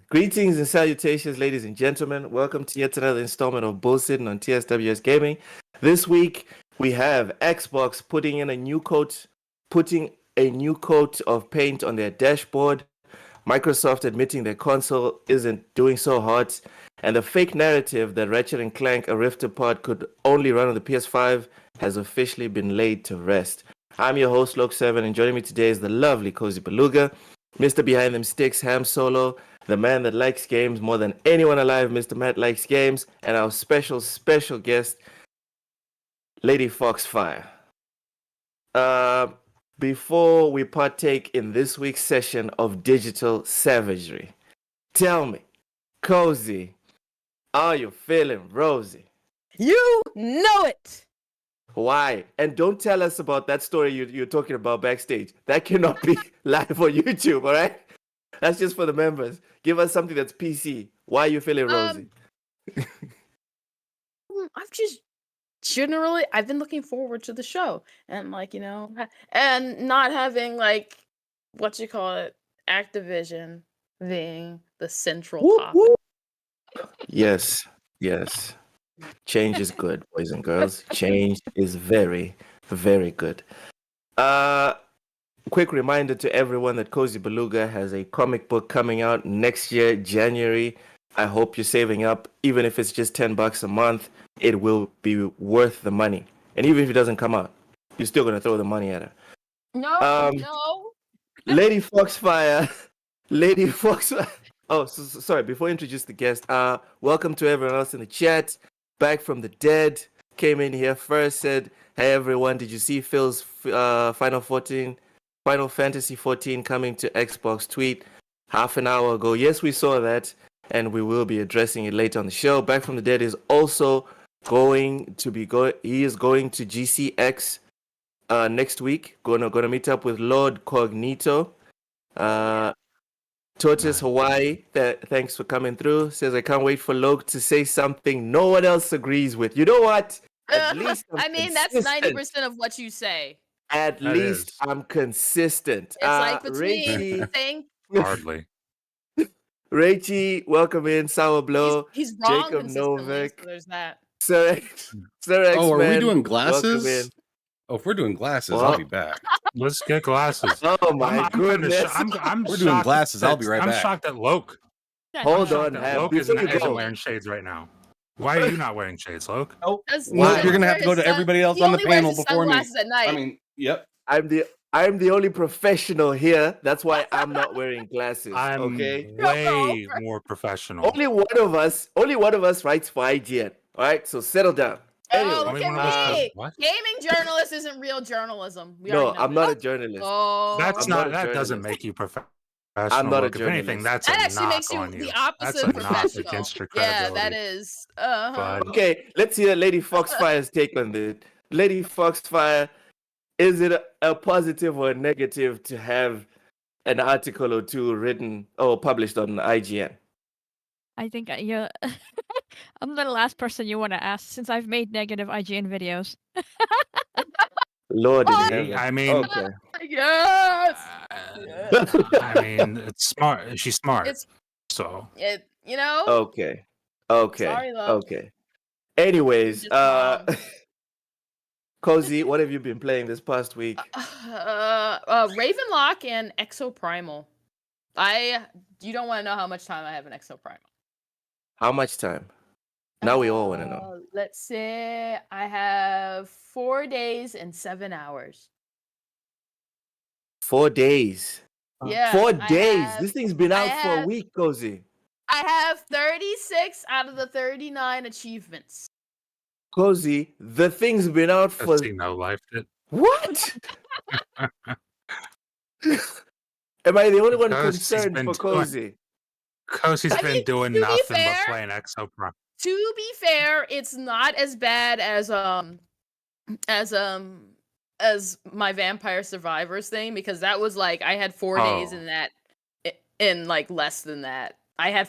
Greetings and salutations, ladies and gentlemen. Welcome to yet another installment of Bullsitting on TSWS Gaming. This week we have Xbox putting a new coat of paint on their dashboard, Microsoft admitting their console isn't doing so hot, and the fake narrative that Ratchet and Clank: A Rift Apart could only run on the PS5 has officially been laid to rest. I'm your host, Loke7, and joining me today is the lovely Cozy Beluga, Mr. Behind Them Sticks, Ham Solo, the man that likes games more than anyone alive, Mr. Matt Likes Games, and our special guest, Lady Foxfire. Before we partake in this week's session of digital savagery, tell me, Cozy, are you feeling rosy? You know it! Why? And don't tell us about that story you're talking about backstage. That cannot be live on YouTube, all right? That's just for the members. Give us something that's PC. Why are you feeling rosy? I've been looking forward to the show. And and not having Activision being the central topic. Yes. Change is good, boys and girls. Change is very, very good. Quick reminder to everyone that Cozy Beluga has a comic book coming out next year, January. I hope you're saving up. Even if it's just $10 a month, it will be worth the money. And even if it doesn't come out, you're still going to throw the money at her. No. Lady Foxfire. Oh, sorry. Before I introduce the guest, welcome to everyone else in the chat. Back from the dead. Came in here first, said, hey, everyone, did you see Phil's Final Fantasy 14 coming to Xbox tweet half an hour ago? Yes, we saw that, and we will be addressing it later on the show. Back from the Dead is also going to GCX next week. Gonna meet up with Lord Cognito. Tortoise Hawaii, thanks for coming through. Says, I can't wait for Loke to say something no one else agrees with. You know what? At least that's 90% of what you say. At least I'm consistent. It's between saying hardly. Rachie, welcome in. Sour Blow. He's wrong. Jacob Novak. So there's that. Sir X. Are we doing glasses? Oh, if we're doing glasses, I'll be back. Let's get glasses. Oh my goodness. I'm we're doing glasses. I'll be right back. I'm shocked at Loke. Hold on. Loke isn't wearing shades right now. Why are you not wearing shades, Loke? Oh, well, you're gonna have to go to everybody else on the panel before me. At night. Yep. I'm the only professional here. That's why I'm not wearing glasses. I'm Okay. way more professional. Only one of us writes for IGN. All right. So settle down. Anyway, Oh, Only look one of us at does me. what? Gaming journalist isn't real journalism. We no, already know I'm this. not a journalist. Oh, That's I'm not a that doesn't journalist. make you professional. I'm not a Look, if anything, journalist. that's that a actually knock makes you on you. the That's opposite a knock professional. against your Yeah, credibility. that is. Bud. Okay, let's hear Lady Foxfire's take on this. Lady Foxfire, is it a positive or a negative to have an article or two written or published on IGN? I think you're I'm the last person you want to ask since I've made negative IGN videos. Lord in Oh, heaven. I mean, Okay. Yes. I mean, it's smart. She's smart. It's So you know. Okay. Okay. Sorry, love. Okay. Anyways, Just mom. Cozy, what have you been playing this past week? Ravenlock and Exoprimal. You don't want to know how much time I have in Exoprimal. How much time? Now we all want to know. Let's say I have 4 days and 7 hours. 4 days. Yeah. 4 I days. have- This thing's been out for a have- week, Cozy. I have 36 out of the 39 achievements. Cozy, the thing's been out for I've seen no life. what? Am I the only one Cozy's concerned been for doing- Cozy? Cozy's I been mean, doing to be nothing but fair- playing Exoprimal. To be fair, it's not as bad as my Vampire Survivors thing, because that was like I had 4 days Oh. in that, in like less than that. I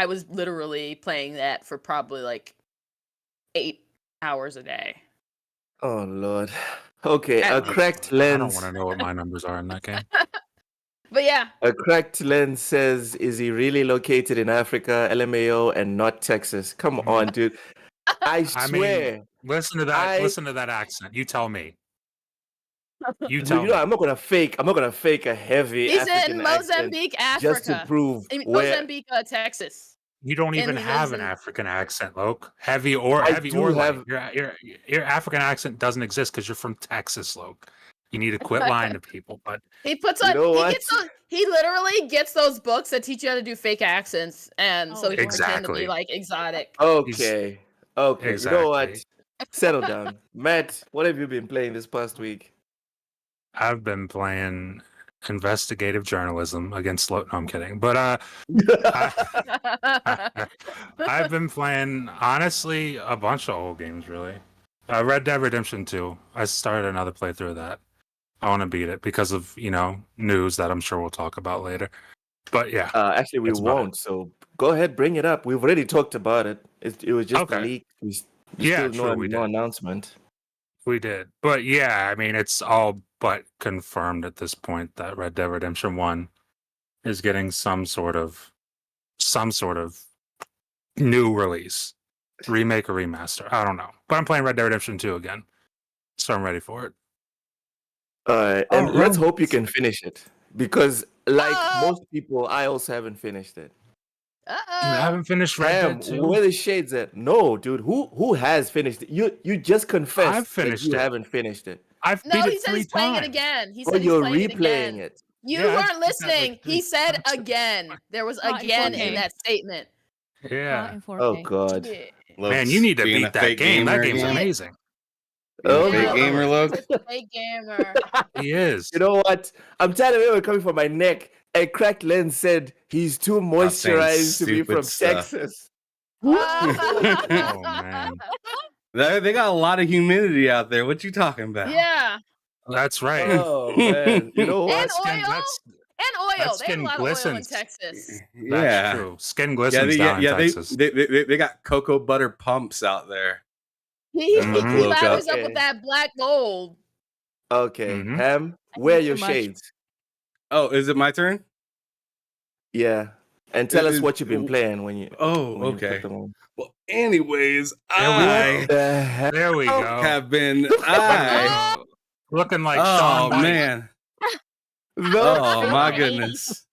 was literally playing that for probably like 8 hours a day. Oh Lord. Okay, At a least. cracked I don't lens. want to know what my numbers are in that game. But yeah, A cracked lens says, "Is he really located in Africa, LMAO, and not Texas?" Come on, dude. I I mean, swear. Listen to that. Listen to that accent. You tell me. You Dude, tell you know, me. I'm not gonna fake a heavy he's African in accent Mozambique, just to Africa. prove I mean, where Mozambique, Texas. You don't even he have lives an in- African accent, Loke. Heavy or I heavy do or have- light. Your African accent doesn't exist because you're from Texas, Loke. You need to quit lying to people. But He puts You on. know He what? gets those. He literally gets those books that teach you how to do fake accents, and so Oh, he can pretend to Exactly. be like exotic. Okay. Okay. You know what? Exactly. Settle down. Matt, what have you been playing this past week? I've been playing investigative journalism against Loke. No, I'm kidding. But I've been playing, honestly, a bunch of old games, really. Red Dead Redemption 2. I started another playthrough of that. I want to beat it because of, news that I'm sure we'll talk about later. But yeah. Actually, we That's about won't. So go ahead, bring it up. We've already talked about it. It was just Okay. leaked. Yeah, Still true, we no did. announcement. We did. But yeah, I mean, it's all but confirmed at this point that Red Dead Redemption 1 is getting some sort of new release. Remake or remaster. I don't know. But I'm playing Red Dead Redemption 2 again. So I'm ready for it. All right, and let's Alright. hope you can finish it because, like Uh-oh. most people, I also haven't finished it. You Uh-oh. haven't finished Red Damn, Dead 2? where the shades at? No, dude. Who has finished it? You just confessed I've finished that you it. haven't finished it. I've No, beat he it said 3 he's playing it times. again. He Or said he's you're playing it replaying again. it. You Yeah, I've weren't done that, like, listening. 3 He said times. again. There was Not in again 4K. in that statement. Not Yeah. in 4K. Oh God. Yeah. Man, you need to Being beat a that fake game. That gamer game's again. amazing. Being a Oh, fake no. gamer, Look. He's a fake gamer. He is. You know what? I'm tired of it coming from my neck. A cracked lens said he's too Stop saying moisturized to be stupid from stuff. Texas. Oh, man. They got a lot of humidity out there. What you talking about? Yeah. That's right. Oh man. You know And what? That skin, oil. that's, And oil. That They have a skin lot of glistens. oil in Texas. that's Yeah. true. Skin Yeah, glistens down in Texas. they got cocoa butter pumps out there. He Mhm. lathers up Okay. with that black gold. Okay. Mhm. Ham, I wear think your too much. shades. Oh, is it my turn? Yeah. And tell us Is- what you've been playing when you Oh, when you put okay. them on. Well, anyways, There we I What the hell? There we go. have been Looking like oh Sean White. man. No. Oh my Straight goodness.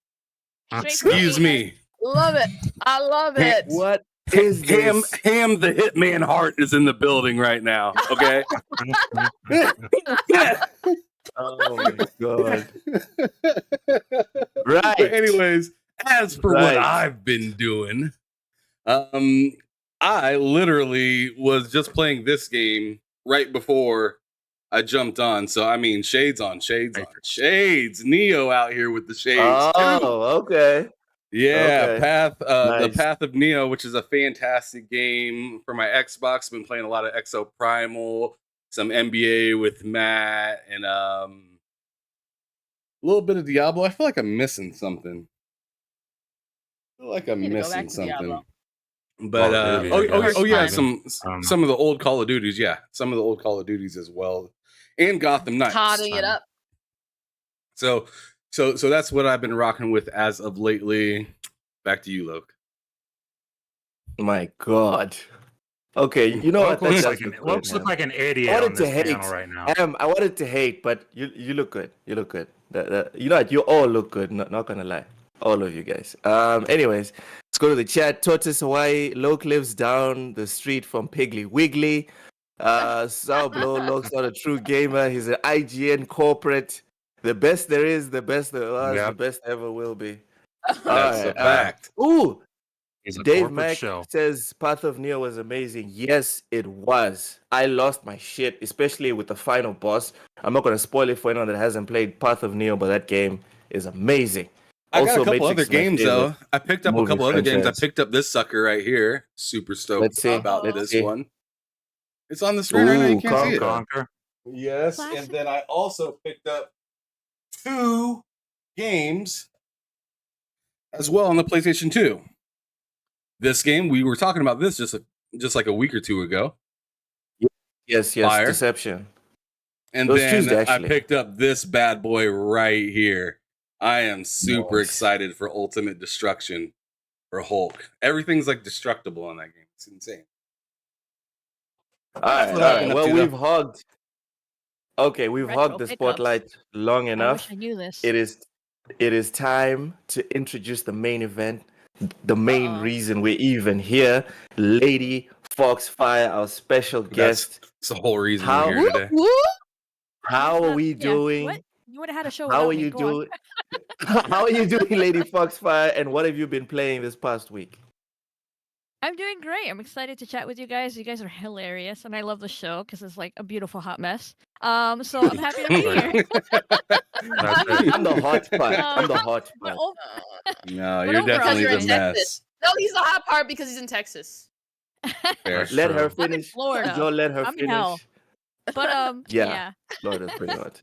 Straight Excuse me. Love it. I love it. What is Ham this? Ham the Hitman Heart is in the building right now. Okay. Oh my god. But Right. anyways, as for what Right. I've been doing, I literally was just playing this game right before I jumped on. So I mean, shades on, shades on, shades. Neo out here with the shades too. Oh, okay. Yeah, Okay. the Nice. Path of Neo, which is a fantastic game for my Xbox. Been playing a lot of Exo Primal, some NBA with Matt, and a little bit of Diablo. I feel like I'm missing something. I feel like I'm Need to go back missing to something. Diablo. But Call of Duty, I guess, First yeah, time. some of the old Call of Duties, yeah, some of the old Call of Duties as well, and Gotham Knights. Totting it up. So that's what I've been rocking with as of lately. Back to you, Loke. My god. Okay, you know what? Loke That looks does like look an, good, Loke's look man. like an I idiot wanted on to this hate. panel right now. I wanted to hate, but you look good. You look good. You know what? You all look good. Not gonna lie, all of you guys. Anyways, let's go to the chat. Tortoise Hawaii. Loke lives down the street from Piggly Wiggly. Sao Blow. Loke's not a true gamer. He's an IGN corporate. The best there is, the best there was, the Yep. best ever will be. That's a Alright, fact. Ooh, He's a Dave corporate Mack show. says Path of Neo was amazing. Yes, it was. I lost my shit, especially with the final boss. I'm not going to spoil it for anyone that hasn't played Path of Neo, but that game is amazing. I got a couple Matrix other is my games favorite though. I picked up a movie couple other games. I franchise. picked up this sucker right here. Super stoked Let's see. about Let's this see. one. It's on the screen right now. You Ooh, can't see it. Conquer. Yes, Classic. and then I also picked up 2 games as well on the PlayStation 2. This game, we were talking about this just like a week or two ago. Yes, Fire. Deception. And It was then Tuesday, I actually. picked up this bad boy right here. I am super Nice. excited for Ultimate Destruction for Hulk. Everything's like destructible in that game. It's insane. All That's right, what all I've right. been up Well, to, we've though. hogged. Okay, we've Retro hogged the pickups. spotlight long I enough. wish I knew this. It is time to introduce the main event, the main reason we're even here. Lady Foxfire, our special guest. That's the whole reason How- we're here today. How are we Yeah, doing? What? You would have had a show How without are me. you Go on. doing? How are you doing, Lady Foxfire? And what have you been playing this past week? I'm doing great. I'm excited to chat with you guys. You guys are hilarious, and I love the show because it's like a beautiful hot mess. So I'm happy to be here. That's it. I'm the hot part. I'm the hot But part. No, But you're overall- definitely you're the in mess. Texas. No, he's the hot part because he's in Texas. Fair. That's Let her true. I'm in finish. Florida. Don't let her I'm in finish. hell. But Yeah. yeah. Florida's pretty hot.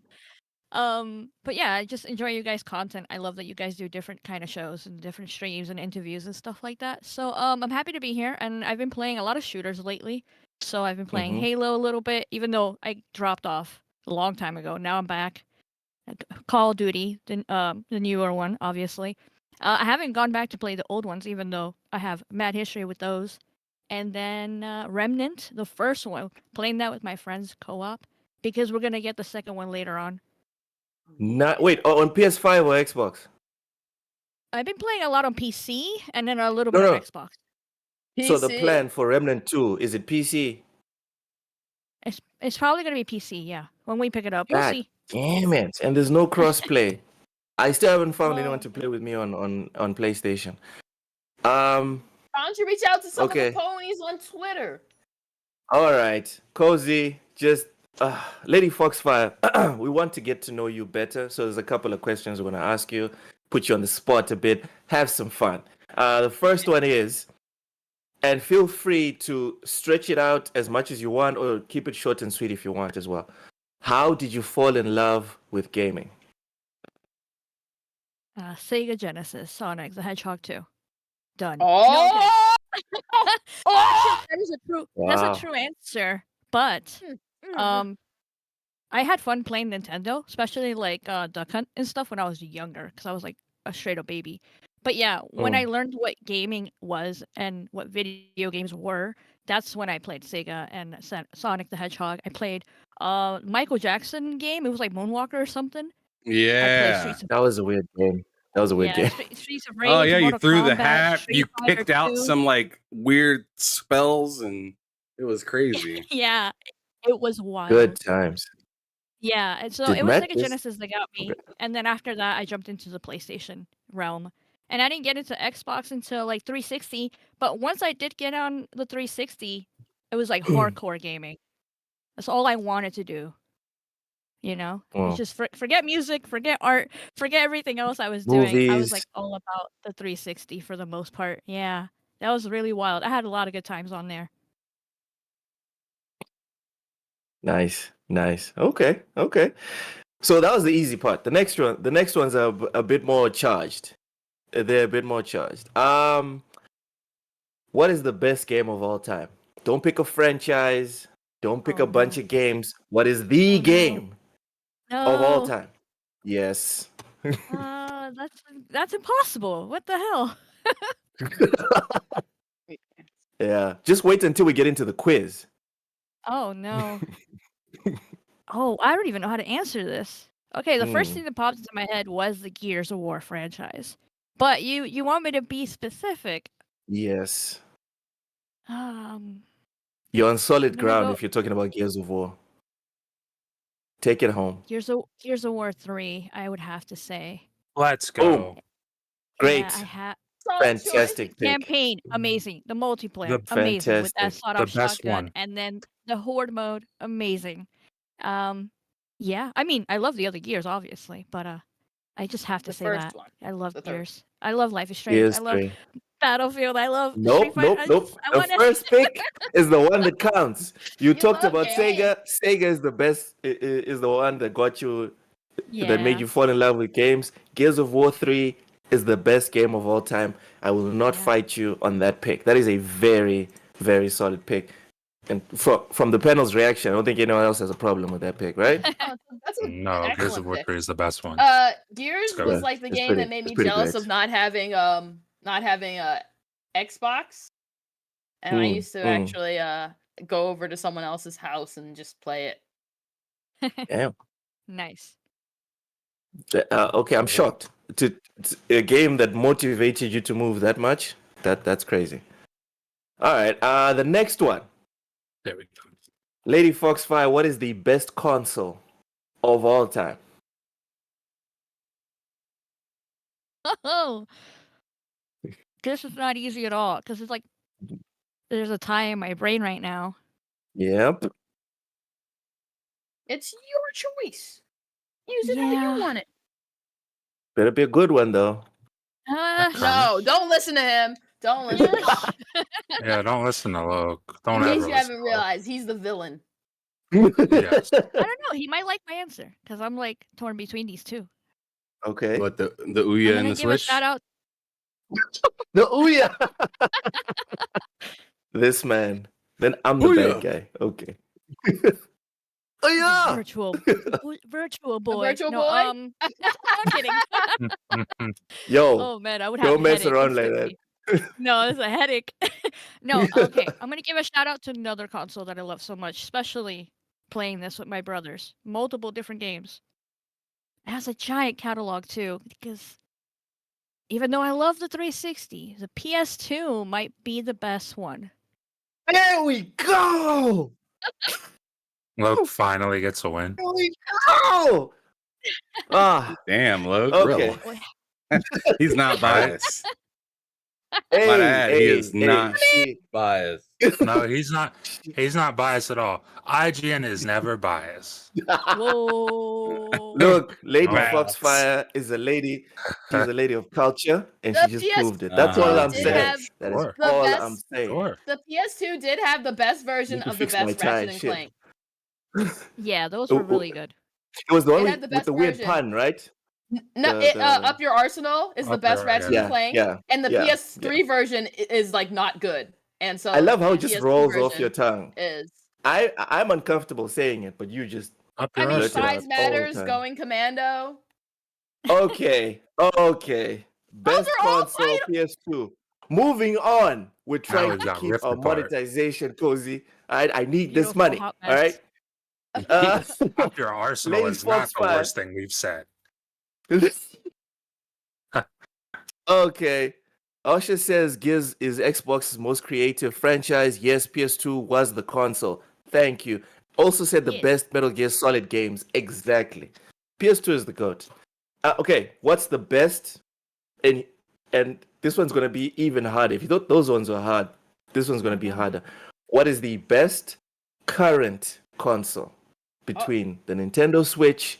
But yeah, I just enjoy you guys' content. I love that you guys do different kind of shows and different streams and interviews and stuff like that. So I'm happy to be here, and I've been playing a lot of shooters lately. So I've been playing Mhm. Halo a little bit, even though I dropped off a long time ago. Now I'm back. Call of Duty, the newer one, obviously. I haven't gone back to play the old ones, even though I have mad history with those. And then Remnant, the first one, playing that with my friends co-op because we're gonna get the second one later on. Wait, on PS5 or Xbox? I've been playing a lot on PC and then a little No, bit no. on Xbox. So the PC. plan for Remnant 2, is it PC? It's probably gonna be PC, yeah. When we pick it up, we'll God see. damn it. And there's no crossplay. I still haven't found anyone Oh. to play with me on PlayStation. Why don't you reach out to some Okay. of the ponies on Twitter? All right, Cozy, just Lady Foxfire, we want to get to know you better. So there's a couple of questions we're going to ask you, put you on the spot a bit, have some fun. The first one is, and feel free to stretch it out as much as you want or keep it short and sweet if you want as well. How did you fall in love with gaming? Sega Genesis, Sonic the Hedgehog 2. Done. Oh! Actually, that's Wow. a true answer. But I had fun playing Nintendo, especially like Duck Hunt and stuff when I was younger, because I was like a straight up baby. But yeah, when I learned what gaming was and what video games were, that's when I played Sega and Sonic the Hedgehog. I played Michael Jackson game. It was like Moonwalker or something. I played Yeah. Streets of That was a weird game. That was a weird game. Streets of Rage. Oh yeah, you Mortal threw the Kombat, hat. Street You Fighter kicked out 2. some like weird spells, and it was crazy. Yeah, it was wild. Good times. Yeah, and so Did it was Matt Sega just- Genesis that got me, and then after that, I jumped into the PlayStation realm. And I didn't get into Xbox until like 360. But once I did get on the 360, it was like hardcore gaming. That's all I wanted to do. You know, Wow. it's just forget music, forget art, forget everything else I was doing. I was Movies. like all about the 360 for the most part. Yeah, that was really wild. I had a lot of good times on there. Nice. Okay. So that was the easy part. The next ones are a bit more charged. They're a bit more charged. What is the best game of all time? Don't pick a franchise. Don't pick Oh, a bunch no. of games. What is the Oh, no. game of all No, time? Yes. that's impossible. What the hell? Yeah. Just wait until we get into the quiz. Oh no. Oh, I don't even know how to answer this. Okay, the first thing that popped into my head was the Gears of War franchise. But you want me to be specific? Yes. Um, You're on solid I'm gonna ground go if you're talking about Gears of War. Take it home. Gears of War 3, I would have to say. Let's Boom. go. Great. Yeah, I have Solid choice. Fantastic pick. campaign, amazing. The multiplayer, The amazing with that fantastic. sawed-off The best shotgun, one. and then the horde mode, amazing. Yeah, I mean, I love the other Gears, obviously, but I just have to The say first that one. I love The third. Gears. I love Life is Strange. Gears I love 3. Battlefield. I love Nope. Street Fighter. I The wanna... first pick is the one that counts. You talked love about games. Sega. Sega is the best. Is the one that got you, that made Yeah. you fall in love with games. Gears of War 3 is the best game of all time. I will not Yeah. fight you on that pick. That is a very, very solid pick. And from the panel's reaction, I don't think anyone else has a problem with that pick, right? Oh, that's an No, Gears of excellent War pick. 3 is the best one. Gears go. was Yeah, like the it's game pretty- that made it's me pretty jealous great. of not having a Xbox, and I used to actually go over to someone else's house and just play it. Damn. Nice. Okay, I'm shocked. To a game that motivated you to move that much. That's crazy. All right. The next one, There we go. Lady Foxfire. What is the best console of all time? Oh, this is not easy at all because it's like there's a tie in my brain right now. Yep. It's your choice. Use it how Yeah. you want it. Better be a good one though. No, don't listen to him. Don't listen to him. Yeah, don't listen to Luke. Don't In ever case you listen haven't to Luke. realized, he's the villain. Yes. I don't know. He might like my answer because I'm like torn between these two. Okay. What the I'm Ouya gonna and the give a Switch? shout out. The Ouya. This man. Then I'm the Ouya. bad guy. Okay. Oh yeah. Virtual boy. virtual no, boy? I'm kidding. Yo, Oh man, I would have don't a mess headache around like that. instantly. No, it's a headache. No, okay. I'm gonna give a shout out to another console that I love so much, especially playing this with my brothers. Multiple different games. It has a giant catalog too, because even though I love the 360, the PS2 might be the best one. There we go. Luke finally gets a win. There we go. Ah, Damn, Luke. okay. Really? He's not biased. Hey, Might add, he hey, is not she- biased. No, he's not. He's not biased at all. IGN is never biased. Whoa. Look, Lady Right. Foxfire is a lady. She's a lady of culture, and The she just PS proved it. That's all I'm did saying. have That is Sure. the all best- I'm saying. Sure. The PS2 did have the best version Need to of the fix my best tie, Ratchet and shit. Clank. Yeah, those Oh, were really good. It was the one It had with, the with the best weird version. pun, right? No, The- Up Your Arsenal is the Up best Your- Ratchet yeah. and Clank, Yeah, and the yeah, PS3 version is like not good. And so I love how the it just PS2 rolls off version your tongue. Is I'm uncomfortable saying it, but you just Up I your mean, Blurt it out size arsenal. all the matters. time. Going commando. okay. Best are all console PS2. Moving on. We're trying we to got keep ripped our apart. monetization cozy. I need this Beautiful money. hot All right. mess. Up your arsenal Lady is not the Foxfire. worst thing we've said. Okay. Usher says Gears is Xbox's most creative franchise. Yes, PS2 was the console. Thank you. Also said the Yeah. best Metal Gear Solid games. Exactly. PS2 is the GOAT. Okay, what's the best? And this one's gonna be even harder. If you thought those ones were hard, this one's gonna be harder. What is the best current console between the Nintendo Switch,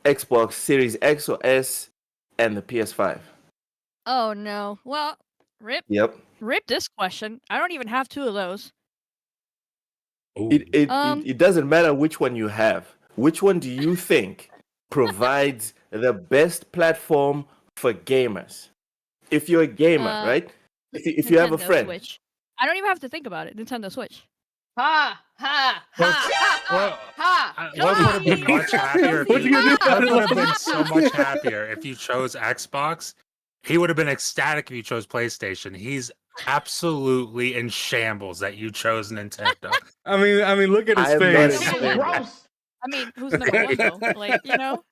Xbox Series X or S, and the PS5? Oh no. Well, rip Yep. this question. I don't even have two of those. Ooh. It doesn't matter which one you have. Which one do you think provides the best platform for gamers? If you're a gamer, Uh, right? If you have a Nintendo friend, Switch. I don't even have to think about it. Nintendo Switch. Ha ha ha Well, ha. What would have been Come much happier if What you you, gonna do? what would have been so much happier if you chose Xbox. He would have been ecstatic if you chose PlayStation. He's absolutely in shambles that you chose Nintendo. I mean, look at his I am not face. in favor. I mean, who's number one though? Like, you know?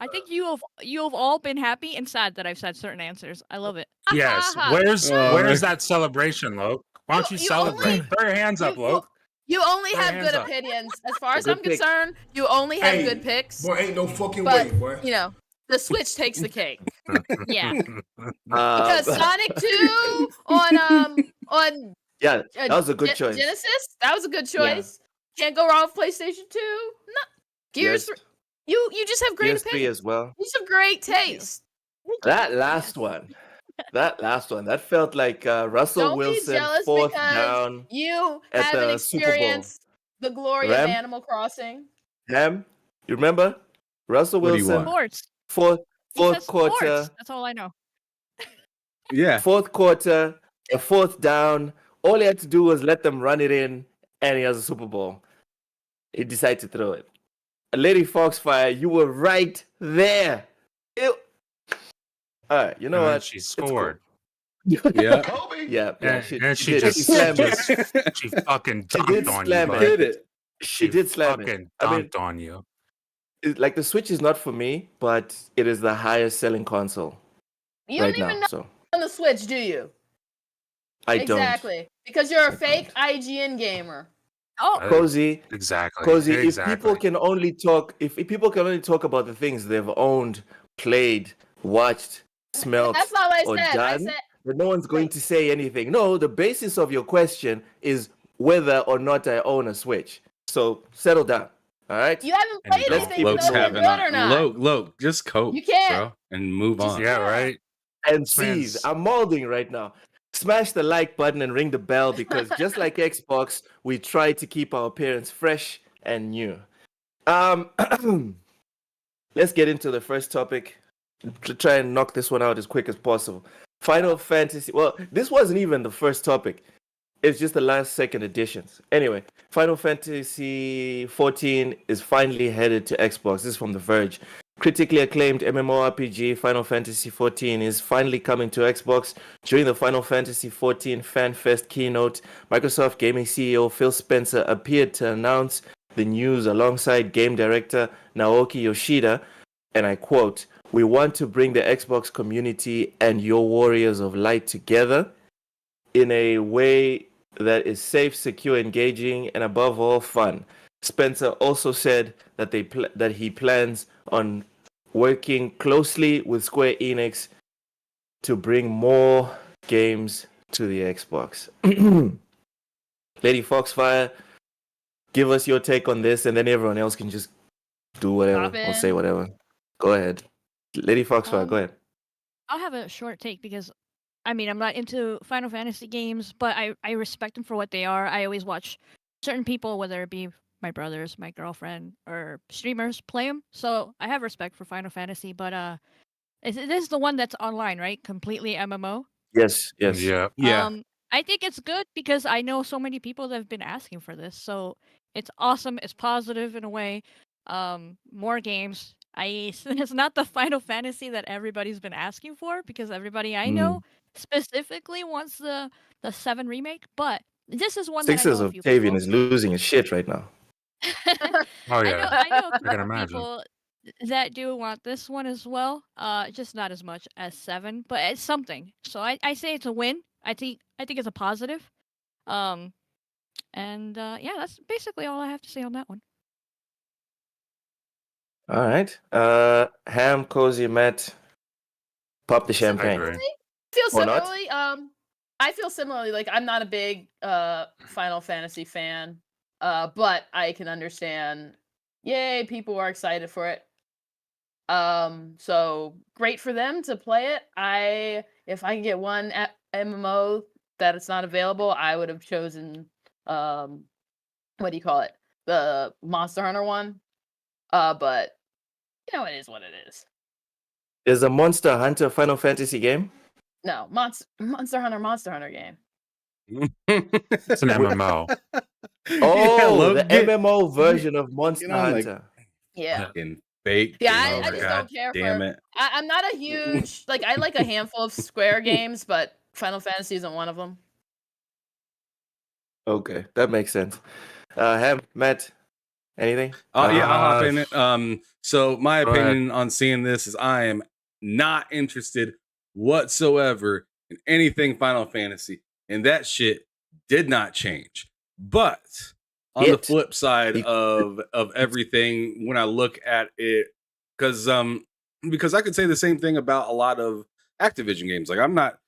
I think you have all been happy and sad that I've said certain answers. I love it. Yes. ha. Where's Oh, where's man. that celebration, Loke? Why don't you You celebrate? only- Throw your hands up, you- Loke. You only Put your have hands good up. opinions. As far as Good I'm pick. concerned, you only have Hey, good picks. Boy, ain't no fucking But, way, boy. you know, the Switch takes the cake. Yeah. Because Sonic 2 on yeah, that was a good choice. Genesis, that was a good choice. Can't go wrong with PlayStation 2. No. Gears Yes. 3. You just have great PS3 opinions. as well. You just have great taste. That last one, that felt like Russell Don't be Wilson jealous fourth because down you at haven't the Super Bowl. experienced the glory Ram? of Animal Crossing. Ham, you remember Russell What do you Wilson want? Sports. fourth He said quarter, sports. That's all I know. Yeah. fourth quarter, a fourth down. All he had to do was let them run it in, and he has a Super Bowl. He decided to throw it. Lady Foxfire, you were right there. All right, you know And then what? she It's cool. scored. Yeah. Kobe. Yeah, And, she she did. just, She slammed it. she fucking She did dunked on you, slam bud. it. Did it. She did slam it. Fucking I mean, dunked on you. like the Switch is not for me, but it is the highest selling console You right don't even now. know So on the Switch, do you? I Exactly. Because you're a I fake IGN gamer. Oh, don't. Cozy, Exactly. Cozy. Exactly. If people can only talk about the things they've owned, played, watched, smelt, That's not what I or said. I done, said then no one's going to say anything. No, the basis of your question is whether or not I own a Switch. So settle down. All right. you haven't And you played don't. anything Loke's to know if having they're good or not. Loke, just cope, You can't. bro, and move Just on. Yeah, right. And This man's- sees, I'm molding right now. Smash the like button and ring the bell because just like Xbox, we try to keep our appearance fresh and new. Let's get into the first topic. Try and knock this one out as quick as possible. Final Fantasy. Well, this wasn't even the first topic. It's just the last second additions. Anyway, Final Fantasy 14 is finally headed to Xbox. This is from The Verge. Critically acclaimed MMORPG Final Fantasy 14 is finally coming to Xbox. During the Final Fantasy 14 Fan Fest keynote, Microsoft Gaming CEO Phil Spencer appeared to announce the news alongside game director Naoki Yoshida, and I quote, "We want to bring the Xbox community and your warriors of light together in a way that is safe, secure, engaging, and above all, fun." Spencer also said that that he plans on working closely with Square Enix to bring more games to the Xbox. Lady Foxfire, give us your take on this, and then everyone else can just do whatever Hop or in. say whatever. Go ahead. Lady Foxfire, go ahead. I'll have a short take because, I mean, I'm not into Final Fantasy games, but I respect them for what they are. I always watch certain people, whether it be my brothers, my girlfriend, or streamers, play them. So I have respect for Final Fantasy, but this is the one that's online, right? Completely MMO. Yes, yes. Yeah. Yeah. I think it's good because I know so many people that have been asking for this. So it's awesome. It's positive in a way. More games. It's not the Final Fantasy that everybody's been asking for because everybody I know specifically wants the 7 remake, but this is one that I Sixes know a of few Octavian people. is losing his shit right now. Oh I yeah. know a I can couple imagine. people that do want this one as well. Just not as much as 7, but it's something. So I say it's a win. I think it's a positive. And yeah, that's basically all I have to say on that one. All right. Ham, Cozy, Matt, pop the champagne. agree. Feel Or not? similarly. I feel similarly. Like I'm not a big Final Fantasy fan, but I can understand. Yay, people are excited for it. So great for them to play it. If I can get one MMO that it's not available, I would have chosen what do you call it? The Monster Hunter one. But you know, it is what it is. Is a Monster Hunter Final Fantasy game? No, Monster Hunter game. It's an MMO. Oh, the MMO version of Monster on, like- Hunter. Yeah. Fucking fake. Yeah, I gamer, just God don't care damn for. it. I'm not a huge like. I like a handful of Square games, but Final Fantasy isn't one of them. Okay, that makes sense. Ham, Matt, anything? Yeah, I'll hop Uh, in it. So my go ahead. opinion on seeing this is I am not interested whatsoever in anything Final Fantasy, and that shit did not change. But on the It- flip side it- of everything, when I look at it, because I could say the same thing about a lot of Activision games. Like I'm not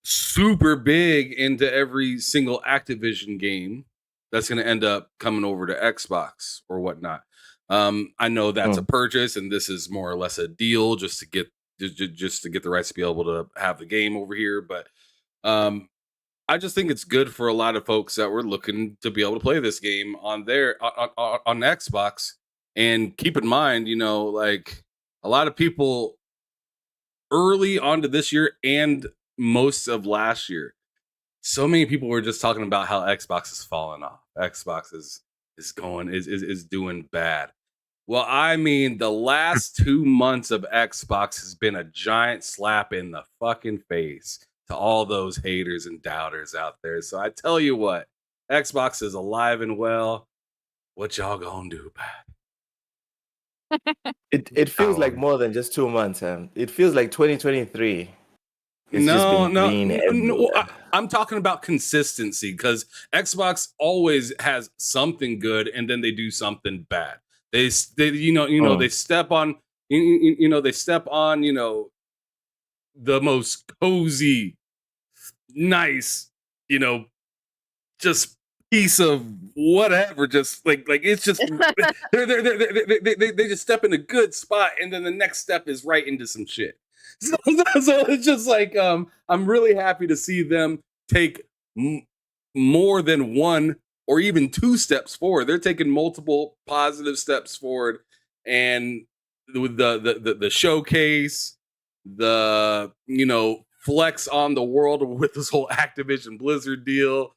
super big into every single Activision game that's going to end up coming over to Xbox or whatnot. I know that's a purchase, and this is more or less a deal just to get the rights to be able to have the game over here. But I just think it's good for a lot of folks that were looking to be able to play this game on Xbox. And keep in mind, like a lot of people early onto this year and most of last year, so many people were just talking about how Xbox is falling off. Xbox is doing bad. Well, I mean, the last 2 months of Xbox has been a giant slap in the fucking face to all those haters and doubters out there. So I tell you what, Xbox is alive and well. What y'all gonna do about it? It feels like more than just 2 months, Ham. It feels like 2023. It's just been green everywhere. I'm talking about consistency because Xbox always has something good and then they do something bad. They they step on the most cozy, nice, just piece of whatever, just like it's just they just step in a good spot and then the next step is right into some shit. So it's just like I'm really happy to see them take more than one or even 2 steps forward. They're taking multiple positive steps forward, and with the showcase, the flex on the world with this whole Activision Blizzard deal,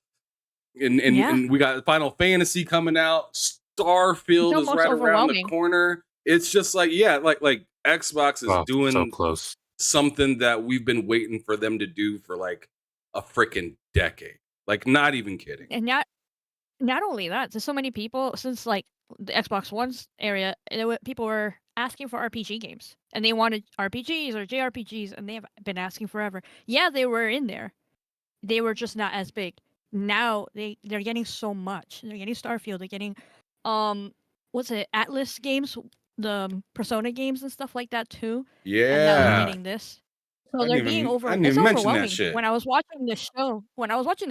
and we got Final Fantasy coming out. Starfield is right around the corner. It's just like like Xbox is doing so close. Something that we've been waiting for them to do for like a freaking decade. Like, not even kidding. And not only that, there's so many people since like the Xbox One's area, people were asking for RPG games, and they wanted RPGs or JRPGs, and they have been asking forever. Yeah, they were in there. They were just not as big. Now they're getting so much. They're getting Starfield. They're getting what's it, Atlas games, the Persona games and stuff like that too. Yeah. And now they're getting this. So they're being I didn't even mention overwhelming. that shit. When I was watching the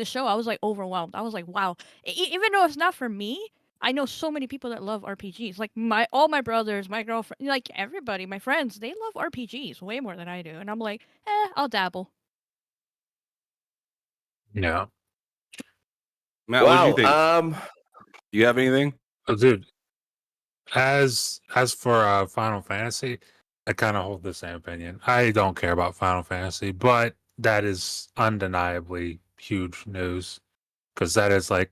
show, I was like overwhelmed. I was like, wow. Even though it's not for me, I know so many people that love RPGs. Like all my brothers, my girlfriend, like everybody, my friends, they love RPGs way more than I do. And I'm like, I'll dabble. Yeah. Matt, what do you think? Do you have anything? Oh, dude, as for Final Fantasy, I kind of hold the same opinion. I don't care about Final Fantasy, but that is undeniably huge news because that is like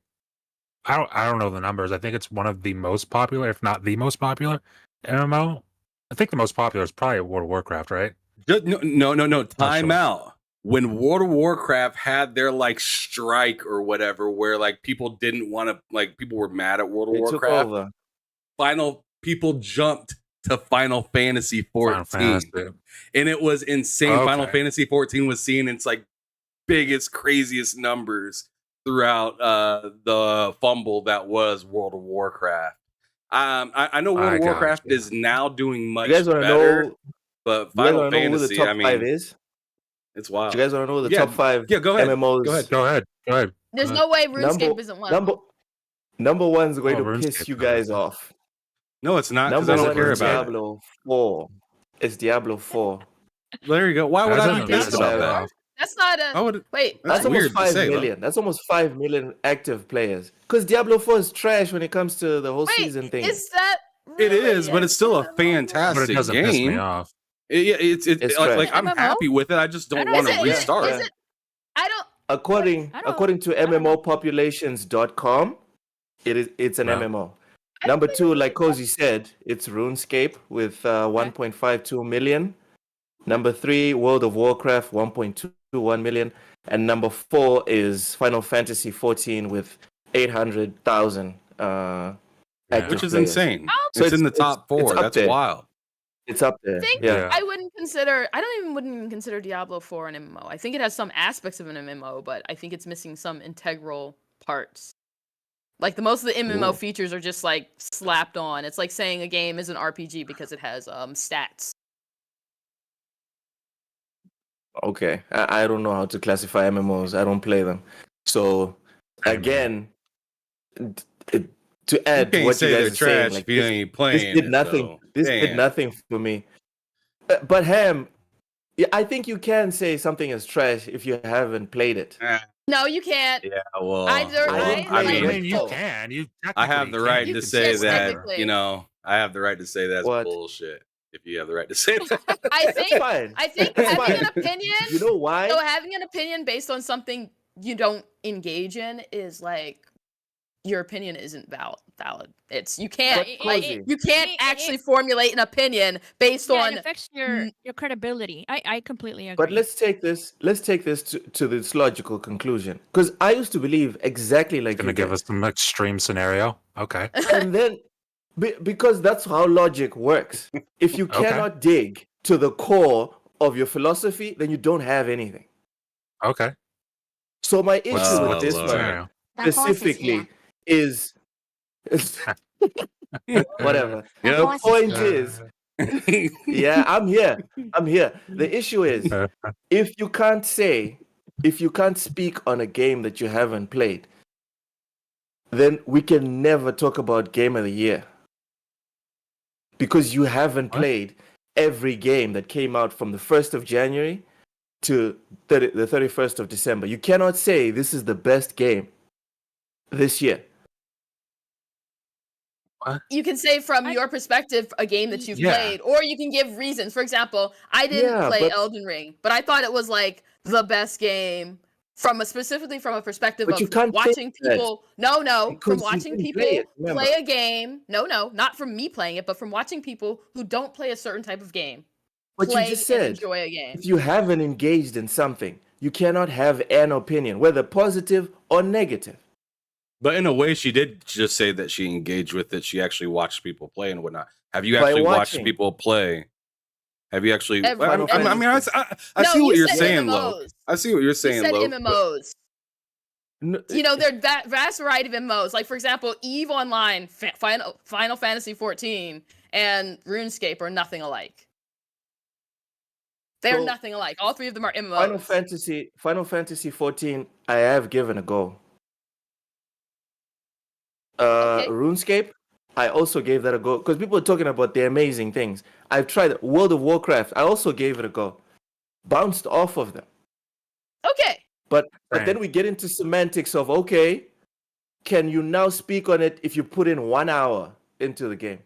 I don't know the numbers. I think it's one of the most popular, if not the most popular MMO. I think the most popular is probably World of Warcraft, right? No. Time sure. out. When World of Warcraft had their like strike or whatever, where like people didn't want to, like people were mad at World of Warcraft. People jumped to Final Fantasy 14, and it was insane. Okay. Final Fantasy 14 was seeing its like biggest, craziest numbers throughout the fumble that was World of Warcraft. I know World I of Warcraft gotcha. is now doing much You guys want to better, know? but You guys Final want to know who the Fantasy, top I five mean, is? it's Do wild. you guys want to know who the Yeah, top five yeah, go ahead. MMOs? Go ahead. Go ahead. Go ahead. There's Go no way Number RuneScape isn't one of number them. number one's going Oh, to piss RuneScape's you better. guys off. No, it's not because Number I Is it don't one care is RuneScape? about it. Diablo 4. It's Diablo 4. There you go. Why would That I be doesn't pissed piss about me that? off. That's not Why a would wait. That's That's almost weird to 5 say, though. million. That's almost 5 million active players. Because Diablo 4 is trash when it comes to the whole Wait, season thing. is that It really is, but it's still a MMO? But it fantastic doesn't piss me game. off. It's It's like trash. I'm MMO? happy with it. I just I don't don't want Is to it? restart. Is it? I don't. According I don't- according to I don't know. MMOpopulations.com, it's an No. MMO. I Number think two, it's like Cozy said, it's RuneScape with 1.52 million. Number three, World of Warcraft, 1.21 million. And number four is Final Fantasy 14 with 800,000 active Which is players. insane. So It's in the top it's 4. up That's there. wild. It's up there. I think Yeah. I wouldn't consider. Wouldn't even consider Diablo 4 an MMO. I think it has some aspects of an MMO, but I think it's missing some integral parts. Like most of the MMO Ooh. features are just like slapped on. It's like saying a game is an RPG because it has stats. Okay. I don't know how to classify MMOs. I don't play them. So again, to add to can't what say you they're guys are saying, trash like if you ain't playing did it, nothing. though. This did Damn. nothing for me. But Ham, yeah, I think you can say something is trash if you haven't played it. No, you can't. Yeah, well, Either- didn't I play I it. mean, you Oh. can. You I have technically the can. right You to can say yes, that, technically. you know, I have the right to say that's What? bullshit. If you have the right to say that. I That's think. fine. I think That's having fine. an opinion. You know why? So having an opinion based on something you don't engage in is like your opinion isn't valid. It's you can't Yeah, like Cozy. you can't it- actually formulate an opinion based Yeah, on it affects your credibility. I completely agree. But let's take this to this logical conclusion. Because I used to believe exactly like Gonna you give did. us some extreme scenario. Okay. And then because that's how logic works. If you Okay. cannot dig to the core of your philosophy, then you don't have anything. Okay. So my issue What's Oh, with this Lord. one scenario? specifically is whatever. Yep. The point is, yeah, I'm here. The issue is if you can't speak on a game that you haven't played, then we can never talk about game of the year. Because you haven't What? played every game that came out from the 1st of January to the 31st of December. You cannot say this is the best game this year. you can say from I- your perspective a game that you've Yeah. played, or you can give reasons. For example, I didn't Yeah, play but- Elden Ring, but I thought it was like the best game specifically from a perspective But you of can't say watching that people. No, from because you watching didn't people play it, remember. play a game. No, not from me playing it, but from watching people who don't play a certain type of game. But you play just and said enjoy a game. if you haven't engaged in something, you cannot have an opinion, whether positive or negative. But in a way, she did just say that she engaged with it. She actually watched people play and whatnot. Have you By actually watched watching. people play? Have you actually? Every- Final I mean, I Fantasy. see No, what you you're said saying, Lo. MMOs. I see what you're You saying, said Lo. but- MMOs. No, You know, there are that vast variety of MMOs. Like, for example, EVE Online, Final Fantasy 14, and RuneScape are nothing alike. They're So, nothing alike. All three of them are MMOs. Final Fantasy 14, I have given a go. Okay. RuneScape, I also gave that a go because people are talking about the amazing things. I've tried it. World of Warcraft, I also gave it a go. Bounced off of them. Okay. But Same. then we get into semantics of okay, can you now speak on it if you put in 1 hour into the game?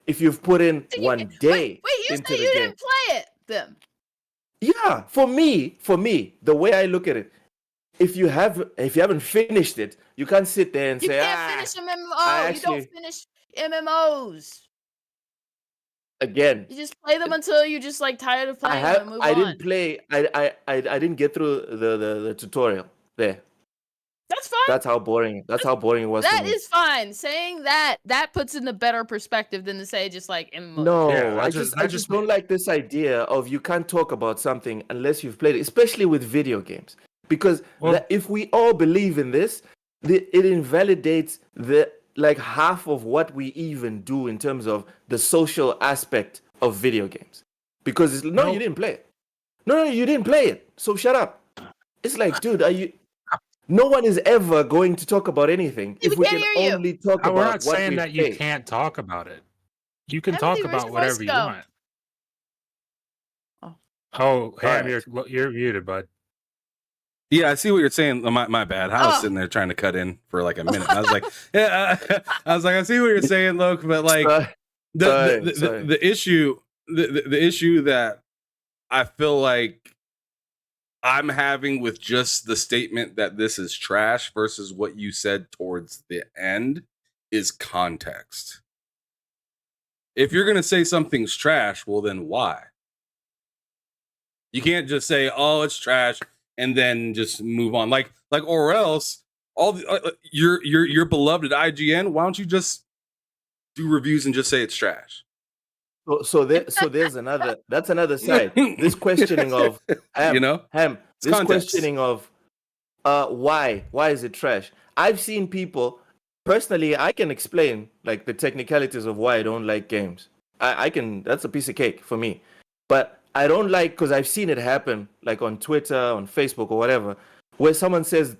If you've put in So you one can- day Wait, you into said the you game. didn't play it, then. Yeah, for me, the way I look at it, if you haven't finished it, you can't sit there and You say, can't finish an MMO. I You don't actually- finish MMOs. again, You just play them until you just like tired of playing them and move I on. didn't play. I didn't get through the tutorial there. That's fine. That's how boring it was. That for me. is fine. Saying that puts in a better perspective than to say just like MMOs. No, Yeah, I that just don't like this idea of you can't talk about something unless you've played it, especially with video games. because if we all believe in this, it invalidates half of what we even do in terms of the social aspect of video games. Because you didn't play it. No, you didn't play it. So shut up. It's like, dude, no one is ever going to talk about anything if we can only talk about we're not what saying we that play. you can't talk about it. You can Timothy, talk where's about your voice whatever you go? want. Oh. Oh, Ham, Alright. you're muted, bud. Yeah, I see what you're saying. My bad. I was sitting there trying to cut in for like a minute. And I was like, I see what you're saying, Loke, but like the issue that I feel like I'm having with just the statement that this is trash versus what you said towards the end is context. If you're gonna say something's trash, well then why? You can't just say, "Oh, it's trash," and then just move on. Or else all the, your beloved IGN. Why don't you just do reviews and just say it's trash? So there's another. That's another side. This questioning of this questioning of why is it trash? I've seen people personally. I can explain like the technicalities of why I don't like games. I can. That's a piece of cake for me. But I don't like, because I've seen it happen like on Twitter, on Facebook, or whatever, where someone says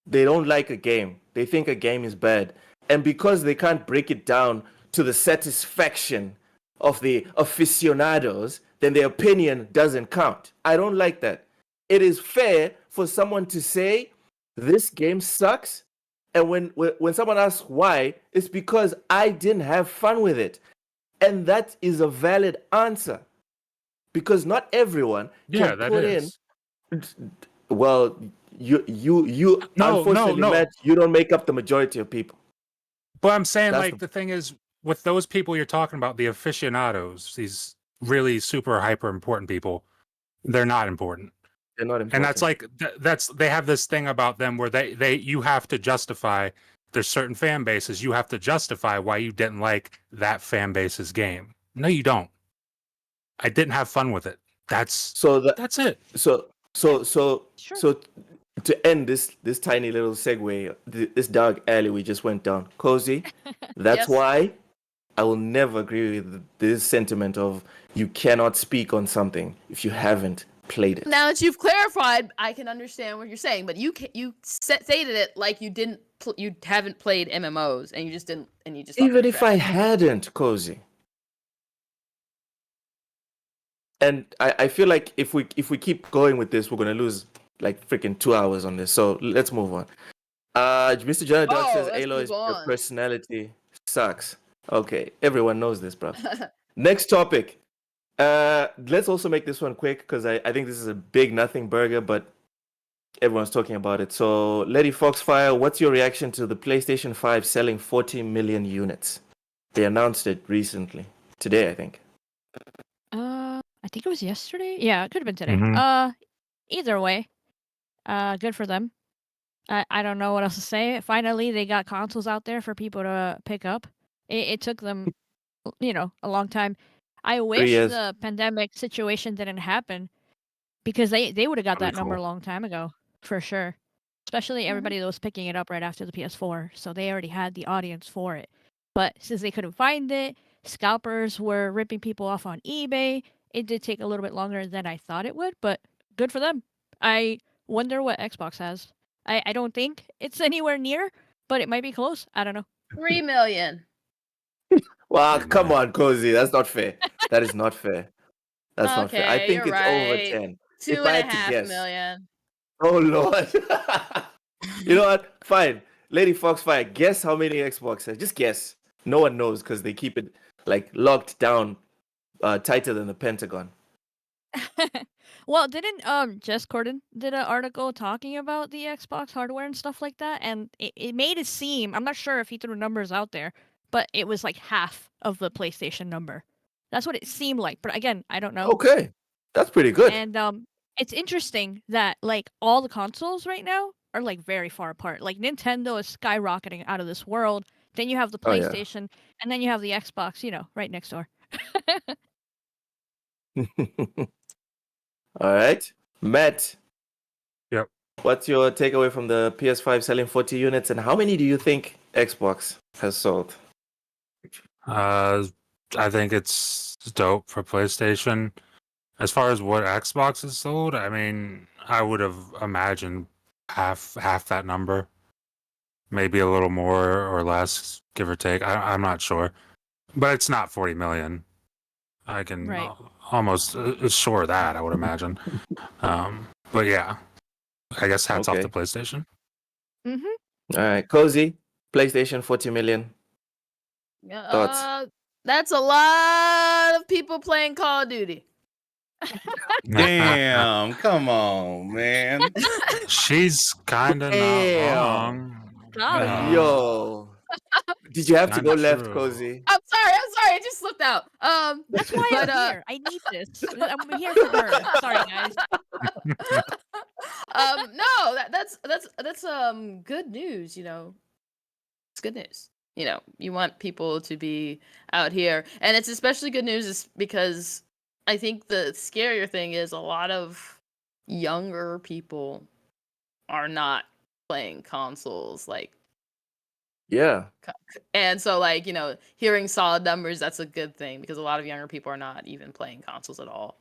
they don't like a game, they think a game is bad, and because they can't break it down to the satisfaction of the aficionados, then their opinion doesn't count. I don't like that. It is fair for someone to say this game sucks, and when someone asks why, it's because I didn't have fun with it, and that is a valid answer. Because not everyone can put in. Well, you unfortunately, Matt, you don't make up the majority of people. But I'm saying, the thing is, with those people you're talking about, the aficionados, these really super hyper important people, they're not important. They're not important. And that's they have this thing about them where you have to justify. There's certain fan bases, you have to justify why you didn't like that fan base's game. No, you don't. I didn't have fun with it. That's it. So to end this tiny little segue, this dark alley we just went down, Cozy. That's why I will never agree with this sentiment of you cannot speak on something if you haven't played it. Now that you've clarified, I can understand what you're saying, but you stated it like you haven't played MMOs and you just didn't, and you just even if I hadn't, Cozy. And I feel like if we keep going with this, we're gonna lose like freaking 2 hours on this. So let's move on. Mr. Jonah Dog says Aloy's personality sucks. Okay, everyone knows this, bro. Next topic. Let's also make this one quick because I think this is a big nothing burger, but everyone's talking about it. So, Lady Foxfire, what's your reaction to the PlayStation 5 selling 40 million units? They announced it recently. Today, I think. I think it was yesterday. Yeah, it could have been today. Mm-hmm. Either way, good for them. I don't know what else to say. Finally, they got consoles out there for people to pick up. It took them, a long time. I wish the pandemic situation didn't happen because they would have got that number a long time ago, for sure. Especially everybody that was picking it up right after the PS4, so they already had the audience for it. But since they couldn't find it, scalpers were ripping people off on eBay. It did take a little bit longer than I thought it would, but good for them. I wonder what Xbox has. I don't think it's anywhere near, but it might be close. I don't know. 3 million. Well, come on, Cozy. That's not fair. That is not fair. That's not fair. I think it's over 10. 2.5 million. Oh, Lord. You know what? Fine. Lady Foxfire, guess how many Xbox has. Just guess. No one knows because they keep it like locked down tighter than the Pentagon. Well, didn't Jess Corden did an article talking about the Xbox hardware and stuff like that, and it made it seem, I'm not sure if he threw numbers out there, but it was like half of the PlayStation number. That's what it seemed like, but again, I don't know. Okay, that's pretty good. And it's interesting that like all the consoles right now are like very far apart. Like Nintendo is skyrocketing out of this world. Then you have the PlayStation, and then you have the Xbox, right next door. All right, Matt. Yep. What's your takeaway from the PS5 selling 40 units, and how many do you think Xbox has sold? I think it's dope for PlayStation. As far as what Xbox has sold, I mean, I would have imagined half that number, maybe a little more or less, give or take. I'm not sure, but it's not 40 million. I can Right. almost assure that, I would imagine. But yeah, I guess hats off to Okay. PlayStation. Mm-hmm. All right, Cozy, PlayStation 40 million. Thoughts? That's a lot of people playing Call of Duty. Damn, come on, man. She's kind of not Damn. wrong. Golly. Yo. Did you have to Kinda go left, true. Cozy? I'm sorry, it just slipped out. That's why but I'm here. I need this. I'm here for her. Sorry, guys. no, that's good news, you know. It's good news. You know, you want people to be out here, and it's especially good news is because I think the scarier thing is a lot of younger people are not playing consoles like, Yeah. and so like, you know, hearing solid numbers, that's a good thing because a lot of younger people are not even playing consoles at all.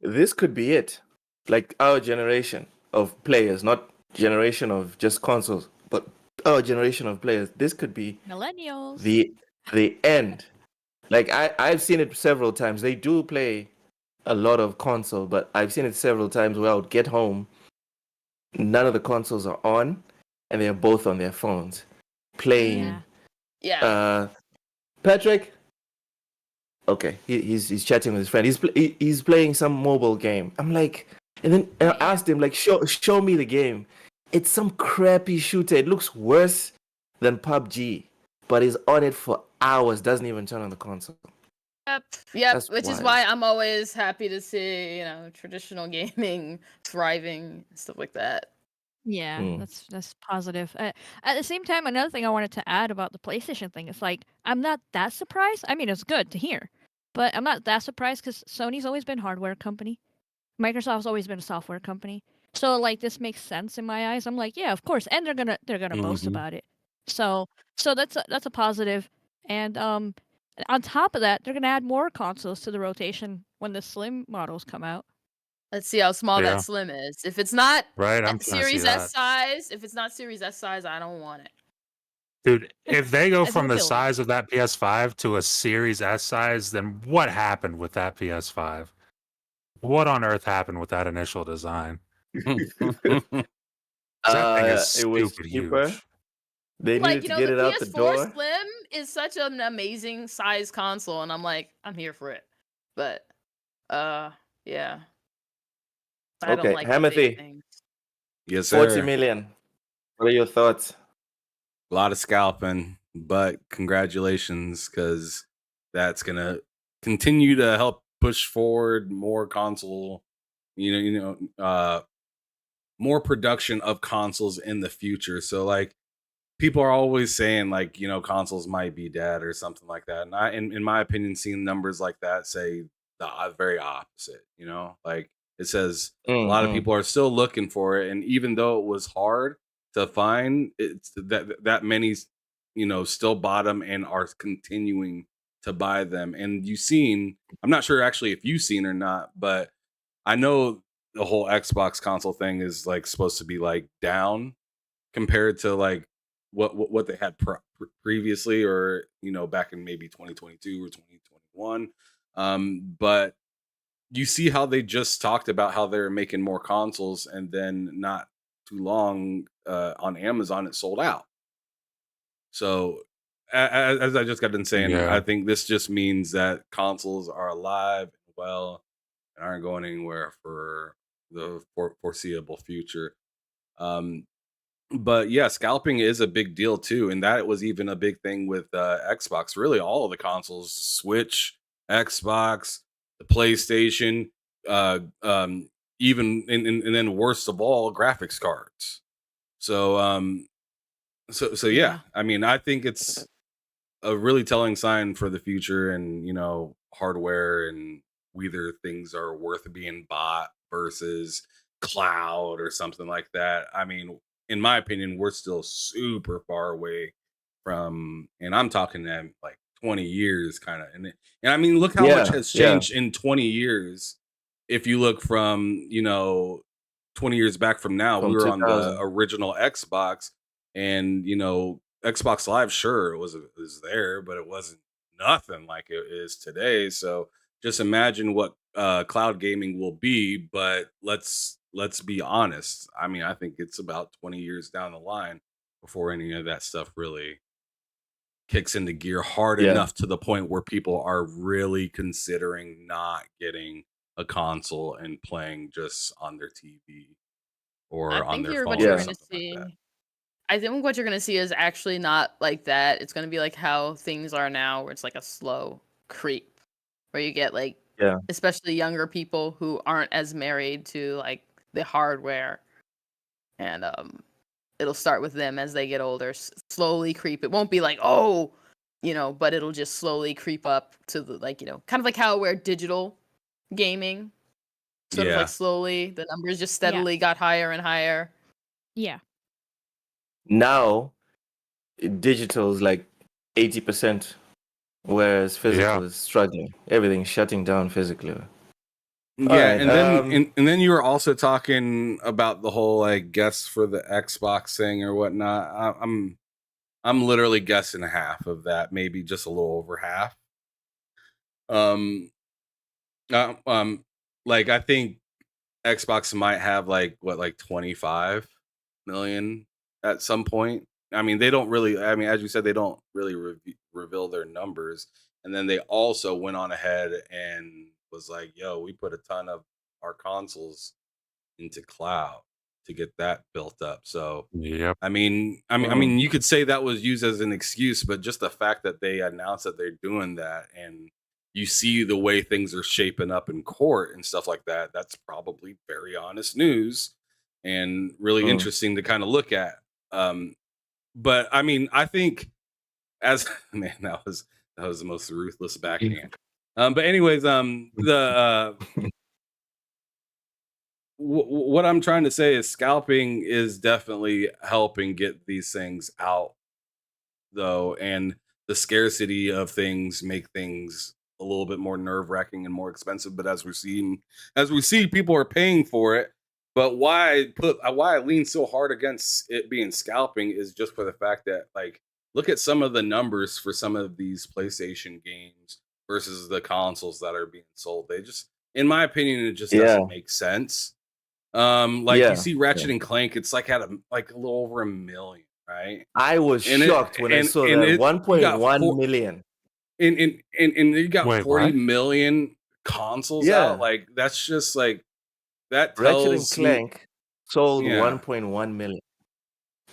This could be it. Like our generation of players, not generation of just consoles, but our generation of players. This could be Millennials. the end. Like I've seen it several times. They do play a lot of console, but I've seen it several times where I would get home, none of the consoles are on, and they're both on their phones playing. Yeah. Yeah. Patrick. Okay, he's chatting with his friend. He's playing some mobile game. I'm like, and then I asked him like, show me the game. It's some crappy shooter. It looks worse than PUBG, but he's on it for hours. Doesn't even turn on the console. Yep, That's which is wild. why I'm always happy to see, you know, traditional gaming thriving, stuff like that. Yeah, Hmm. that's positive. At the same time, another thing I wanted to add about the PlayStation thing is like I'm not that surprised. I mean, it's good to hear, but I'm not that surprised because Sony's always been a hardware company. Microsoft's always been a software company. So like this makes sense in my eyes. I'm like, yeah, of course, and they're gonna boast Mhm. about it. So that's a positive. And on top of that, they're gonna add more consoles to the rotation when the slim models come out. Let's see how small Yeah. that slim is. If it's not Right, I'm trying to see Series that. S size, if it's not Series S size, I don't want it. Dude, if they go It's from the mobility. size of that PS5 to a Series S size, then what happened with that PS5? What on earth happened with that initial design? That thing is It was stupid cheaper. huge. They Like, needed you to know, get the it out the PS4 door. Slim is such an amazing size console, and I'm like, I'm here for it. But yeah. I don't Okay, like the big Hamothy, things. Yes, 40 sir. million. What are your thoughts? A lot of scalping, but congratulations, because that's gonna continue to help push forward more console, more production of consoles in the future. So like people are always saying like, consoles might be dead or something like that. And in my opinion, seeing numbers like that say the very opposite, like it says a lot of Mm-hmm. people are still looking for it. And even though it was hard to find, it's that many, still bought them and are continuing to buy them. And I'm not sure actually if you've seen or not, but I know the whole Xbox console thing is like supposed to be like down compared to like what they had previously, or back in maybe 2022 or 2021. But you see how they just talked about how they're making more consoles, and then not too long on Amazon it sold out. So as I just got done saying, I Yeah. think this just means that consoles are alive and well and aren't going anywhere for the foreseeable future. But yeah, scalping is a big deal too, and that was even a big thing with Xbox. Really, all of the consoles: Switch, Xbox, the PlayStation, uh, even and then worst of all, graphics cards. So so yeah. Yeah. I mean, I think it's a really telling sign for the future, and hardware, and whether things are worth being bought versus cloud or something like that. I mean, in my opinion, we're still super far away from, and I'm talking them like 20 years kind of. And I mean, look how much Yeah, has yeah. changed in 20 years. If you look from, 20 years back from now, we From were on the 2000. original Xbox, and Xbox Live, sure, it was there, but it wasn't nothing like it is today. So just imagine what cloud gaming will be. But let's be honest. I mean, I think it's about 20 years down the line before any of that stuff really kicks into gear hard Yeah. enough to the point where people are really considering not getting a console and playing just on their TV or I on think their you're what phone you're or Yeah. going to something like that. see. I think what you're going to see is actually not like that. It's going to be like how things are now, where it's like a slow creep, where you get like, Yeah. especially younger people who aren't as married to like the hardware, and it'll start with them as they get older, slowly creep. It won't be like, oh, but it'll just slowly creep up to the like, kind of like how where digital gaming sort of like Yeah. slowly the numbers just Yeah. steadily got higher and higher. Yeah. Now, digital is like 80%, whereas physical Yeah. is struggling. Everything's shutting down physically. Yeah, Alright, and then you were also talking about the whole like guess for the Xbox thing or whatnot. I'm literally guessing half of that, maybe just a little over half. Um, uh, um, like I think Xbox might have like 25 million at some point. I mean, they don't really. I mean, as you said, they don't really reveal their numbers. And then they also went on ahead and was like, "Yo, we put a ton of our consoles into cloud to get that built up." So Yep. I mean, you could say that was used as an excuse, but just the fact that they announced that they're doing that, and you see the way things are shaping up in court and stuff like that, that's probably very honest news and really Mm. interesting to kind of look at. But I mean, I think as man, that was the most ruthless backhand. But anyways, what I'm trying to say is scalping is definitely helping get these things out, though, and the scarcity of things make things a little bit more nerve-wracking and more expensive. But as we see, people are paying for it. But why I lean so hard against it being scalping is just for the fact that, like, look at some of the numbers for some of these PlayStation games versus the consoles that are being sold. They just, in my opinion, it just Yeah. doesn't make sense. Like Yeah. you see Ratchet and Clank, it's like at a little over 1 million, right? I was And shocked when I saw that you got 1.1 million. and you got Wait, 40 what? million consoles Yeah. out. Like that's just like that Ratchet and tells me, Clank sold yeah. 1.1 million.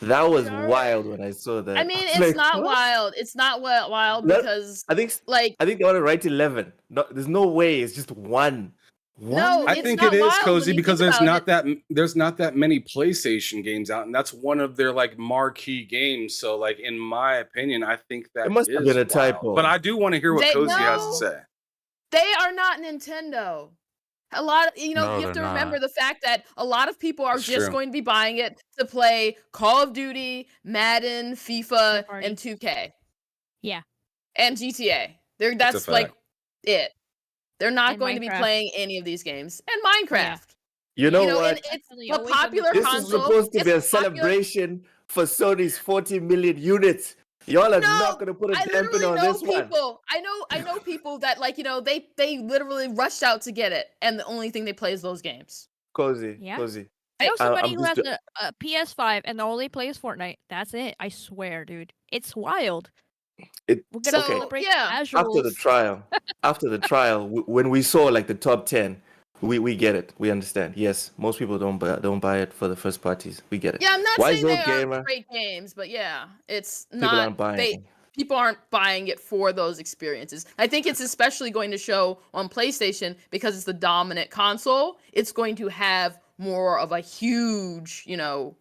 That was Alright. wild when I saw that. I mean, was it's like, not what? wild. It's not wild That- because I think like they want to write 11. No, there's no way. It's just one. No, One? I it's think not it is wild when cozy you because think about there's not that many PlayStation games out, and that's one of their like marquee games. So, like in my opinion, I think that It must have is been a wild. typo. But I do want to hear what They- Cozy has to no. say. they are not Nintendo. A lot of No, you have to they're remember not. the fact that a lot of people are That's just true. going to be buying it to play Call of Duty, Madden, FIFA, Third party. and 2K. Yeah. And GTA. a That's like fact. it. They're not And going to be Minecraft. playing any of these games. And Minecraft. You know and what? it's Actually, a always on the popular This console. is console. supposed to It's be a popular- celebration for Sony's 40 million units. Y'all are No, not going to put a I dampen literally on know this one. people. I know people that like they literally rushed out to get it, and the only thing they play is those games. Cozy, Yeah. cozy. I know I- somebody I'm who has just a PS5 and only plays Fortnite. That's it. I swear, dude. It's wild. It, We're gonna okay. celebrate yeah. After the casuals. trial, when we saw like the top 10, we get it. We understand. Yes, most people don't buy it for the first parties. We get it. Yeah, I'm not Why saying they Zoe Gamer? aren't great games, but yeah, it's People not. aren't buying. People aren't buying it for those experiences. I think it's especially going to show on PlayStation because it's the dominant console. It's going to have more of a huge, All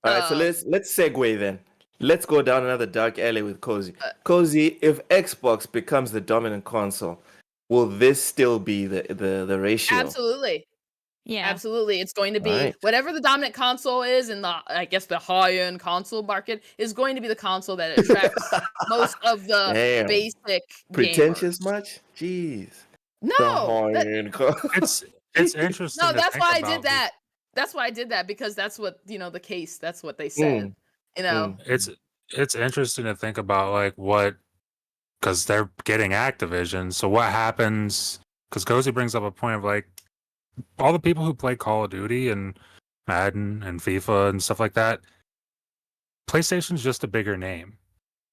right, so let's segue then. Let's go down another dark alley with Cozy. Cozy, if Xbox becomes the dominant console, will this still be the ratio? absolutely. Yeah. Absolutely. It's going to be Right. whatever the dominant console is in the, I guess, the high-end console market is going to be the console that attracts most of the Damn. basic Pretentious gamers. much? Jeez. The No, that, It's interesting no, to that's think why I about. did that. That's why I did that because that's what, the case, that's what they Mm, said. You know. It's interesting to think about like what, because they're getting Activision. So what happens? Because Cozy brings up a point of like all the people who play Call of Duty and Madden and FIFA and stuff like that. PlayStation's just a bigger name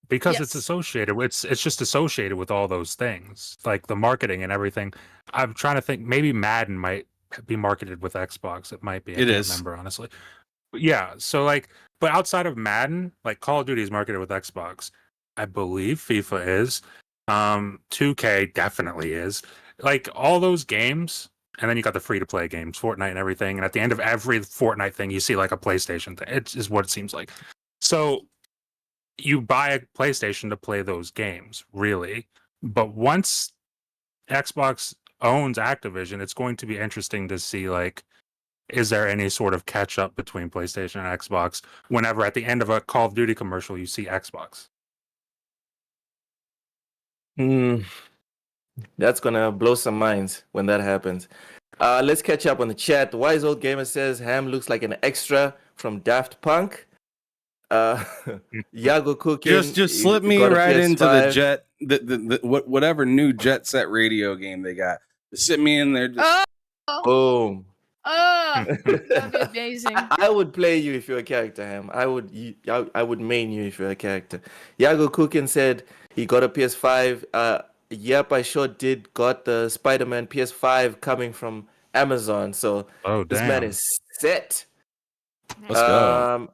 because it's Yes. associated with it's just associated with all those things, like the marketing and everything. I'm trying to think. Maybe Madden might be marketed with Xbox. It might be. I It can't is. remember honestly. But yeah. So like, but outside of Madden, like Call of Duty is marketed with Xbox. I believe FIFA is. 2K definitely is. Like all those games, and then you got the free to play games, Fortnite and everything. And at the end of every Fortnite thing, you see like a PlayStation thing. It is what it seems like. So you buy a PlayStation to play those games, really. But once Xbox owns Activision, it's going to be interesting to see like, is there any sort of catch up between PlayStation and Xbox whenever at the end of a Call of Duty commercial you see Xbox? That's gonna blow some minds when that happens. Let's catch up on the chat. The Wise Old Gamer says Ham looks like an extra from Daft Punk. Yago Cooking. Just slip me got a right into the PS5. jet, whatever new Jet Set radio game they got. Just sit me in there. Just, Oh, Boom. that'd be amazing. I would play you if you're a character, Ham. I would main you if you're a character. Yago Cooking said he got a PS5. Yep, I sure did. Got the Spider-Man PS5 coming from Amazon. So Oh this man damn! is set. Let's go.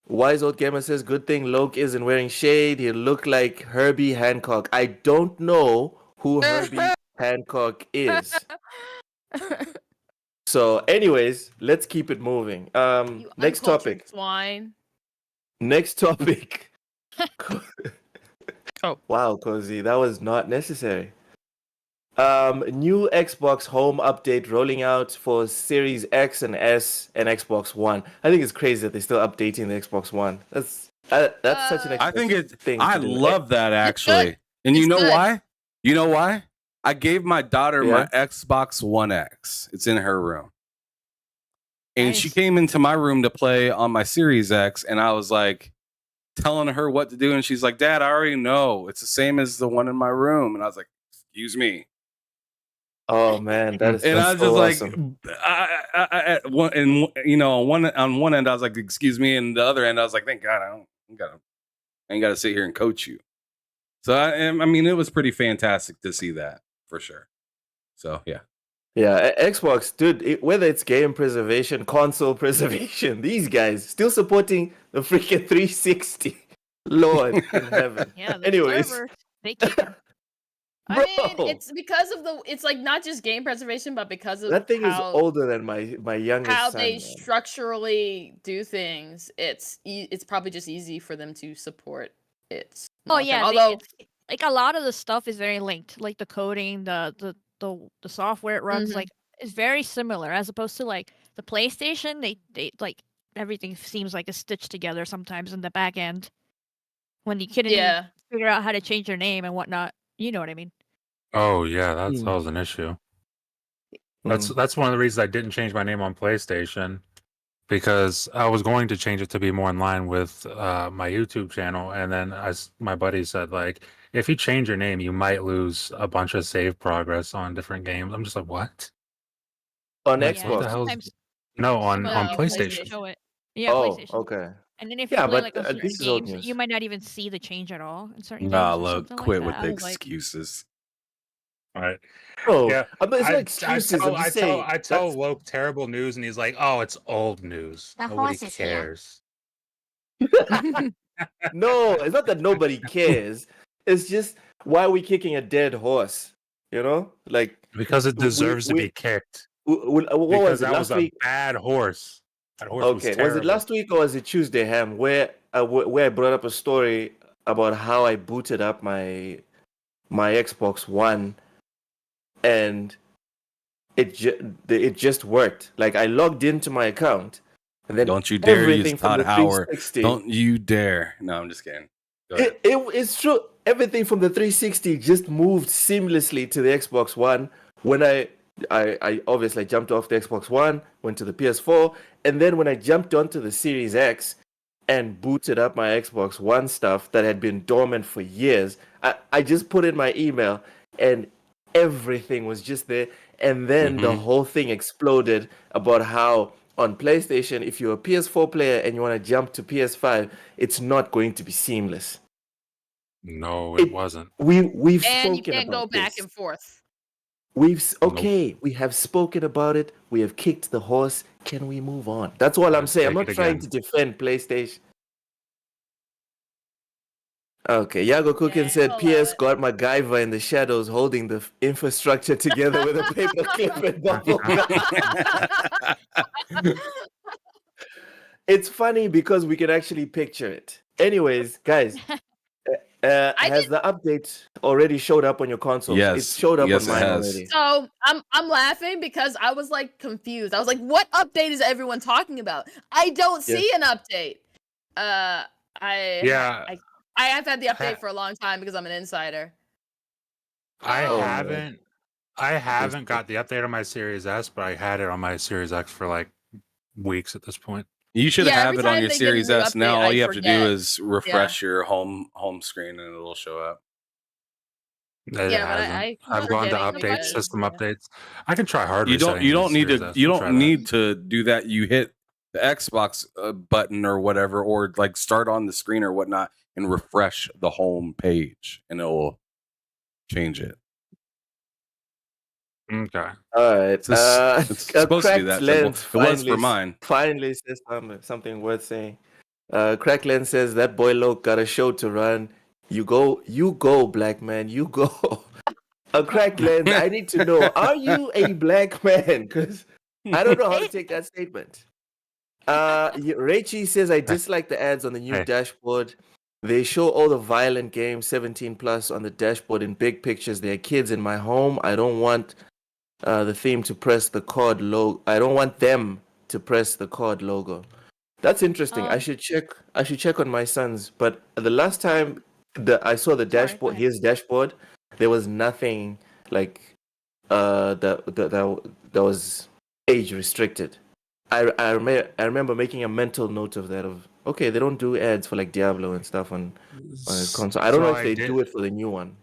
Wise Old Gamer says, good thing Loke isn't wearing shade. He look like Herbie Hancock. I don't know who Herbie Hancock is. So, anyways, let's keep it moving. You Next uncultured topic. swine. Next topic. Oh. Wow, Cozy, that was not necessary. New Xbox Home update rolling out for Series X and S and Xbox One. I think it's crazy that they're still updating the Xbox One. That's such an I think expensive thing. I to do. love that actually. And you It's know good. why? You know why? I gave my daughter my Yeah. Xbox One X. It's in her room. And she Nice. came into my room to play on my Series X, and I was like telling her what to do, and she's like, "Dad, I already know. It's the same as the one in my room." And I was like, "Excuse me." Oh man, And I that's was so just awesome. like, on one end, I was like, "Excuse me," and the other end, I was like, "Thank God, I ain't got to sit here and coach you." So I mean, it was pretty fantastic to see that for sure. So yeah. Yeah, Xbox, dude, whether it's game preservation, console preservation, these guys still supporting the freaking 360. Lord in heaven. Yeah, the Anyways, server, they kicking. I mean, bro, it's because of it's like not just game preservation, but because of that thing is how older than my youngest how son. they Man. structurally do things. It's probably just easy for them to support it. Oh long term. yeah, although it's, like a lot of the stuff is very linked, like the coding, the software it runs, Mhm. like is very similar as opposed to like the PlayStation. They like everything seems like it's stitched together sometimes in the back end when you couldn't even yeah, figure out how to change your name and whatnot. You know what I mean? Oh yeah, that Mm. was an issue. Mm. That's one of the reasons I didn't change my name on PlayStation, because I was going to change it to be more in line with my YouTube channel, and then as my buddy said, like, if you change your name, you might lose a bunch of save progress on different games. I'm just like, what? On Like, Yeah, what the Xbox. hell's sometimes no some of the on No, games don't even PlayStation? show it. Yeah, Oh, PlayStation. okay. And then if you Yeah, play but like on certain this is old games, news. you might not even see the change at all in certain Nah, games or look, something quit like with that. the I was like, excuses. All right. Bro, Yeah, but it's I, not excuses. I'm just saying. I tell Loke terrible news, and he's like, "Oh, it's old news. The Nobody horse is here." cares." No, it's not that nobody cares. It's just, why are we kicking a dead horse? You know, like Because it deserves to be kicked. what Because was it that was last a week? bad horse. That horse was Okay, terrible. was it last week or was it Tuesday, Ham? Where I brought up a story about how I booted up my Xbox One, and it just worked. Like I logged into my account, and then Don't you dare everything use from Todd the Howard. 360. Don't you dare. No, I'm just kidding. Go ahead. It's true. Everything from the 360 just moved seamlessly to the Xbox One. When I obviously jumped off the Xbox One, went to the PS4, and then when I jumped onto the Series X and booted up my Xbox One stuff that had been dormant for years, I just put in my email and everything was just there. And then the Mhm. whole thing exploded about how on PlayStation, if you're a PS4 player and you want to jump to PS5, it's not going to be seamless. No, it wasn't. We've And you spoken can't go about back this. and forth. Nope. We have spoken about it. We have kicked the horse. Can we move on? That's all I'm Let's saying. I'm take not it trying again. to defend PlayStation. Okay, Yago Cookin Yeah, said I'll allow PS it. got MacGyver in the shadows holding the infrastructure together with a paper clip and bubble gum. It's funny because we can actually picture it. Anyways, guys, I has did. the update already showed up on your consoles? It Yes. showed up Yes, on it mine has. already. So I'm laughing because I was like confused. I was like, what update is everyone talking about? I don't see an update. Yeah, I have had the Ha- update for a long time because I'm an insider. I Oh, man. haven't. I haven't got the update on my Series S, but I had it on my Series X for like weeks at this point. You should Yeah, have every it on time your they get a Series new S now. update, All I you have to do forget. is refresh your home screen and it'll show up. It Yeah, but hasn't. I I've gone to forgetting update because, system yeah. updates. I can try hard You resetting. don't the need Series to S. you We'll don't try that. need to do that. You hit the Xbox button or whatever, or like start on the screen or whatnot and refresh the home page and it will change it. Okay. All right. It's supposed to be Cracked that simple. lens It was for mine. finally says something worth saying. Cracked lens says that boy Loke got a show to run. You go, black man, you go. Cracked lens, I need to know: are you a black man? Because I don't know how to take that statement. Rachie says I dislike the ads on the new Hey. dashboard. They show all the violent games 17 plus on the dashboard in big pictures. There are kids in my home. I don't want the theme to press the COD logo. I don't want them to press the COD logo. That's interesting. I should check on my son's. But the last time I saw the Sorry, go dashboard, ahead. his dashboard, there was nothing like that was age restricted. I remember making a mental note of that. Of okay, they don't do ads for like Diablo and stuff on his console. I don't know if they do it for the new one.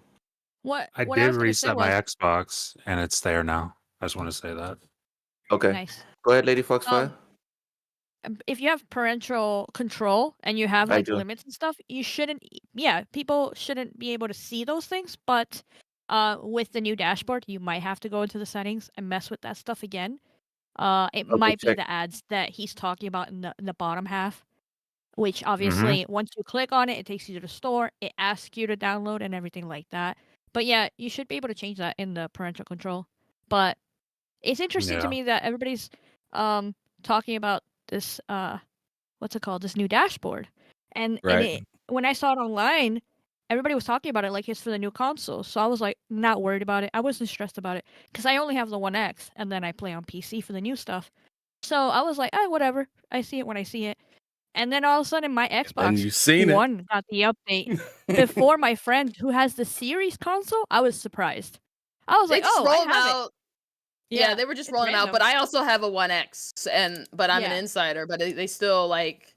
What I I did was gonna say reset my was Xbox, and it's there now. I just want to say that. Okay, nice. go ahead, Lady Foxfire. If you have parental control and you have I like do. limits and stuff, you shouldn't. Yeah, people shouldn't be able to see those things. But with the new dashboard, you might have to go into the settings and mess with that stuff again. It Okay, might be check. the ads that he's talking about in the bottom half, which Mm-hmm. obviously once you click on it, it takes you to the store. It asks you to download and everything like that. But yeah, you should be able to change that in the parental control. But it's interesting to Yeah. me that everybody's talking about this what's it called, this new dashboard, and Right. when I saw it online, everybody was talking about it like it's for the new console. So I was like not worried about it. I wasn't stressed about it because I only have the One X and then I play on PC for the new stuff. So I was like, whatever. I see it when I see it. And then all of a sudden, my And Xbox you've seen it. One got the update before my friend who has the Series console. I was surprised. I was They like, just oh, roll I them have it. out. Yeah, they were just it's rolling them out. random. But I also have a 1X, but I'm an Yeah. insider. But they still like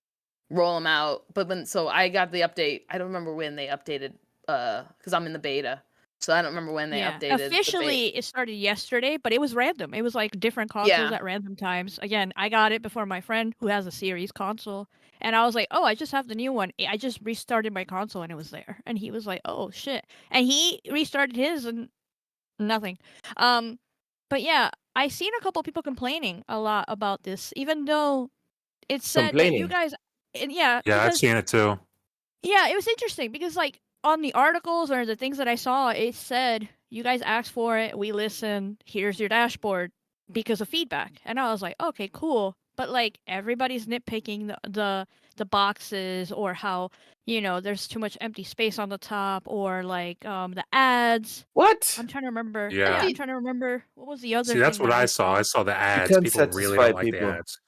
roll them out. But so I got the update. I don't remember when they updated. Because I'm in the beta, so I don't remember when they updated. the beta. Officially, it started yesterday, but it was random. It was like different consoles at random times. Again, I got it before my friend who has a Series console, and I was like, "Oh, I just have the new one." I just restarted my console, and it was there. And he was like, "Oh shit!" And he restarted his, and nothing. But yeah, I seen a couple people complaining a lot about this, even though it said that you Complaining. guys, and yeah, Yeah, I've because seen it too. yeah, it was interesting because like on the articles or the things that I saw, it said you guys asked for it, we listened, here's your dashboard because of feedback. And I was like, okay, cool. but like everybody's nitpicking the boxes or how there's too much empty space on the top or like the ads. What? I'm trying to remember. Yeah. I'm trying to remember what was the other See, that's thing what that I saw. I saw the You ads. can't People really satisfy don't like the people. ads.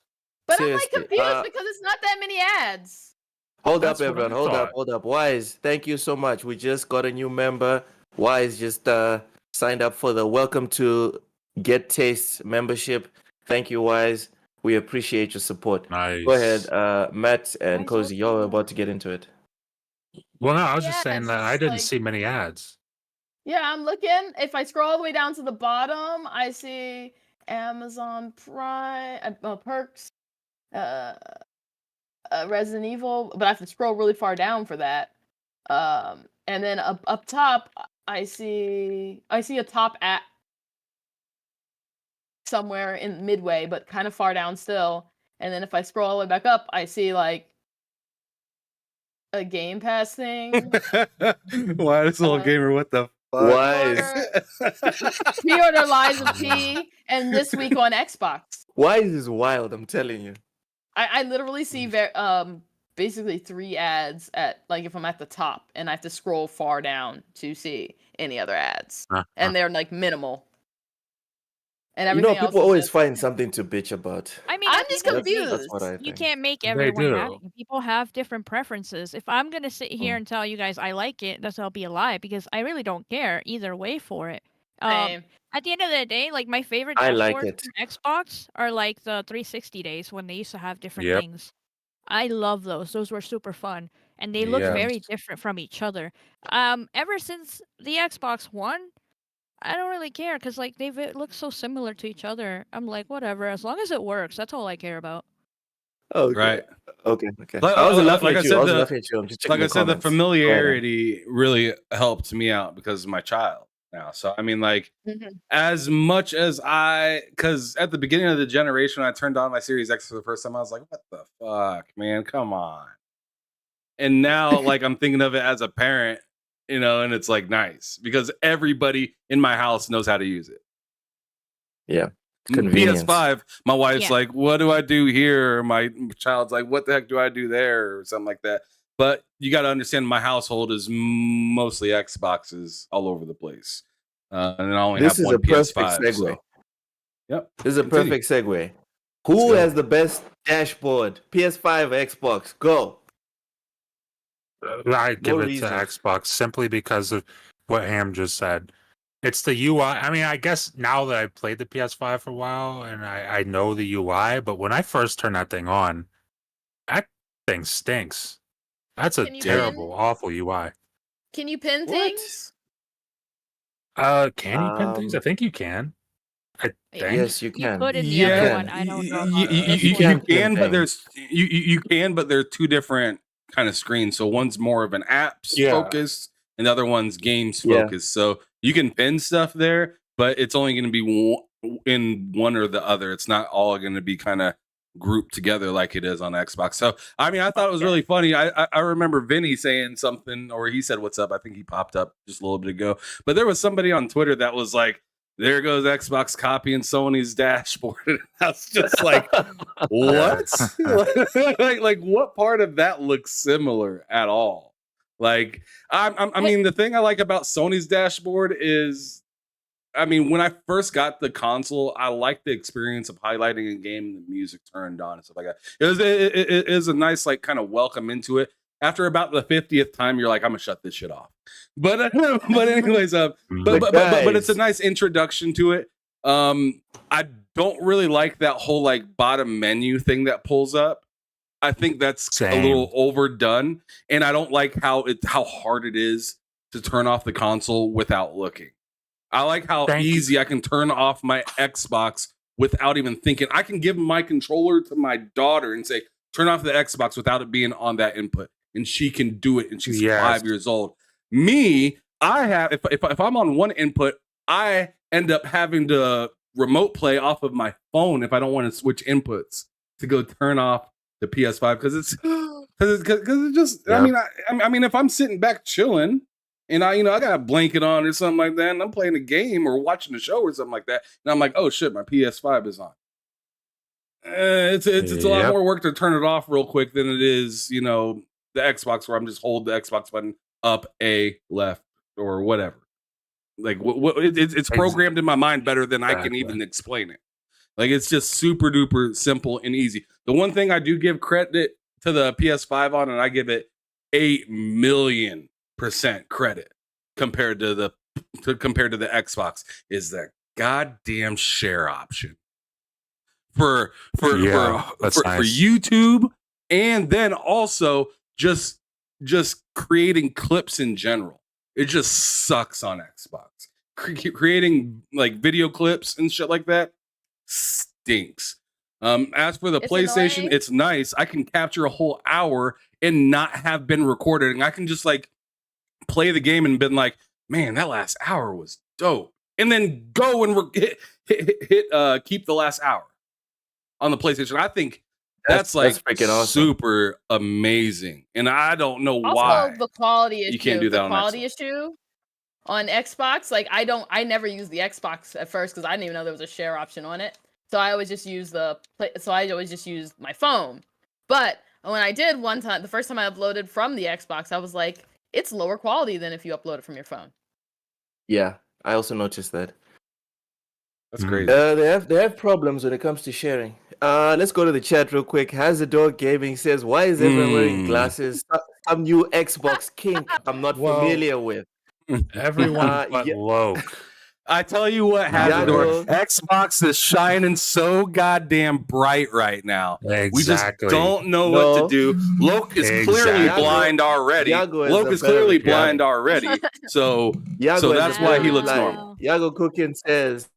But I'm Seriously. like confused because it's not that many ads. Hold That's up, what everyone. I Hold up, thought. hold up. Wise, thank you so much. We just got a new member. Wise just signed up for the Welcome to Get Taste membership. Thank you, Wise. We appreciate your support. Nice. Go ahead, Matt and Wise, Cozy. Y'all are about to get into it. Well, no, I was Yeah, just saying it's that I just didn't like- see many ads. Yeah, I'm looking. If I scroll all the way down to the bottom, I see Amazon Prime, Perks, Resident Evil, but I have to scroll really far down for that. And then up top, I see a top app somewhere in midway, but kind of far down still. And then if I scroll all the way back up, I see like a Game Pass thing. Why this little Uh, gamer? What the fuck? Wise. Pre-order Lies of P, and this week on Xbox. Wise is wild, I'm telling you. I literally see basically 3 ads at like if I'm at the top, and I have to scroll far down to see any other ads, and they're like minimal. And You everything know, else people is always just- find something to bitch about. I mean, I'm at the just end of the day, confused. That's what I you think. can't make They everyone do. happy. People have different preferences. If I'm gonna sit here and tell you guys I like it, that'll be a lie because I really don't care either way for it. Same. At the end of the day, like my favorite I like dashboards it. from Xbox are like the 360 days when they used to have different Yep. things. I love those. Those were super fun, and they look Yeah. very different from each other. Ever since the Xbox One, I don't really care because like they look so similar to each other. I'm like, whatever, as long as it works. That's all I care about. Okay. Right. Okay. Like- I wasn't laughing like at I you. said, I was the- laughing at you. I'm just checking Like I said, the comments. Go ahead. familiarity really helped me out because of my child now. So I mean, like, Mhm. as much as because at the beginning of the generation, when I turned on my Series X for the first time, I was like, what the fuck, man? Come on. And now, like, I'm thinking of it as a parent, and it's like nice because everybody in my house knows how to use it. Yeah. Convenience. PS5, my wife's Yeah. like, what do I do here? My child's like, what the heck do I do there? Or something like that. But you got to understand, my household is mostly Xboxes all over the place. And I only This have is one a perfect PS5. segue. So. Yep. This is a Continue. perfect segue. Who go. has the best dashboard? PS5 or Xbox? Go. I give No it reason. to Xbox simply because of what Ham just said. It's the UI. I mean, I guess now that I've played the PS5 for a while and I know the UI, but when I first turned that thing on, that thing stinks. That's a Can you terrible, pin? awful UI. Can you pin What? things? Can you pin things? I think you can. I Yeah. think. Yes, you You can. could in the Yeah, other one. I don't know. about this you one. can can, but pin there's you can, but they're two different kind of screens. So one's more of an apps Yeah. focused, and the other one's games Yeah. focused. So you can pin stuff there, but it's only going to be in one or the other. It's not all going to be kind of grouped together like it is on Xbox. So I mean, I thought it was really funny. I remember Vinny saying something, or he said, "What's up?" I think he popped up just a little bit ago. But there was somebody on Twitter that was like, there goes Xbox copying Sony's dashboard. And I was just like, what? like what part of that looks similar at all? Like, I mean, the thing I like about Sony's dashboard is, I mean, when I first got the console, I liked the experience of highlighting a game and the music turned on and stuff like that. It is a nice, like, kind of welcome into it. After about the 50th time, you're like, I'm gonna shut this shit off. But anyways, but it's a nice introduction to it. I don't really like that whole like bottom menu thing that pulls up. I think that's a little overdone, and I don't like how hard it is to turn off the console without looking. I like how easy I can turn off my Xbox without even thinking. I can give my controller to my daughter and say, turn off the Xbox without it being on that input. And she can do it, and she's 5 years old. Me, I have if I'm on one input, I end up having to remote play off of my phone if I don't want to switch inputs to go turn off the PS5 because it's just. Yep. I mean, if I'm sitting back chilling and I got a blanket on or something like that, and I'm playing a game or watching a show or something like that, and I'm like, oh shit, my PS5 is on. It's a lot Yep. more work to turn it off real quick than it is, you know, the Xbox where I'm just hold the Xbox button up, A, left, or whatever. Like it's programmed in my mind better than I can even explain it. Like it's just super duper simple and easy. The one thing I do give credit to the PS5 on, and I give it 8,000,000% credit compared to the Xbox, is that goddamn share option for that's nice. YouTube, and then also just creating clips in general. It just sucks on Xbox. Creating like video clips and shit like that stinks. As for the It's PlayStation, annoying. it's nice. I can capture a whole hour and not have been recorded, and I can just like play the game and been like, man, that last hour was dope, and then go and hit keep the last hour on the PlayStation. I think that's freaking awesome. super amazing, and I don't know Also, why the quality issue. you can't do that the on quality Xbox. issue on Xbox. Like I never used the Xbox at first because I didn't even know there was a share option on it. So I always just use my phone. But when I did one time, the first time I uploaded from the Xbox, I was like, it's lower quality than if you upload it from your phone. Yeah, I also noticed that. That's crazy. They have problems when it comes to sharing. Let's go to the chat real quick. Hazardor Gaming says, "Why is everyone wearing glasses? Some new Xbox kink I'm not familiar with." Everyone but yeah. Loke. I tell you what, Hazardor, Yago. Xbox is shining so goddamn bright right now. Exactly. We just don't know what to do. Loke is clearly Exactly. blind already. Yago is Loke a is better clearly reply. blind already. So Yago is that's a why better he looks reply. normal. Yago Cookin says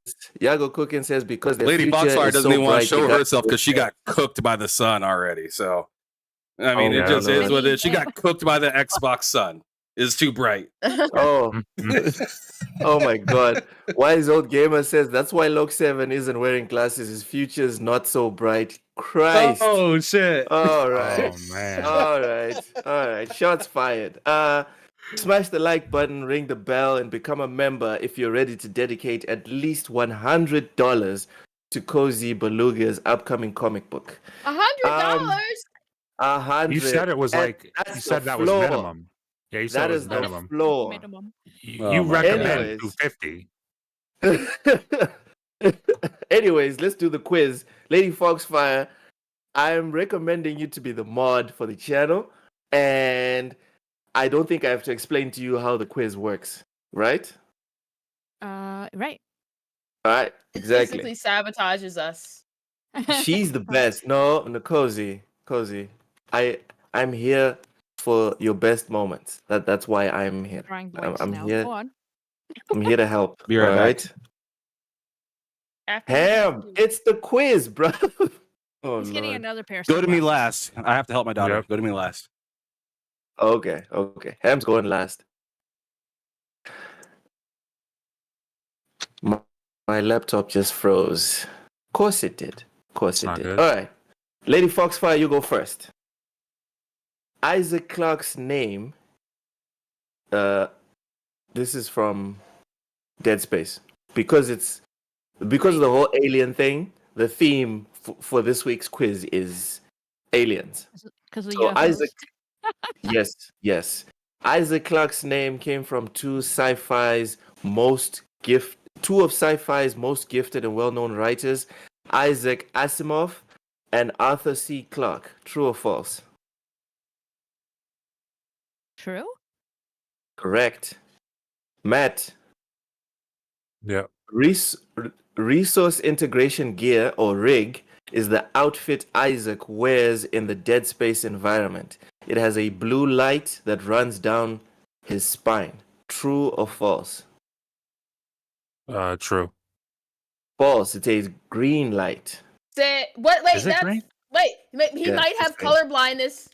because the Lady future Foxfire is doesn't so even want bright, to show you got herself to because she share. got cooked by the sun already. So I mean, Oh, it just no. is what it is. She got cooked by the Xbox sun. It's too bright. Oh, oh my God! Wise Old Gamer says that's why Lok 7 isn't wearing glasses. His future is not so bright. Christ! Oh shit! All right. Oh man. All right. Shots fired. Smash the like button, ring the bell, and become a member if you're ready to dedicate at least $100 to Cozy Beluga's upcoming comic book. $100. 100. You said it was And like that's you the said that was floor. minimum. Yeah, you said That it was is the minimum. floor. Minimum. You Oh my recommend Anyways. 250. Anyways, let's do the quiz. Lady Foxfire, I am recommending you to be the mod for the channel, and I don't think I have to explain to you how the quiz works, right? Right. All right, exactly. Basically sabotages us. She's the best. No, Cozy. I'm here for your best moments. That's why I'm here. Drawing blanks I'm now. here. Go on. I'm here to help. Be right all back. right? After Ham, it's the quiz, bro. Oh, He's getting Lord. another pair of Go to me sunglasses. last. I have to help my daughter. Yep. Go to me last. Okay. Ham's going last. My laptop just froze. Of course it did. not good. All right. Lady Foxfire, you go first. Isaac Clarke's name. This is from Dead Space. Because of the whole alien thing, the theme for this week's quiz is aliens. Because of So UFOs. Isaac, yes. Isaac Clarke's name came from two of sci-fi's most gifted and well-known writers, Isaac Asimov and Arthur C. Clarke. True or false? True? Correct. Matt, Yeah. resource integration gear or rig is the outfit Isaac wears in the Dead Space environment. It has a blue light that runs down his spine. True or false? True. False. It's a green light. Say what? Wait, Is it green? He Yeah, might it's have green. color blindness.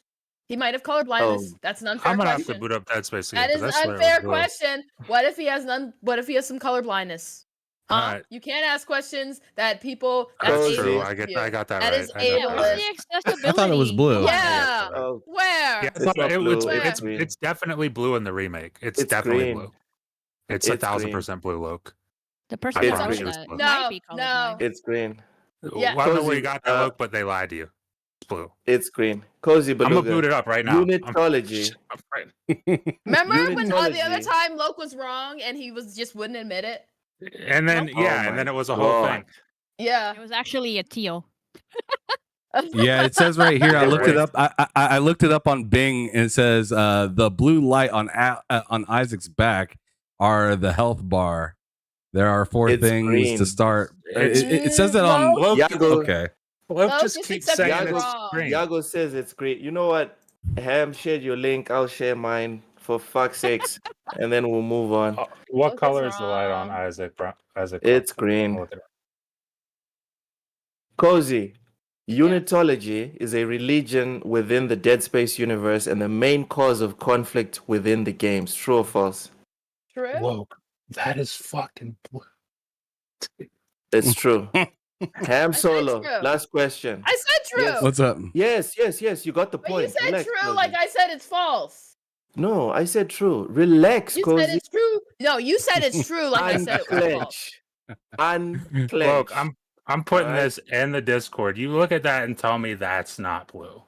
He might have color blindness. Oh. That's an unfair I'm gonna have to question. boot up Dead Space again. That is 'cause an I swear it was unfair blue. question. What if he has What if he has some color blindness? Huh? Alright. You can't ask questions that people. That's That's Cozy. true. ableist I got that That right. is I got Yeah, that what's right. the accessibility? I thought it was blue. Yeah. Oh, Where? Yeah, It's not blue, it's green. it's definitely blue in the remake. It's It's definitely green. blue. It's It's 1,000% blue, Loke. The person I that promise wrote you it's that blue. might be No, colorblind. It's green. Yeah. Well, I don't know where Cozy, you got that look, but they lied to you. It's blue. It's green. Cozy I'm gonna boot Beluga. it up right now. Unitology. I'm right. Remember when the other Unitology. time Loke was wrong and he was just wouldn't admit it? And then Oh and my then it was a whole thing. God. Yeah. It was actually a teal. Yeah, it says right here. I Yeah, looked it right. up. I looked it up on Bing, and it says the blue light on Isaac's back are the health bar. There are 4 It's things green. to start. It's- It says that on. Well, Yago, Okay. Well, Loke just just keep accepted saying it it's wrong. green. Yago says it's great. You know what? Ham shared your link. I'll share mine for fuck's sakes, and then we'll move on. What Look, color it's is the light on wrong. Isaac? Isaac. It's I'll green. look it up. Cozy. Unitology is a religion within the Dead Space universe and the main cause of conflict within the games. True or false? True. Whoa, that is fucking blue. It's true. Ham said Solo. true. Last question. I said true. Yes. What's up? Yes. You got the But you point. said Relax, true Cozy. like I said it's false. No, I said true. Relax, You Cozy. said it's true. No, you said it's true like I said it was false. Unclench. Look, I'm putting Alright. this in the Discord. You look at that and tell me that's not blue.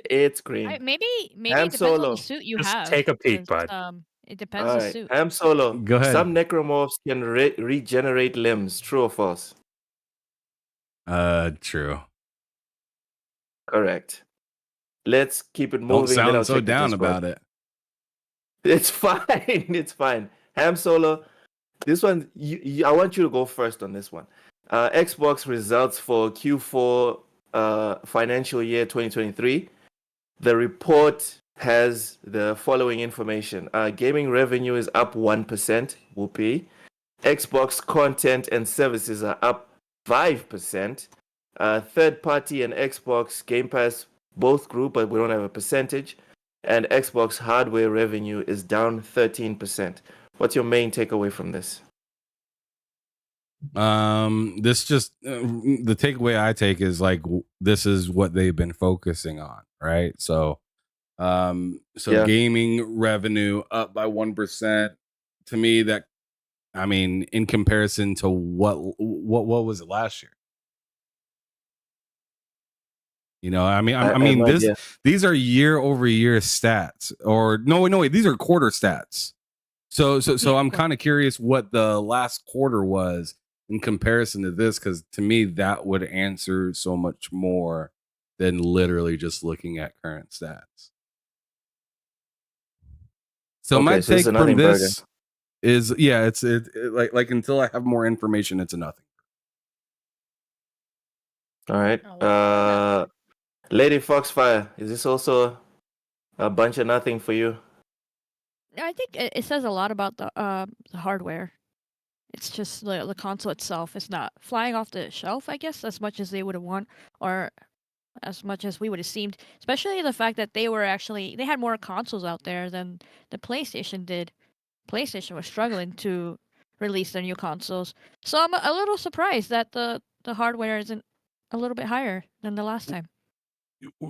It's green. Maybe Ham it depends on Solo. the suit you Just have. take a peek, 'cause, bud. It depends All on the right. suit. Ham Solo. Go ahead. Some necromorphs can regenerate limbs. True or false? True. Correct. Let's keep it Don't moving. then I'll sound so check the down Discord. about it. It's fine. It's fine. Ham Solo. This one, I want you to go first on this one. Xbox results for Q4 financial year 2023. The report has the following information. Gaming revenue is up 1%. Whoopee. Xbox content and services are up 5%. Third party and Xbox Game Pass both grew, but we don't have a percentage. And Xbox hardware revenue is down 13%. What's your main takeaway from this? This just the takeaway I take is like this is what they've been focusing on, right? So Yeah. gaming revenue up by 1%. To me, that I mean, in comparison to what was it last year? You know, I mean, I have mean, no idea. these are year over year stats, or no, wait, these are quarter stats. So I'm kind of curious what the last quarter was in comparison to this, because to me that would answer so much more than literally just looking at current stats. So Okay, my so it's take a nothing from this is, yeah, it's like until I have more information, it's a nothing. All right. Oh, Lady Foxfire, is this also a bunch of nothing for you? I think it says a lot about the hardware. It's just the console itself is not flying off the shelf, I guess, as much as they would have want, or as much as we would have seemed. Especially the fact that they had more consoles out there than the PlayStation did. PlayStation was struggling to release their new consoles, so I'm a little surprised that the hardware isn't a little bit higher than the last time.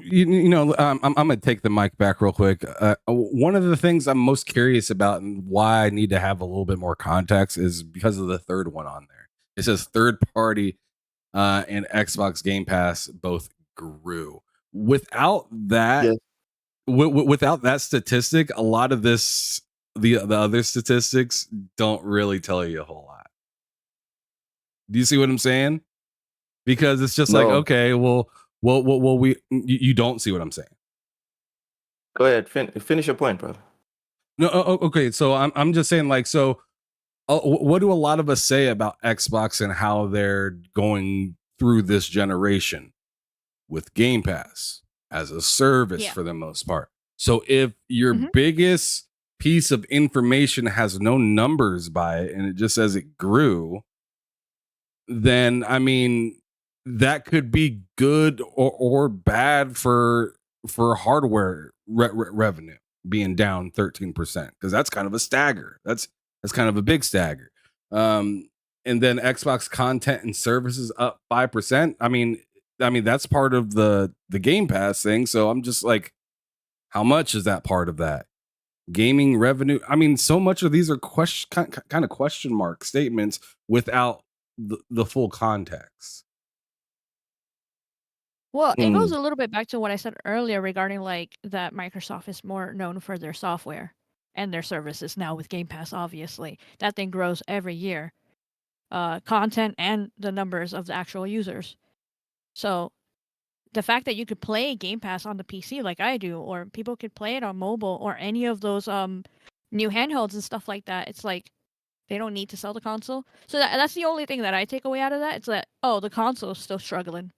You know, I'm gonna take the mic back real quick. One of the things I'm most curious about and why I need to have a little bit more context is because of the third one on there. It says third party and Xbox Game Pass both grew. Without that, Yes. without that statistic, a lot of the other statistics don't really tell you a whole lot. Do you see what I'm saying? Because it's just like, No. okay, well, you don't see what I'm saying. Go ahead. Finish your point, bro. No, okay. So I'm just saying, like, so what do a lot of us say about Xbox and how they're going through this generation with Game Pass as a service for the most part? So if your biggest piece of information has no numbers by it and it just says it grew, then I mean, that could be good or bad for hardware revenue being down 13%, because that's kind of a stagger. That's kind of a big stagger. And then Xbox content and services up 5%. I mean that's part of the Game Pass thing. So I'm just like, how much is that part of that? Gaming revenue. I mean, so much of these are kind of question mark statements without the full context. Well, it Mm. goes a little bit back to what I said earlier regarding like that Microsoft is more known for their software and their services now with Game Pass. Obviously, that thing grows every year, content and the numbers of the actual users. So the fact that you could play Game Pass on the PC like I do, or people could play it on mobile or any of those new handhelds and stuff like that, it's like they don't need to sell the console. So that's the only thing that I take away out of that. It's that the console is still struggling.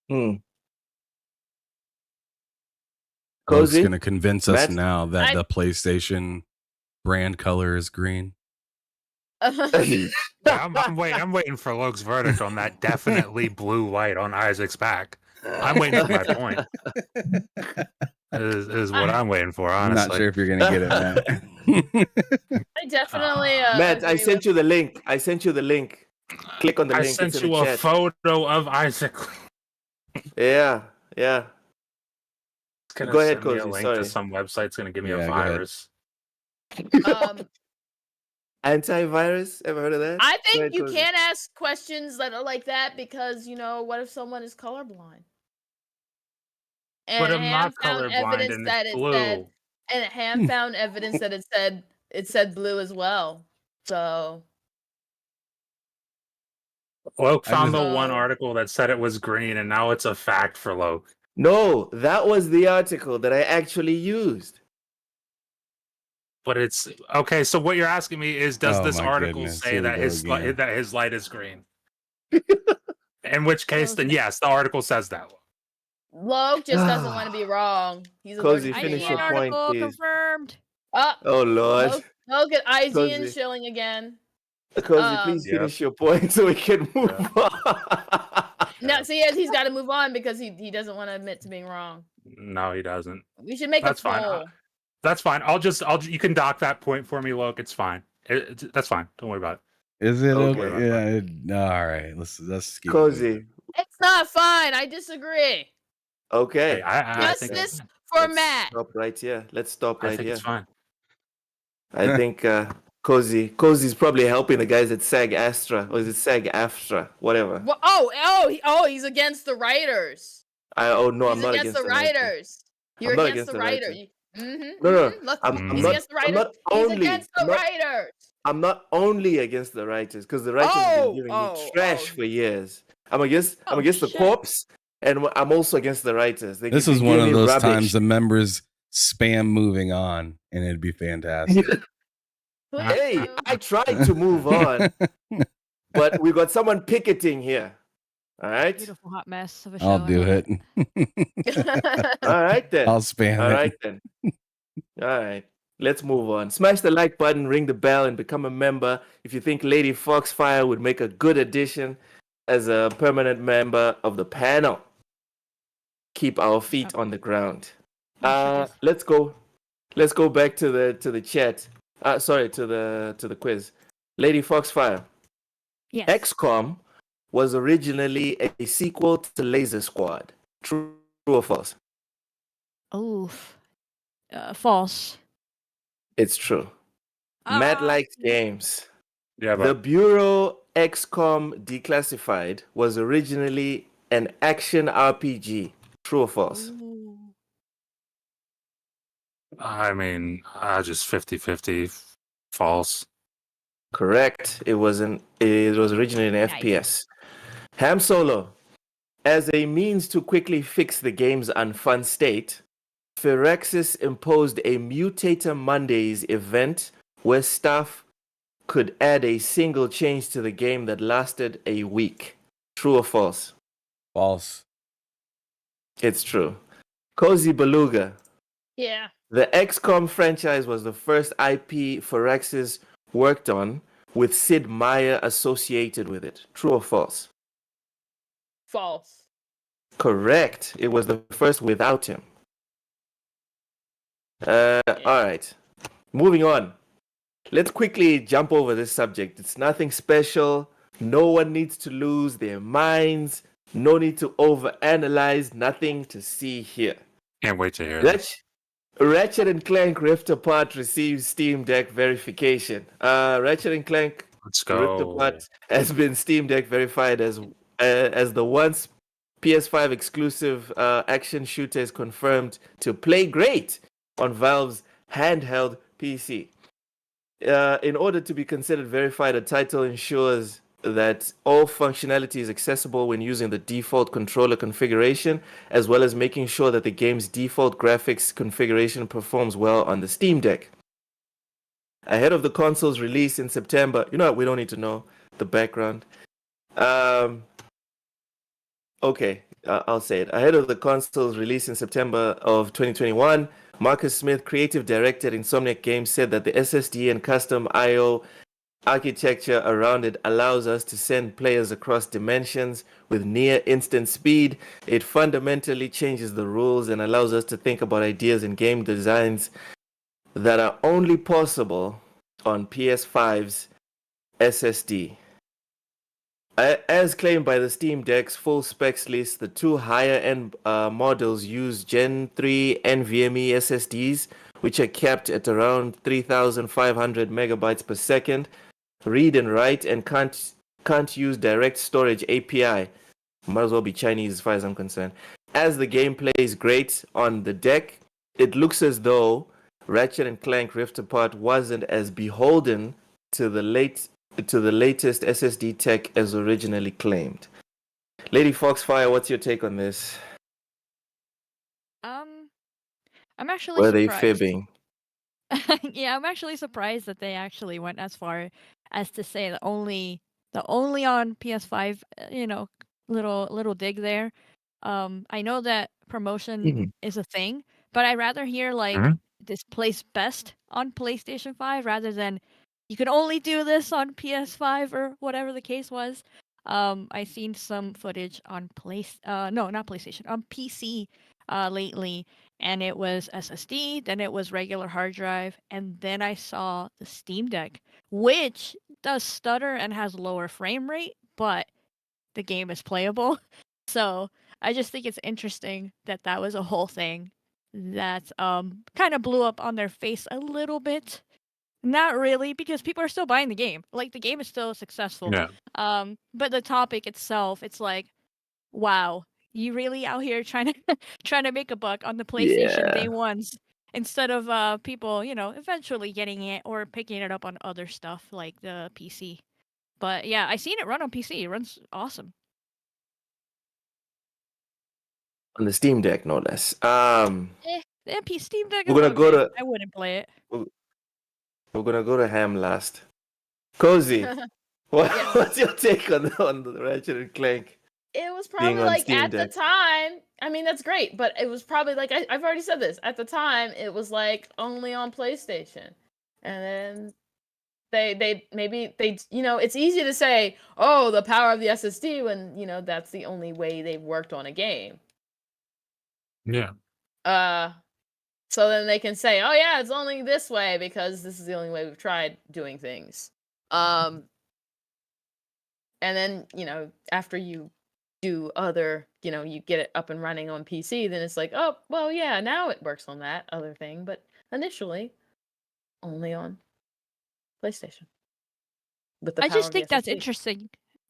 Hmm. Luke's Cozy? going to convince us Matt? now that I- the PlayStation brand color is green. Yeah, I'm waiting for Luke's verdict on that definitely blue light on Isaac's back. I'm waiting for my point. Is what I'm waiting for, I'm honestly. not sure if you're going to get it, Matt. I definitely. Matt, I agree sent with- you the link. I sent you the link. Click on the I link. sent it's in you the a chat. photo of Isaac. Yeah. It's gonna Go ahead, send me a Cozy, link sorry. to some website's gonna give me Yeah, a go ahead. virus. Antivirus? Ever heard of that? I Go think ahead, you Cozy. can't ask questions that are like that because what if someone is colorblind? But And I'm not found colorblind evidence and that it's it blue. said, and Ham found evidence that it said blue as well. So Loke I found just- the one So- article that said it was green, and now it's a fact for Loke. No, that was the article that I actually used. But it's okay. So what you're asking me is, does Oh this my article goodness, say here we that go again. that his light is green? In which case, then Okay. yes, the article says that. Loke just doesn't want to be wrong. He's Cozy, allergic I to see finish being an your wrong. point, article please. confirmed. Oh Lord. Loke at IG and Cozy. shilling again. Cozy, please Yep. finish your point so we can move on. No, see, he's got to move on because he doesn't want to admit to being wrong. No, he doesn't. We should make That's a fine. poll. That's fine. You can dock that point for me, Loke. It's fine. That's fine. Don't worry about it. Is it Okay. okay? Yeah. All right. Let's keep Cozy. It's not fine. I disagree. Okay. Hey, I think Justice it's, for Let's Matt. Stop right here. Let's stop I right think here. it's fine. I think Cozy's probably helping the guys at SAG Astra, or is it SAG AFTRA? Whatever. He's against the writers. No, He's I'm not against the the writers. writers. You're I'm not against against the the writer. writers. No. Look, I'm he's not- against the I'm writers. not He's only- against the I'm not- writers. I'm not only against the writers, because the writers have been giving me trash for years. I'm against the shit. corpse, and I'm also against the writers. This is one of those times the members spam moving on, and it'd be fantastic. Hey, I tried to move on, but we got someone picketing here. All right, Beautiful hot mess of a show. I'll I do love it. all right then. I'll spam All it. right then. All right. Let's move on. Smash the like button, ring the bell, and become a member if you think Lady Foxfire would make a good addition as a permanent member of the panel. Keep our feet on the ground. Let's go. Let's go back to the chat. Sorry, to the quiz. Lady Foxfire. Yes. XCOM was originally a sequel to Laser Squad. True or false? Oof. False. It's true. Matt Ah, likes games. Yeah, The but Bureau XCOM Declassified was originally an action RPG. True or false? ooh. I mean, just 50-50 false. Correct. It was originally an Nice. FPS. Ham Solo. As a means to quickly fix the game's unfun state, Firaxis imposed a Mutator Mondays event where staff could add a single change to the game that lasted a week. True or false? False. It's true. Cozy Beluga. Yeah. The XCOM franchise was the first IP Firaxis worked on with Sid Meier associated with it. True or false? False. Correct. It was the first without him. All right. Moving on. Let's quickly jump over this subject. It's nothing special. No one needs to lose their minds. No need to overanalyze. Nothing to see here. Can't wait to hear this. Ratchet and Clank Rift Apart receives Steam Deck verification. Ratchet and Clank Let's Rift go. Apart has been Steam Deck verified as as the once PS5 exclusive action shooter is confirmed to play great on Valve's handheld PC. In order to be considered verified, a title ensures that all functionality is accessible when using the default controller configuration, as well as making sure that the game's default graphics configuration performs well on the Steam Deck. Ahead of the console's release in September, you know what? We don't need to know the background. Okay, I'll say it. Ahead of the console's release in September of 2021, Marcus Smith, creative director at Insomniac Games, said that the SSD and custom I/O architecture around it allows us to send players across dimensions with near instant speed. It fundamentally changes the rules and allows us to think about ideas and game designs that are only possible on PS5's SSD. As claimed by the Steam Deck's full specs list, the two higher-end models use Gen 3 NVMe SSDs, which are capped at around 3,500 megabytes per second, read and write, and can't use direct storage API. Might as well be Chinese as far as I'm concerned. As the gameplay is great on the deck, it looks as though Ratchet and Clank Rift Apart wasn't as beholden to the latest SSD tech as originally claimed. Lady Foxfire, what's your take on this? I'm actually Were they surprised. fibbing? Yeah, I'm actually surprised that they actually went as far as to say the only on PS5, little dig there. I know that promotion Mhm. is a thing, but I'd rather hear like Mhm. this plays best on PlayStation 5 rather than you can only do this on PS5 or whatever the case was. I seen some footage on not PlayStation, on PC lately, and it was SSD, then it was regular hard drive, and then I saw the Steam Deck, which does stutter and has lower frame rate, but the game is playable. So I just think it's interesting that that was a whole thing that kind of blew up on their face a little bit. Not really, because people are still buying the game. Like the game is still successful. Yeah. But the topic itself, it's like, wow, you really out here trying to trying to make a buck on the PlayStation day Yeah. ones instead of people, eventually getting it or picking it up on other stuff like the PC. But yeah, I seen it run on PC. It runs awesome. On the Steam Deck, no less. The MP Steam Deck We're is gonna go okay. to I wouldn't play it. we're gonna go to Ham last. Cozy, Yes. what's your take on the Ratchet and Clank It was being probably on like Steam at Deck? the time. I mean, that's great, but it was probably like I've already said this. At the time, it was like only on PlayStation, and then it's easy to say, oh, the power of the SSD when that's the only way they've worked on a game. Yeah. So then they can say, oh yeah, it's only this way because this is the only way we've tried doing things. And then after you do other, you get it up and running on PC, then it's like, oh, well, yeah, now it works on that other thing, but initially only on PlayStation. With the I power just of the think that's SSD. interesting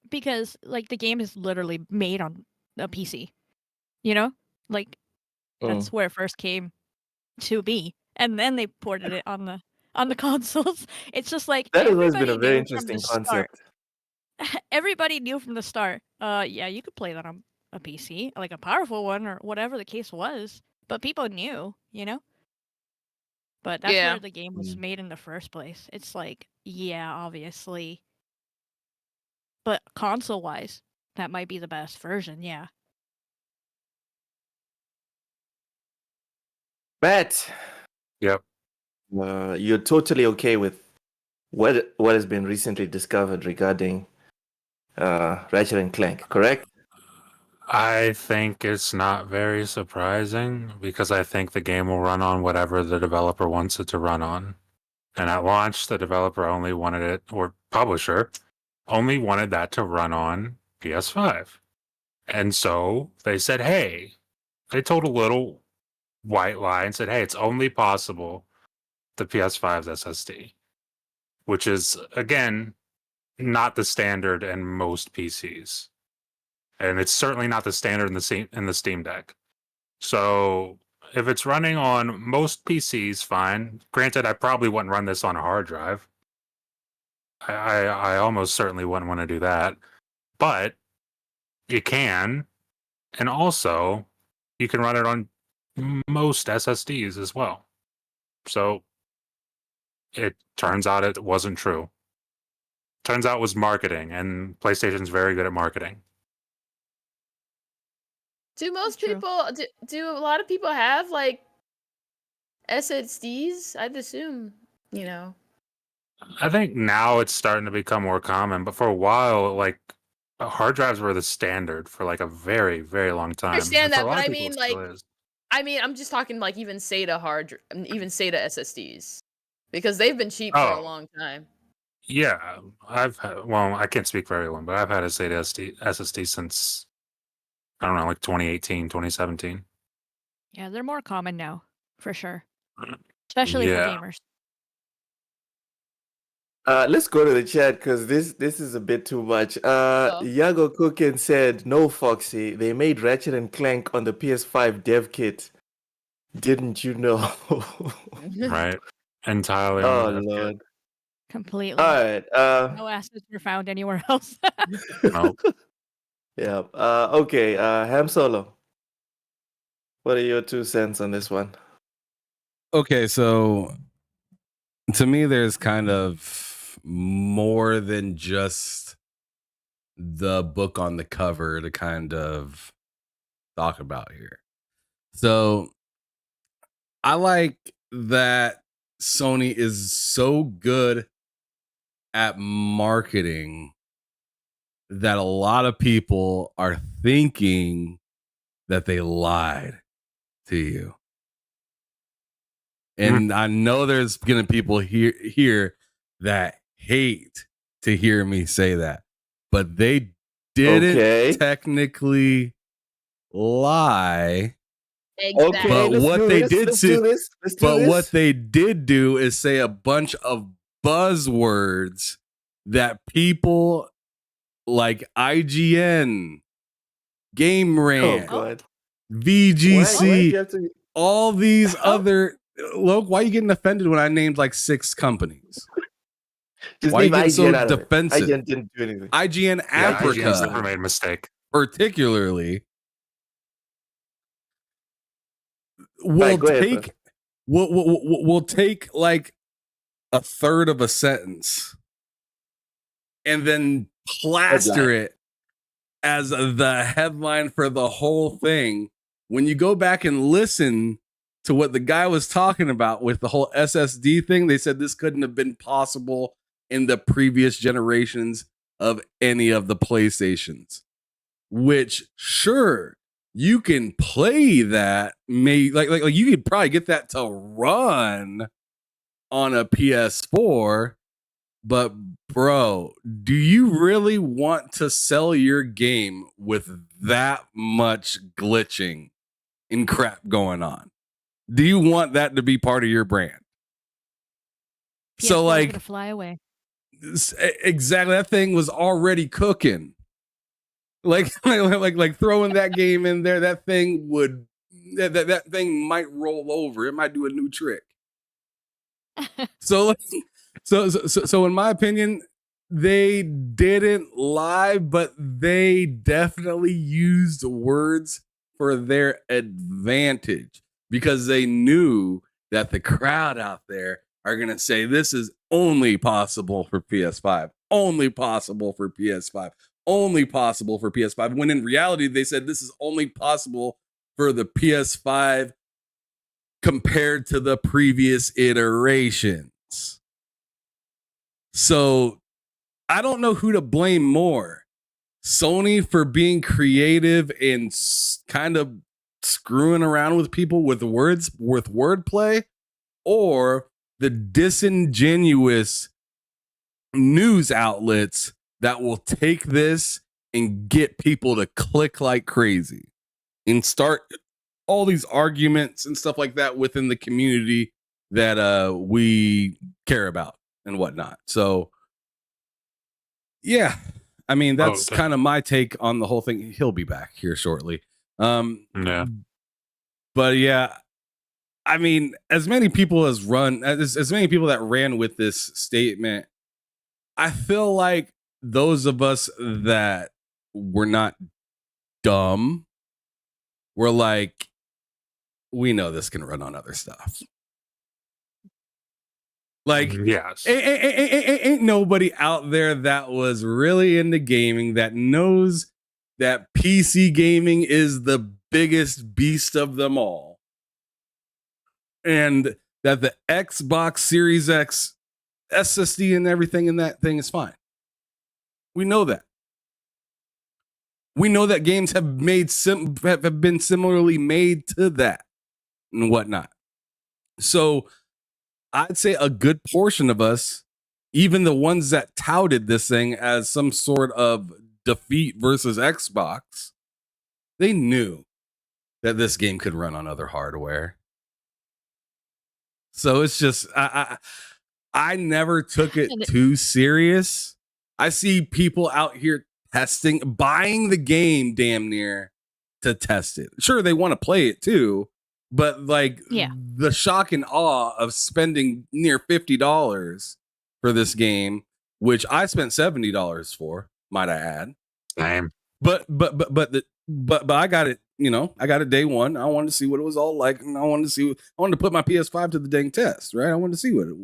because like the game is literally made on a PC. You know? Like that's where it first came to be. And then they ported it on the consoles. It's just like That has always been everybody a very knew from the interesting start. concept. Everybody knew from the start. Yeah, you could play that on a PC, like a powerful one or whatever the case was. But people knew, But that's Yeah. where the game was made in the first place. It's like, yeah, obviously. But console wise, that might be the best version, yeah. Matt, Yep. you're totally okay with what has been recently discovered regarding Ratchet and Clank, correct? I think it's not very surprising because I think the game will run on whatever the developer wants it to run on. And at launch, the developer only wanted it, or publisher only wanted that to run on PS5. And so they said, hey, they told a little white lie and said, hey, it's only possible the PS5's SSD, which is, again, not the standard in most PCs. and it's certainly not the standard in the Steam Deck. So if it's running on most PCs, fine. Granted, I probably wouldn't run this on a hard drive. I almost certainly wouldn't want to do that, but you can, and also you can run it on most SSDs as well. So it turns out it wasn't true. Turns out it was marketing, and PlayStation's very good at marketing. Do most True. people do a lot of people have like SSDs? I'd assume, you know. I think now it's starting to become more common, but for a while, like hard drives were the standard for like a very, very long time. I understand And for that, a lot but of I people, mean, it still like, is. I'm just talking like even SATA SSDs, because they've been cheap for a Oh. long time. Yeah, well, I can't speak for everyone, but I've had a SATA SSD since, I don't know, like 2018, 2017. Yeah, they're more common now, for sure. Especially Yeah. for gamers. Let's go to the chat because this is a bit too much. Oh. Yago Cookin said, "No, Foxy, they made Ratchet and Clank on the PS5 dev kit. Didn't you know?" Right? Entirely Oh on the Lord. Completely. All right. No assets were found anywhere else. No. Yeah. Okay. Ham Solo. What are your 2 cents on this one? Okay, so to me, there's kind of more than just the book on the cover to kind of talk about here. So I like that Sony is so good at marketing that a lot of people are thinking that they lied to you. And I know there's gonna people here that hate to hear me say that, but they didn't Okay. technically lie. Exactly. But let's what do they this, did let's say- do this. Let's do But this. what they did do is say a bunch of buzzwords that people like IGN, Game Oh Rant, God. VGC, Why do you have to? all these other Look, why are you getting offended when I named like 6 companies? Just Why are you leave getting so IGN out of it. defensive? IGN didn't do anything. IGN Yeah, IGN's IGN's never Africa, made a mistake. particularly, will Right, go ahead, take we'll take like a third of a sentence and then plaster it as the headline for the whole thing. When you go back and listen to what the guy was talking about with the whole SSD thing, they said this couldn't have been possible in the previous generations of any of the PlayStations. Which, sure, you can play that. Like you could probably get that to run on a PS4. But bro, do you really want to sell your game with that much glitching and crap going on? Do you want that to be part of your brand? PS4 So is like gonna fly away. exactly, that thing was already cooking. Like throwing that game in there, that thing would that thing might roll over. It might do a new trick. So in my opinion, they didn't lie, but they definitely used words for their advantage because they knew that the crowd out there are going to say this is only possible for PS5, only possible for PS5, only possible for PS5. When in reality, they said this is only possible for the PS5 compared to the previous iterations. So I don't know who to blame more. Sony for being creative and kind of screwing around with people with words, with wordplay, or the disingenuous news outlets that will take this and get people to click like crazy and start all these arguments and stuff like that within the community that we care about and whatnot. So yeah, I mean, that's okay. kind of my take on the whole thing. He'll be back here shortly. Yeah. But yeah, I mean, as many people as many people that ran with this statement, I feel like those of us that were not dumb were like, we know this can run on other stuff. Like, Yes. ain't nobody out there that was really into gaming that knows that PC gaming is the biggest beast of them all. And that the Xbox Series X SSD and everything in that thing is fine. We know that. We know that games have have been similarly made to that and whatnot. So I'd say a good portion of us, even the ones that touted this thing as some sort of defeat versus Xbox, they knew that this game could run on other hardware. So it's just I never took it too serious. I see people out here buying the game damn near to test it. Sure, they want to play it too, but like the shock and awe of spending near $50 for this game, which I spent $70 for, might I add. Same. But I got it. I got it day one. I wanted to see what it was all like, and I wanted to put my PS5 to the dang test, right? I wanted to see what it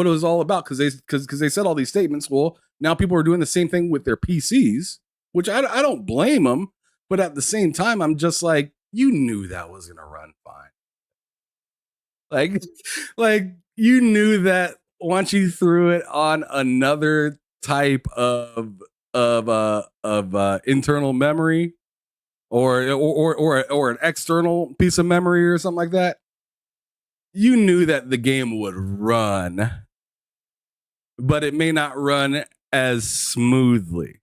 was all about because they said all these statements. Well, now people are doing the same thing with their PCs, which I don't blame them, but at the same time, I'm just like, you knew that was gonna run fine. Like you knew that once you threw it on another type of internal memory or an external piece of memory or something like that, you knew that the game would run, but it may not run as smoothly.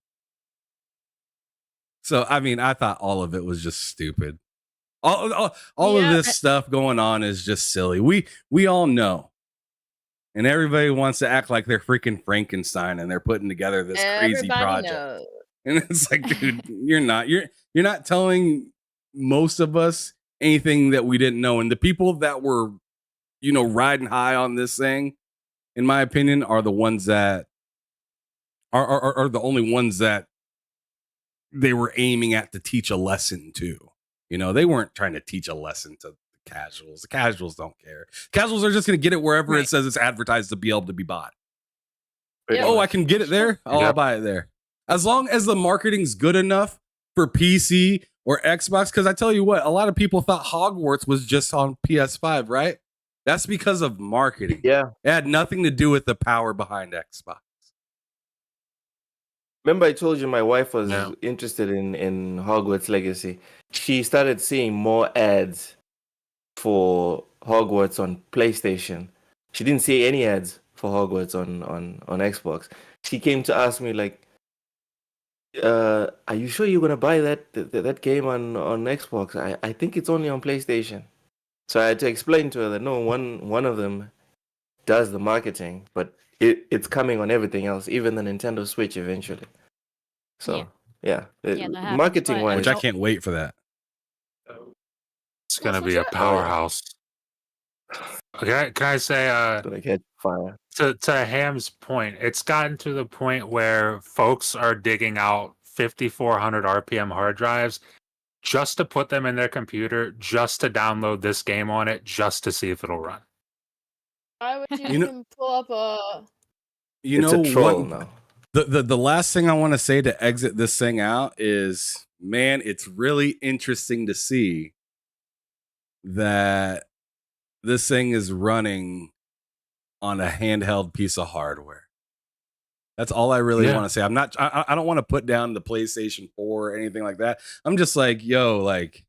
So, I mean, I thought all of it was just stupid. All of this stuff going on is just silly. We all know. And everybody wants to act like they're freaking Frankenstein and they're putting together this crazy project. Knows. And it's like, dude, you're not telling most of us anything that we didn't know. And the people that were, riding high on this thing, in my opinion, are the ones that are the only ones that they were aiming at to teach a lesson to. They weren't trying to teach a lesson to the casuals. The casuals don't care. Casuals are just going to get it wherever it says it's advertised to be able to be bought. Yeah. Oh, I can get it there? I'll buy it there. As long as the marketing's good enough for PC or Xbox, because I tell you what, a lot of people thought Hogwarts was just on PS5, right? That's because of marketing. Yeah. It had nothing to do with the power behind Xbox. Remember, I told you my wife was interested in Hogwarts Legacy. She started seeing more ads for Hogwarts on PlayStation. She didn't see any ads for Hogwarts on Xbox. She came to ask me like, are you sure you're gonna buy that game on Xbox? I think it's only on PlayStation. So I had to explain to her that no, one of them does the marketing, but it's coming on everything else, even the Nintendo Switch eventually. So marketing wise, which I can't wait for that. It's gonna be a powerhouse. Okay, can I say gonna catch fire. To Ham's point, it's gotten to the point where folks are digging out 5,400 RPM hard drives just to put them in their computer, just to download this game on it, just to see if it'll run. Why would you even pull up a... It's a troll now. The last thing I want to say to exit this thing out is, man, it's really interesting to see that this thing is running on a handheld piece of hardware. That's all I really want to say. I don't want to put down the PlayStation 4 or anything like that. I'm just like, yo, like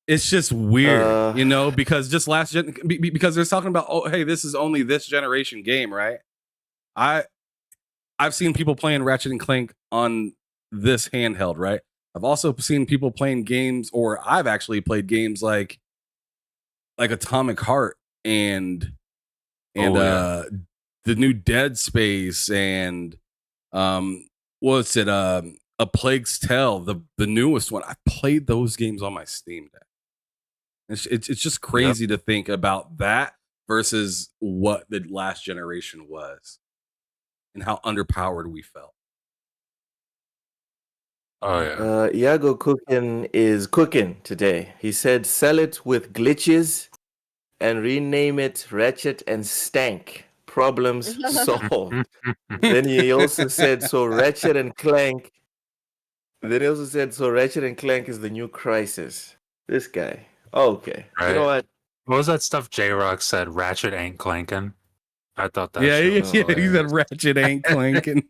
it's just weird, because just last gen, because they're talking about, oh, hey, this is only this generation game, right? I've seen people playing Ratchet and Clank on this handheld, right? I've also seen people playing games, or I've actually played games like Atomic Heart and the new Dead Space and What's it? A Plague's Tale, the newest one. I played those games on my Steam Deck. It's just crazy to think about that versus what the last generation was, and how underpowered we felt. Oh yeah. Iago Cookin is cooking today. He said, "Sell it with glitches and rename it Ratchet and Stank. Problems solved." Then he also said, "So Ratchet and Clank." Then he also said, "So Ratchet and Clank is the new Crisis." This guy. Oh, okay. You know what? What was that stuff J-Rock said? Ratchet ain't clanking. I thought that. Yeah, shit was he said hilarious. Ratchet ain't clanking.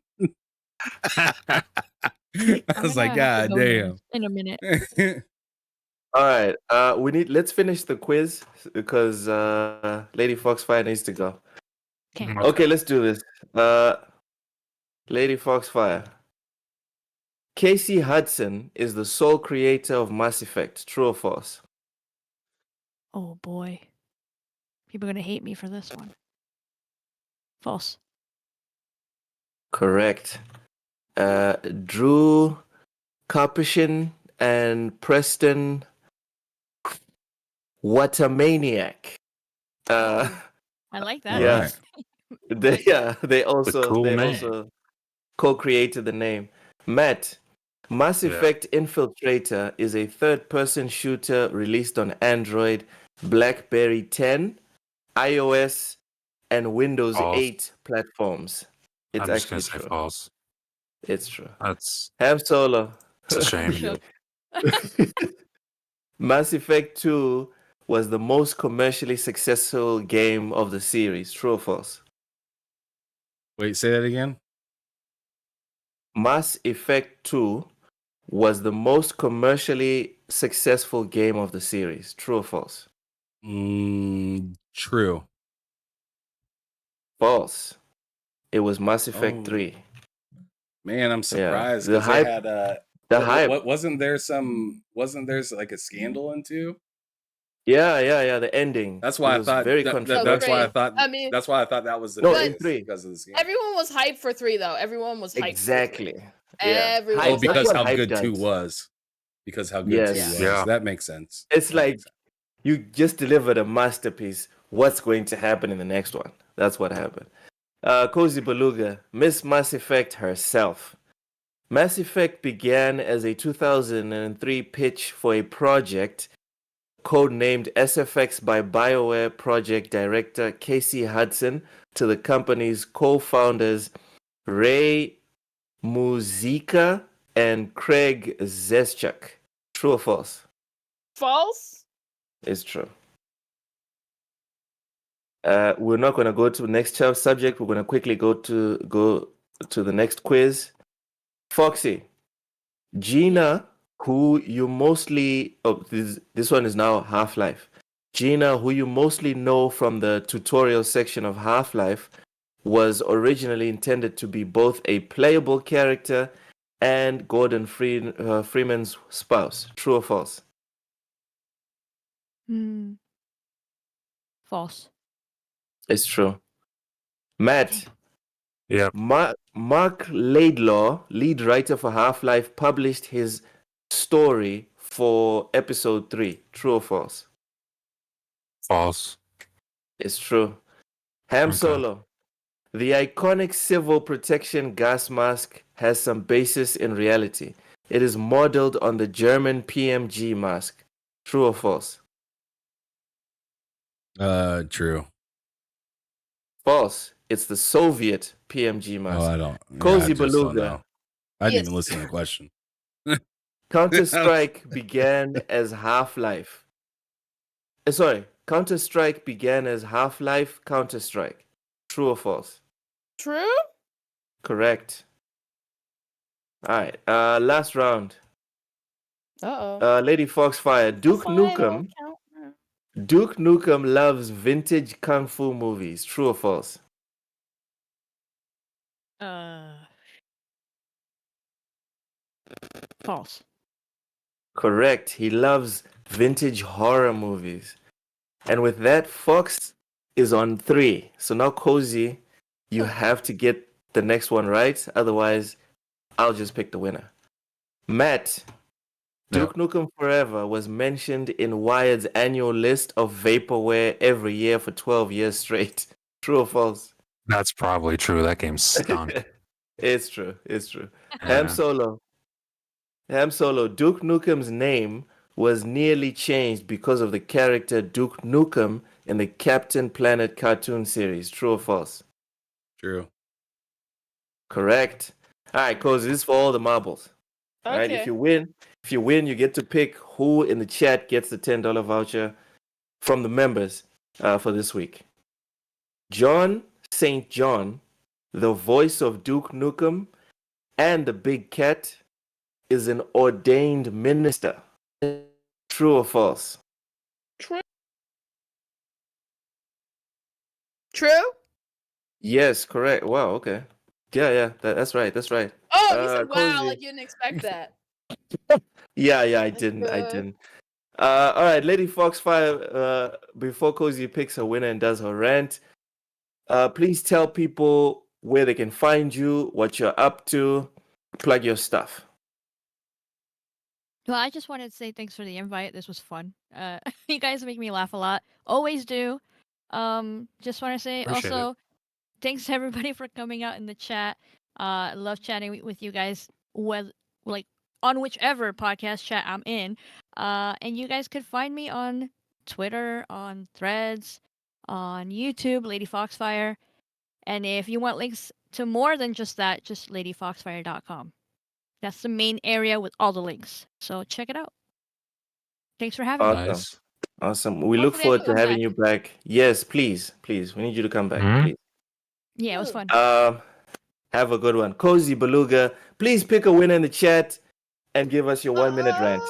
I was like, God damn. In a minute. All right. Let's finish the quiz because Lady Foxfire needs to go. Okay. Okay, let's do this. Lady Foxfire. Casey Hudson is the sole creator of Mass Effect. True or false? Oh boy. People are gonna hate me for this one. False. Correct. Drew Karpyshyn and Preston Watermaniac. I like that. Yeah. Alright. They also cool they name. also co-created the name. Matt, Mass Yeah. Effect Infiltrator is a third-person shooter released on Android, BlackBerry 10, iOS, and Windows False. 8 platforms. It's I'm just actually gonna say true. false. It's true. That's Ham Solo. it's a shame. Shook. Mass Effect 2 was the most commercially successful game of the series. True or false? Wait, say that again. Mass Effect 2 was the most commercially successful game of the series. True or false? True. False. It was Mass Effect Oh. 3. Man, I'm surprised The because hype- they had The hype. What wasn't there like a scandal into? Yeah. The ending. That's why It I was thought very that's controversial. why I thought I mean- that's why I thought that was the No, in difference 3. because of the scandal. Everyone was hyped for 3 though. Everyone was hyped. Exactly. For 3. Yeah. Everyone Hype- Oh, was that's because what how hype good does. 2 was. Because how good Yes. 2 was. Yeah. That makes sense. It's That like makes sense. you just delivered a masterpiece. What's going to happen in the next one? That's what happened. Cozy Beluga, Miss Mass Effect herself. Mass Effect began as a 2003 pitch for a project codenamed SFX by BioWare project director Casey Hudson to the company's co-founders Ray Muzica and Craig Zeschuk. True or false? False? It's true. We're not going to go to the next subject. We're going to quickly go to the next quiz. Foxy, Gina, who you mostly this one is now Half-Life. Gina, who you mostly know from the tutorial section of Half-Life, was originally intended to be both a playable character and Gordon Freeman's spouse. True or false? False. It's true. Matt, Yep. Mark Laidlaw, lead writer for Half-Life, published his story for episode 3. True or false? False. It's true. Ham Okay. Solo, the iconic civil protection gas mask has some basis in reality. It is modeled on the German PMG mask. True or false? True. False. It's the Soviet PMG mask. Oh, I don't. Cozy I just don't Beluga. know. I didn't Yes. even listen to the question. Counter-Strike began as Half-Life. Counter-Strike began as Half-Life Counter-Strike. True or false? True? Correct. All right. Last round. Uh-oh. Lady Foxfire. Duke Nukem loves vintage kung fu movies. True or false? False. Correct. He loves vintage horror movies. And with that, Fox is on 3. So now, Cozy, you have to get the next one right. Otherwise, I'll just pick the winner. Matt, Duke Nukem Forever was mentioned in Wired's annual list of vaporware every year for 12 years straight. True or false? That's probably true. That game stunk. It's true. It's true. Yeah. Ham Solo, Duke Nukem's name was nearly changed because of the character Duke Nukem in the Captain Planet cartoon series. True or false? True. Correct. All right, Cozy, this is for all the marbles. All right, if you win, you get to pick who in the chat gets the $10 voucher from the members for this week. John St. John, the voice of Duke Nukem and the Big Cat, is an ordained minister. True or false? True? Yes, correct. Wow, okay. Yeah, that's right. That's right. Oh, you said wow, Cozy. like you didn't expect that. Yeah, I That's didn't. I good. didn't. All right, Lady Foxfire, before Cozy picks her winner and does her rant, please tell people where they can find you, what you're up to, plug your stuff. Well, I just wanted to say thanks for the invite. This was fun. You guys make me laugh a lot. Always do. Just want to say Appreciate also thanks to everybody for coming out in the chat. Love chatting with you guys with like on whichever podcast chat I'm in. And you guys could find me on Twitter, on Threads, on YouTube, Lady Foxfire. And if you want links to more than just that, just ladyfoxfire.com. That's the main area with all the links. So check it out. Thanks for having me. Awesome. Nice. Awesome. We look Hopefully I forward can to come having back. you back. Yes, please. We need you to come back, Mhm. please. Yeah, it was fun. Have a good one. Cozy Beluga, please pick a winner in the chat and give us your 1 minute rant.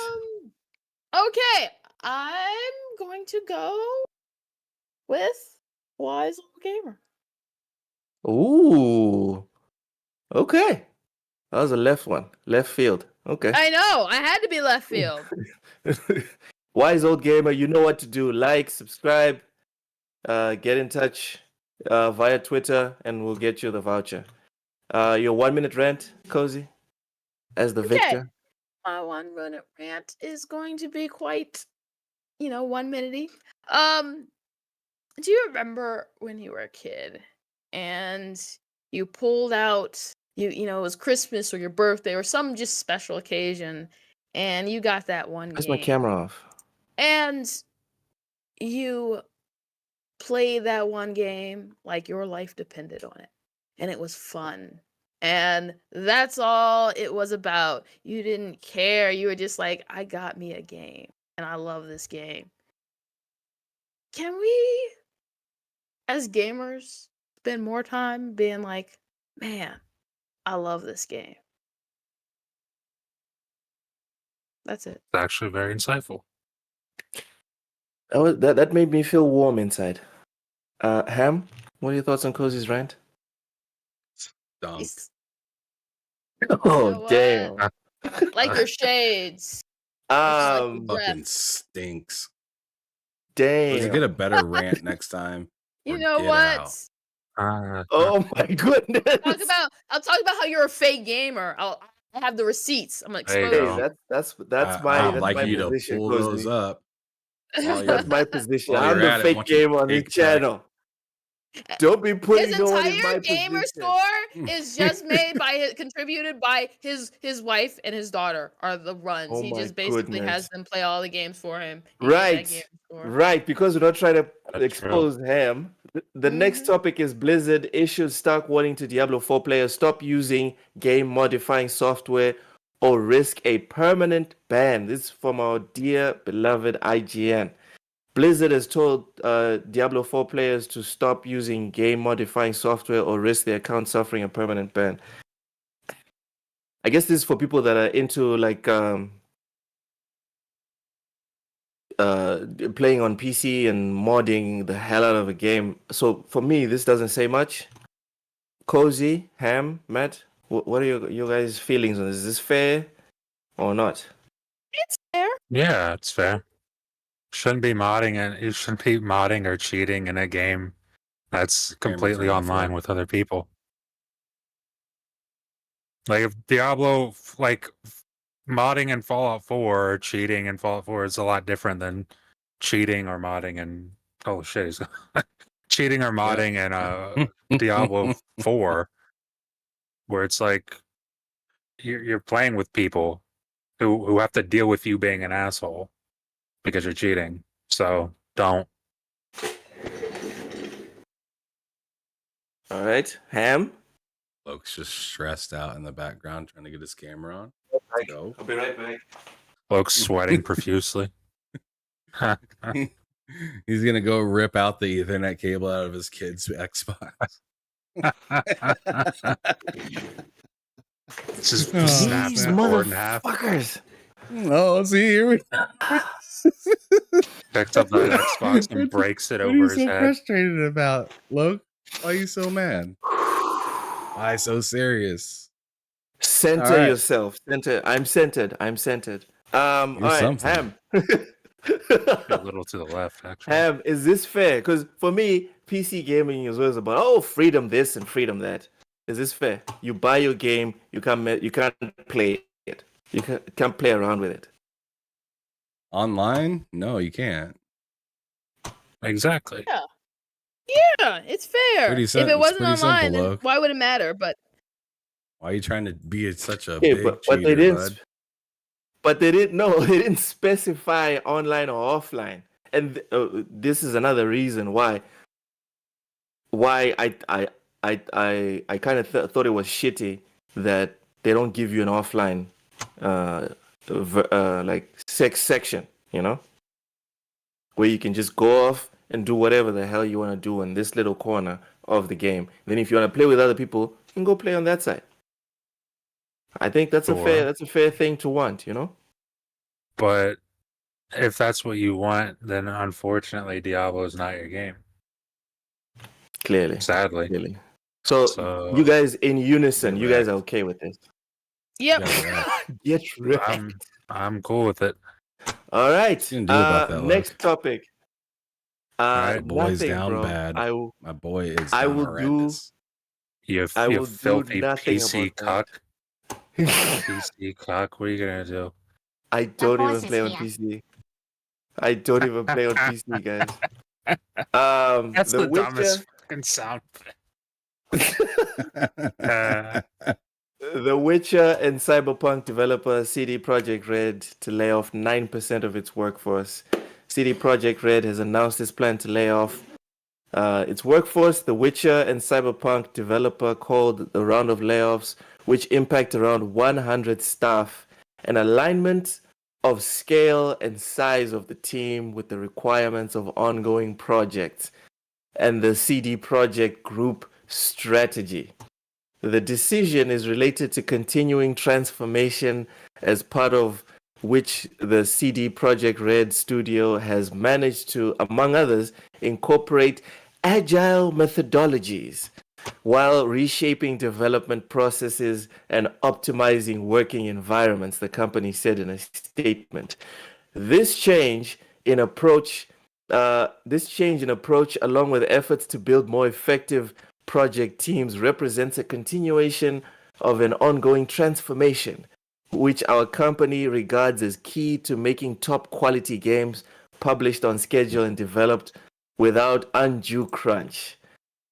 Okay, I'm going to go with Wise Old Gamer. Ooh. Okay. That was a left field. Okay. I know, I had to be left field. Wise Old Gamer, you know what to do. Like, subscribe, get in touch via Twitter, and we'll get you the voucher. Your 1 minute rant, Cozy, as the Okay. victor. My 1 minute rant is going to be quite, 1 minute-y. Do you remember when you were a kid and you pulled out, it was Christmas or your birthday or some just special occasion, and you got that one Where's game, my camera off? and you played that one game like your life depended on it, and it was fun, and that's all it was about. You didn't care. You were just like, I got me a game, and I love this game. Can we, as gamers, spend more time being like, man, I love this game? That's it. It's actually very insightful. That made me feel warm inside. Ham, what are your thoughts on Cozy's rant? Dumb. It's- Oh, know what? damn. like your shades. Um, breath. Fucking stinks. damn. Let's get a better rant next time. You or know get what? out. Oh my goodness. I'll talk about how you're a fake gamer. I have the receipts. I'm gonna There you expose go. you. That's my I'd that's like my you to position, pull Cozy. those up. While That's you're, my position. while I'm you're the at it, fake why don't you gamer on this take that? channel. Don't be putting His no one in my entire gamer position. score is just made by contributed by his wife and his daughter are the runs. Oh He my just basically goodness. has them play all the games for him. and get that Right. gamer score. Right, because we're not trying to That's expose Ham. The next Mhm. topic is Blizzard issued stark warning to Diablo 4 players: stop using game modifying software or risk a permanent ban. This is from our dear beloved IGN. Blizzard has told Diablo 4 players to stop using game modifying software or risk their account suffering a permanent ban. I guess this is for people that are into like playing on PC and modding the hell out of a game. So for me, this doesn't say much. Cozy, Ham, Matt, what are your guys' feelings on this? Is this fair or not? It's fair. Yeah, it's fair. Shouldn't be modding and you shouldn't be modding or cheating in a game that's completely are not online fair. with other people. Like if Diablo, modding in Fallout 4 or cheating in Fallout 4 is a lot different than cheating or modding in cheating or modding in Diablo 4, where it's like you're playing with people who have to deal with you being an asshole because you're cheating. So don't. All right, Ham. Luke's just stressed out in the background trying to get his camera on. Right. Go. I'll be right back. Folks sweating profusely. He's gonna go rip out the Ethernet cable out of his kid's Xbox. Just Oh, snaps These the cord in half. motherfuckers. Oh, see here. Picks up that Xbox and breaks it What are over you his so head. frustrated about, Luke? Why are you so mad? Why so serious? Center All right. yourself. Center. I'm centered. I'm centered. All You're right, something. Ham. A little to the left, actually. Ham, is this fair? Because for me, PC gaming is always about freedom this and freedom that. Is this fair? You buy your game, you can't play it. You can't play around with it. Online? No, you can't. Exactly. Yeah, it's fair. Pretty If sim- it it's wasn't pretty online, simple, then Luke. why would it matter? But Why are you trying to be such a Okay, big but cheater, they didn't. bud? But they didn't. No, they didn't specify online or offline. And this is another reason why I kind of thought it was shitty that they don't give you an offline like section, where you can just go off and do whatever the hell you want to do in this little corner of the game. Then if you want to play with other people, you can go play on that side. I think that's Sure. a fair thing to want, But if that's what you want, then unfortunately Diablo is not your game. Clearly. Sadly. So you guys in unison, Get you guys wrecked. are okay with this. yep. Yeah, right. Get wrecked. I'm cool with it. All right. What you gonna do about that, Next Luke? topic. Right. My boy's Nothing, down bro. bad. My boy is I down will horrendous. You I will do filthy nothing PC about cuck. PC cuck. What are you gonna do? I don't boss even is play on here. PC. I don't even play on PC, guys. That's the Witcher. dumbest fucking sound. The Witcher and Cyberpunk developer CD Projekt Red to lay off 9% of its workforce. CD Projekt Red has announced its plan to lay off its workforce. The Witcher and Cyberpunk developer called the round of layoffs, which impact around 100 staff, an alignment of scale and size of the team with the requirements of ongoing projects and the CD Projekt Group strategy. The decision is related to continuing transformation, as part of which the CD Projekt Red studio has managed to, among others, incorporate agile methodologies while reshaping development processes and optimizing working environments, the company said in a statement. This change in approach, along with efforts to build more effective project teams, represents a continuation of an ongoing transformation, which our company regards as key to making top quality games published on schedule and developed without undue crunch.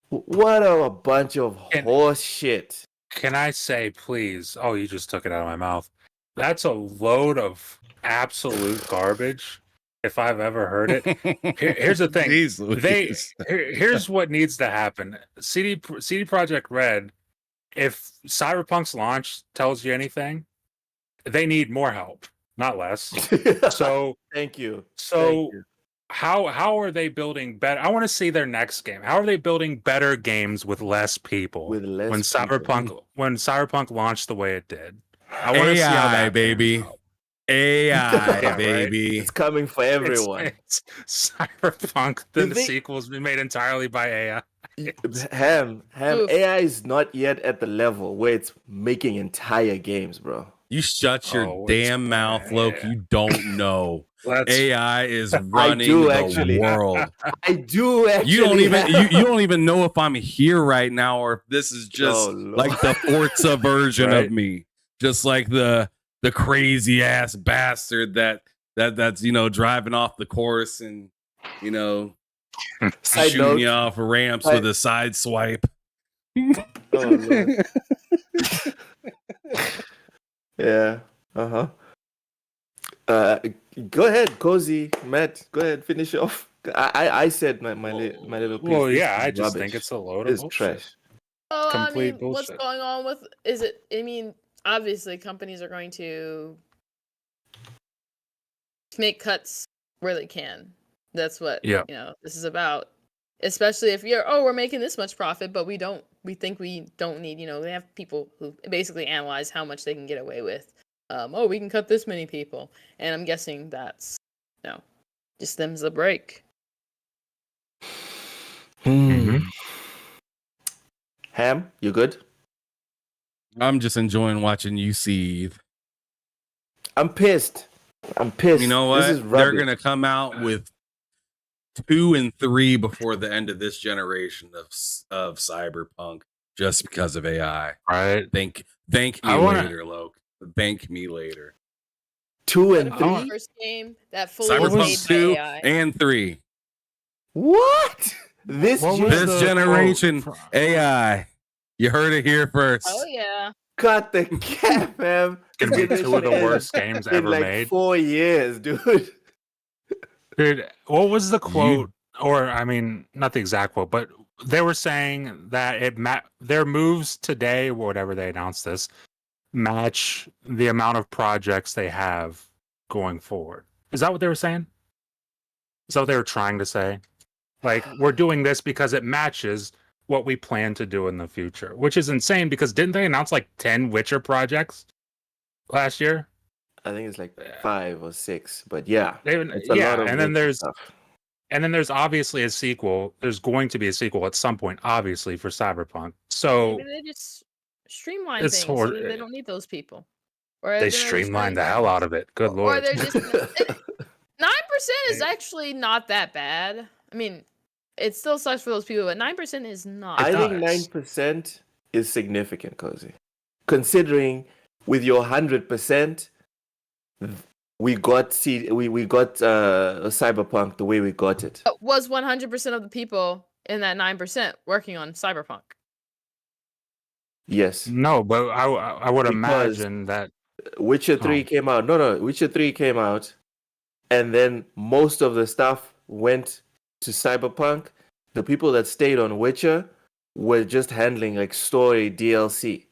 What a bunch of horse shit. Can I say, please? Oh, you just took it out of my mouth. That's a load of absolute garbage. If I've ever heard it. Here's the thing. Jeez Louise. Here's what needs to happen. CD Projekt Red, if Cyberpunk's launch tells you anything, they need more help, not less. So thank you. So Thank you. how are they building better? I want to see their next game. How are they building better games with less people? With less when Cyberpunk launched the way it did. I want to see how AI, that baby. AI, Yeah, right? baby. It's coming for everyone. It's Cyberpunk. Then the thing- sequel's been made entirely by AI. Ham, Oof. AI is not yet at the level where it's making entire games, bro. You shut your Oh, it's damn mouth, Luke. bad. You don't know. AI is I running do the actually. world. I do actually. You don't even have- you don't even know if I'm here right now or if this is just Oh, Lord. like the Forza version Right. of me. Just like the crazy ass bastard that's driving off the course and Side shooting note. you off ramps Side- with a side swipe. Oh, Lord. Yeah. Uh-huh. Go ahead, Cozy, Matt. Go ahead, finish off. I said my little piece. Well, This yeah, is I just rubbish. think it's a load of It's bullshit. trash. Oh, I Complete mean, what's bullshit. going on with? Is it? I mean, obviously, companies are going to make cuts where they can. That's what Yeah. this is about. Especially if we're making this much profit, but we think we don't need. They have people who basically analyze how much they can get away with. We can cut this many people, and I'm guessing that's just them's the break. Mhm. Ham, you good? I'm just enjoying watching you seethe. I'm pissed. You know This what? is They're rubbish. gonna come out with 2 and 3 before the end of this generation of Cyberpunk just because of AI. Right. Thank me I wanna- later, Loke. Thank me later. 2 What and if the 3? first game that fully Cyberpunk made 2 by AI? and 3. What? This What was This the generation quote AI. You heard it here first. Oh yeah. cut the cap, man. It's gonna be This 2 of the generation worst games in ever like made. 4 years, dude. Dude, what was the quote? Or I mean, not the exact quote, but they were saying that their moves today, whatever they announced this, match the amount of projects they have going forward. Is that what they were saying? Is that what they were trying to say? Like, we're doing this because it matches what we plan to do in the future, which is insane because didn't they announce like 10 Witcher projects last year? I think it's like 5 or 6, but yeah. They, It's a lot yeah, of and then Witcher there's stuff. And then there's obviously a sequel. There's going to be a sequel at some point, obviously, for Cyberpunk. So Maybe they just streamline it's things so hor- that they don't need those people. Or they then they're just streamlined the running hell out rounds. of it. Good Or lord. they're just 9% is actually not that bad. I mean, it still sucks for those people, but 9% is not. I think does. 9% is significant, Cozy. Considering with your 100%, we got Cyberpunk the way we got it. Was 100% of the people in that 9% working on Cyberpunk? Yes. No, but I would Because imagine that Witcher 3 Oh. came out. No, Witcher 3 came out, and then most of the stuff went to Cyberpunk. The people that stayed on Witcher were just handling like story DLC.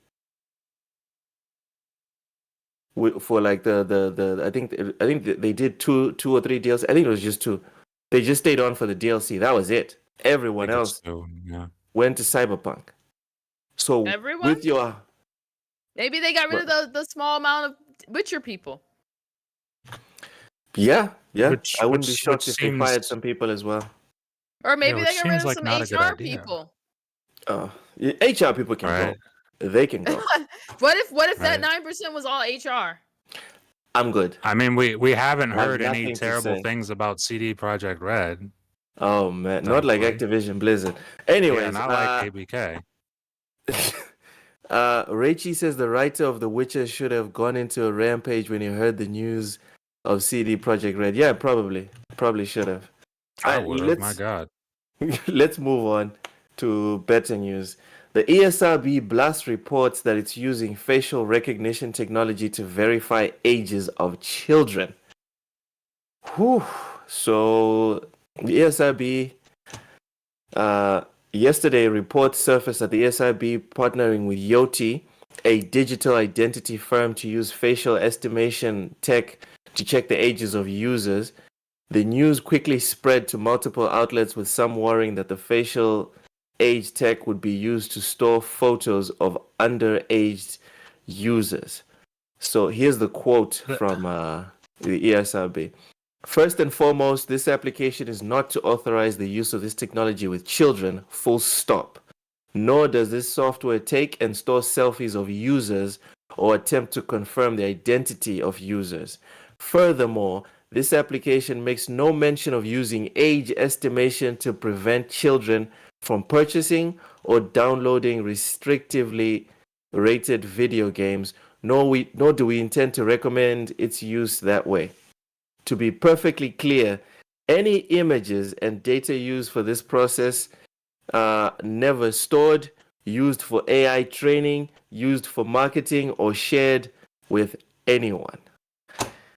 For like the I think they did two or three DLC. I think it was just 2. They just stayed on for the DLC. That was it. Everyone I think it's else too, yeah. went to Cyberpunk. So Everyone? with your Maybe they got rid of the small amount of Witcher people. yeah, Which- I wouldn't be which shocked if they seems- fired some people as well. Or maybe which they got rid seems of like some not a good HR idea. people. HR people can Right. go. They can go. What if that Right. 9% was all HR? I'm good. I mean, we haven't I have heard any nothing to terrible say. things about CD Projekt Red. Oh man, not like Thankfully. Activision Blizzard. Anyways, Yeah, not like ABK. Rachie says the writer of The Witcher should have gone into a rampage when he heard the news of CD Projekt Red. Yeah, probably should have. I would have. My let's God. let's move on to better news. The ESRB Blast reports that it's using facial recognition technology to verify ages of children. Whew. So the ESRB yesterday, reports surfaced that the ESRB partnering with Yoti, a digital identity firm, to use facial estimation tech to check the ages of users. The news quickly spread to multiple outlets, with some worrying that the facial age tech would be used to store photos of underage users. So here's the quote from the ESRB. First and foremost, this application is not to authorize the use of this technology with children, full stop. Nor does this software take and store selfies of users or attempt to confirm the identity of users. Furthermore, This application makes no mention of using age estimation to prevent children from purchasing or downloading restrictively rated video games, nor do we intend to recommend its use that way. To be perfectly clear, any images and data used for this process are never stored, used for AI training, used for marketing, or shared with anyone.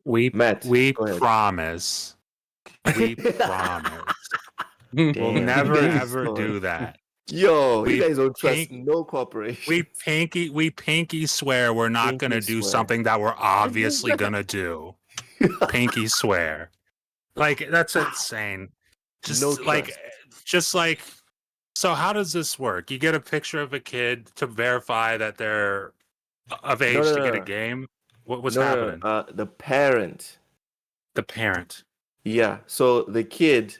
Matt, We go ahead. promise. We promise. We'll Damn, never you guys ever don't- do that. Yo, We you guys don't trust pink- no cooperation. We pinky swear we're not Pinky gonna do swear. something that we're obviously gonna do. Pinky swear. Like that's insane. Just No like trust. just like so how does this work? You get a picture of a kid to verify that they're of age to get a no. game? What's No, happening? the parent. The parent. Yeah. So the kid.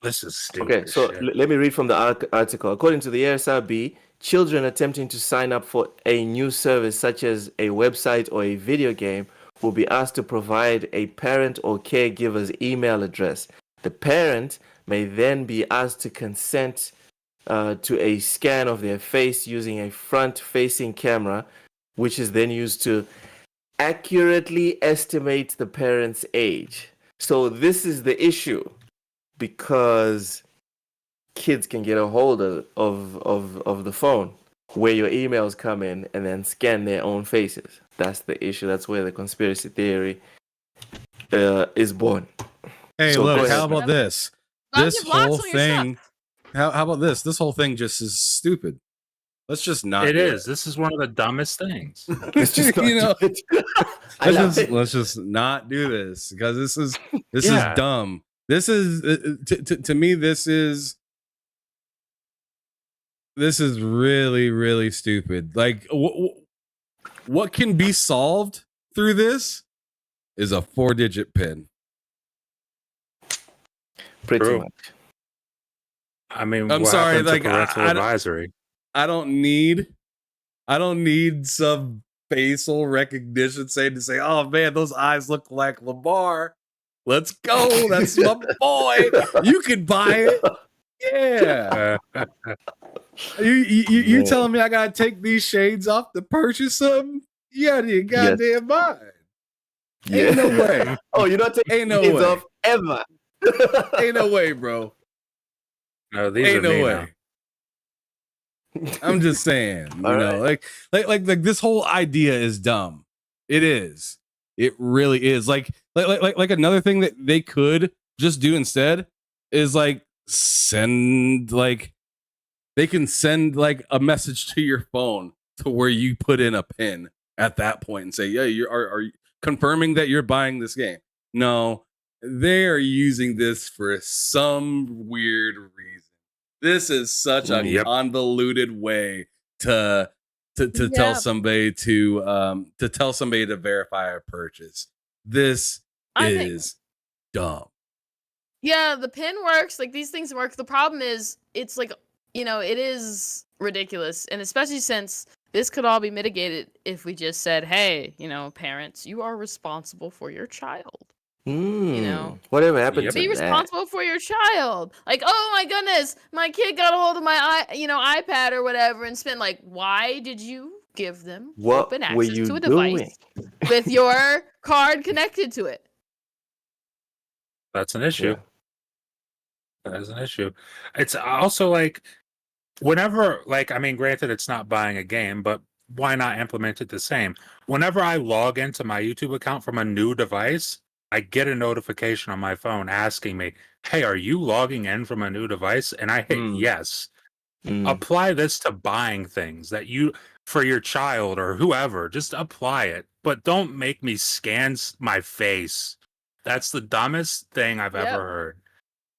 This is stupid. Okay. as So shit. let me read from the article. According to the ASRB, children attempting to sign up for a new service such as a website or a video game will be asked to provide a parent or caregiver's email address. The parent may then be asked to consent to a scan of their face using a front-facing camera, which is then used to accurately estimate the parent's age. So this is the issue, because kids can get a hold of the phone where your emails come in and then scan their own faces. That's the issue. That's where the conspiracy theory is born. Hey, So go look, ahead, how man. about this? Why don't This you block whole some of your stuff? thing. How about this? This whole thing just is stupid. Let's just not. It do is. This is one of the dumbest things. Let's just not you know, do it. I love it. let's just not do this because this is Yeah. dumb. This is to me. This is really really stupid. Like what can be solved through this is a 4-digit pin. Pretty True. much. I mean, I'm what sorry, happened to like, parental I don't- advisory? I don't need some facial recognition saying to say, "Oh man, those eyes look like Lamar. Let's go. That's my boy. You can buy it." Yeah. You Man. telling me I gotta take these shades off to purchase something? You out of your goddamn mind. Ain't no way. Oh, you're not taking Ain't no kids way. off ever. Ain't no way, bro. No, these Ain't are no me way. now. I'm just saying, you All know, like this whole idea is dumb. It is. It really is. Like another thing that they could just do instead is like send like they can send like a message to your phone to where you put in a pin at that point and say, "Yeah, are you confirming that you're buying this game?" No, they are using this for some weird reason. This is such a Yep. convoluted way to tell Yeah. somebody to verify a purchase. This I think- is dumb. Yeah, the pin works. Like these things work. The problem is, it's like, it is ridiculous, and especially since this could all be mitigated if we just said, "Hey, parents, you are responsible for your child. know. Whatever happened Yep. to Be that? responsible for your child." Like, oh my goodness, my kid got a hold of my iPad or whatever and spent why did you give them What open were access you to a device doing? with your card connected to it? That's an issue. Yeah. That is an issue. It's also whenever, granted, it's not buying a game, but why not implement it the same? Whenever I log into my YouTube account from a new device, I get a notification on my phone asking me, "Hey, are you logging in from a new device?" And I hit yes. Apply this to buying things that you, for your child or whoever, just apply it. But don't make me scan my face. That's the dumbest thing I've Yep. ever heard.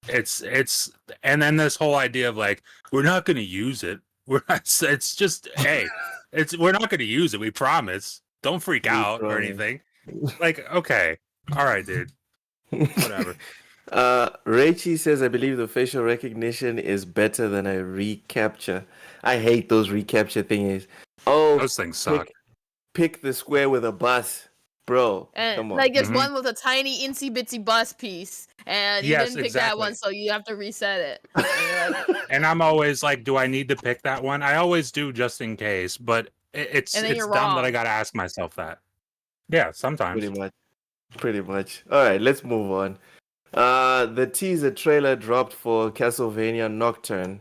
It's and then this whole idea of we're not going to use it. It's just hey, we're not going to use it. We promise. Don't freak We out or promise. anything. Okay, all right, dude. Whatever. Rachie says, I believe the facial recognition is better than a recapture. I hate those recapture thingies. Oh, Those things suck. pick the square with a bus. bro. And Come on. like there's Mhm. one with a tiny insy bitsy bus piece, and you Yes, didn't pick that one, exactly. so you have to reset it. And you're like, And I'm always like, do I need to pick that one? I always do just in case, but it's and then you're dumb that I wrong. gotta ask myself that. Yeah, Pretty sometimes. much. Pretty much. All right, let's move on. The teaser trailer dropped for Castlevania Nocturne.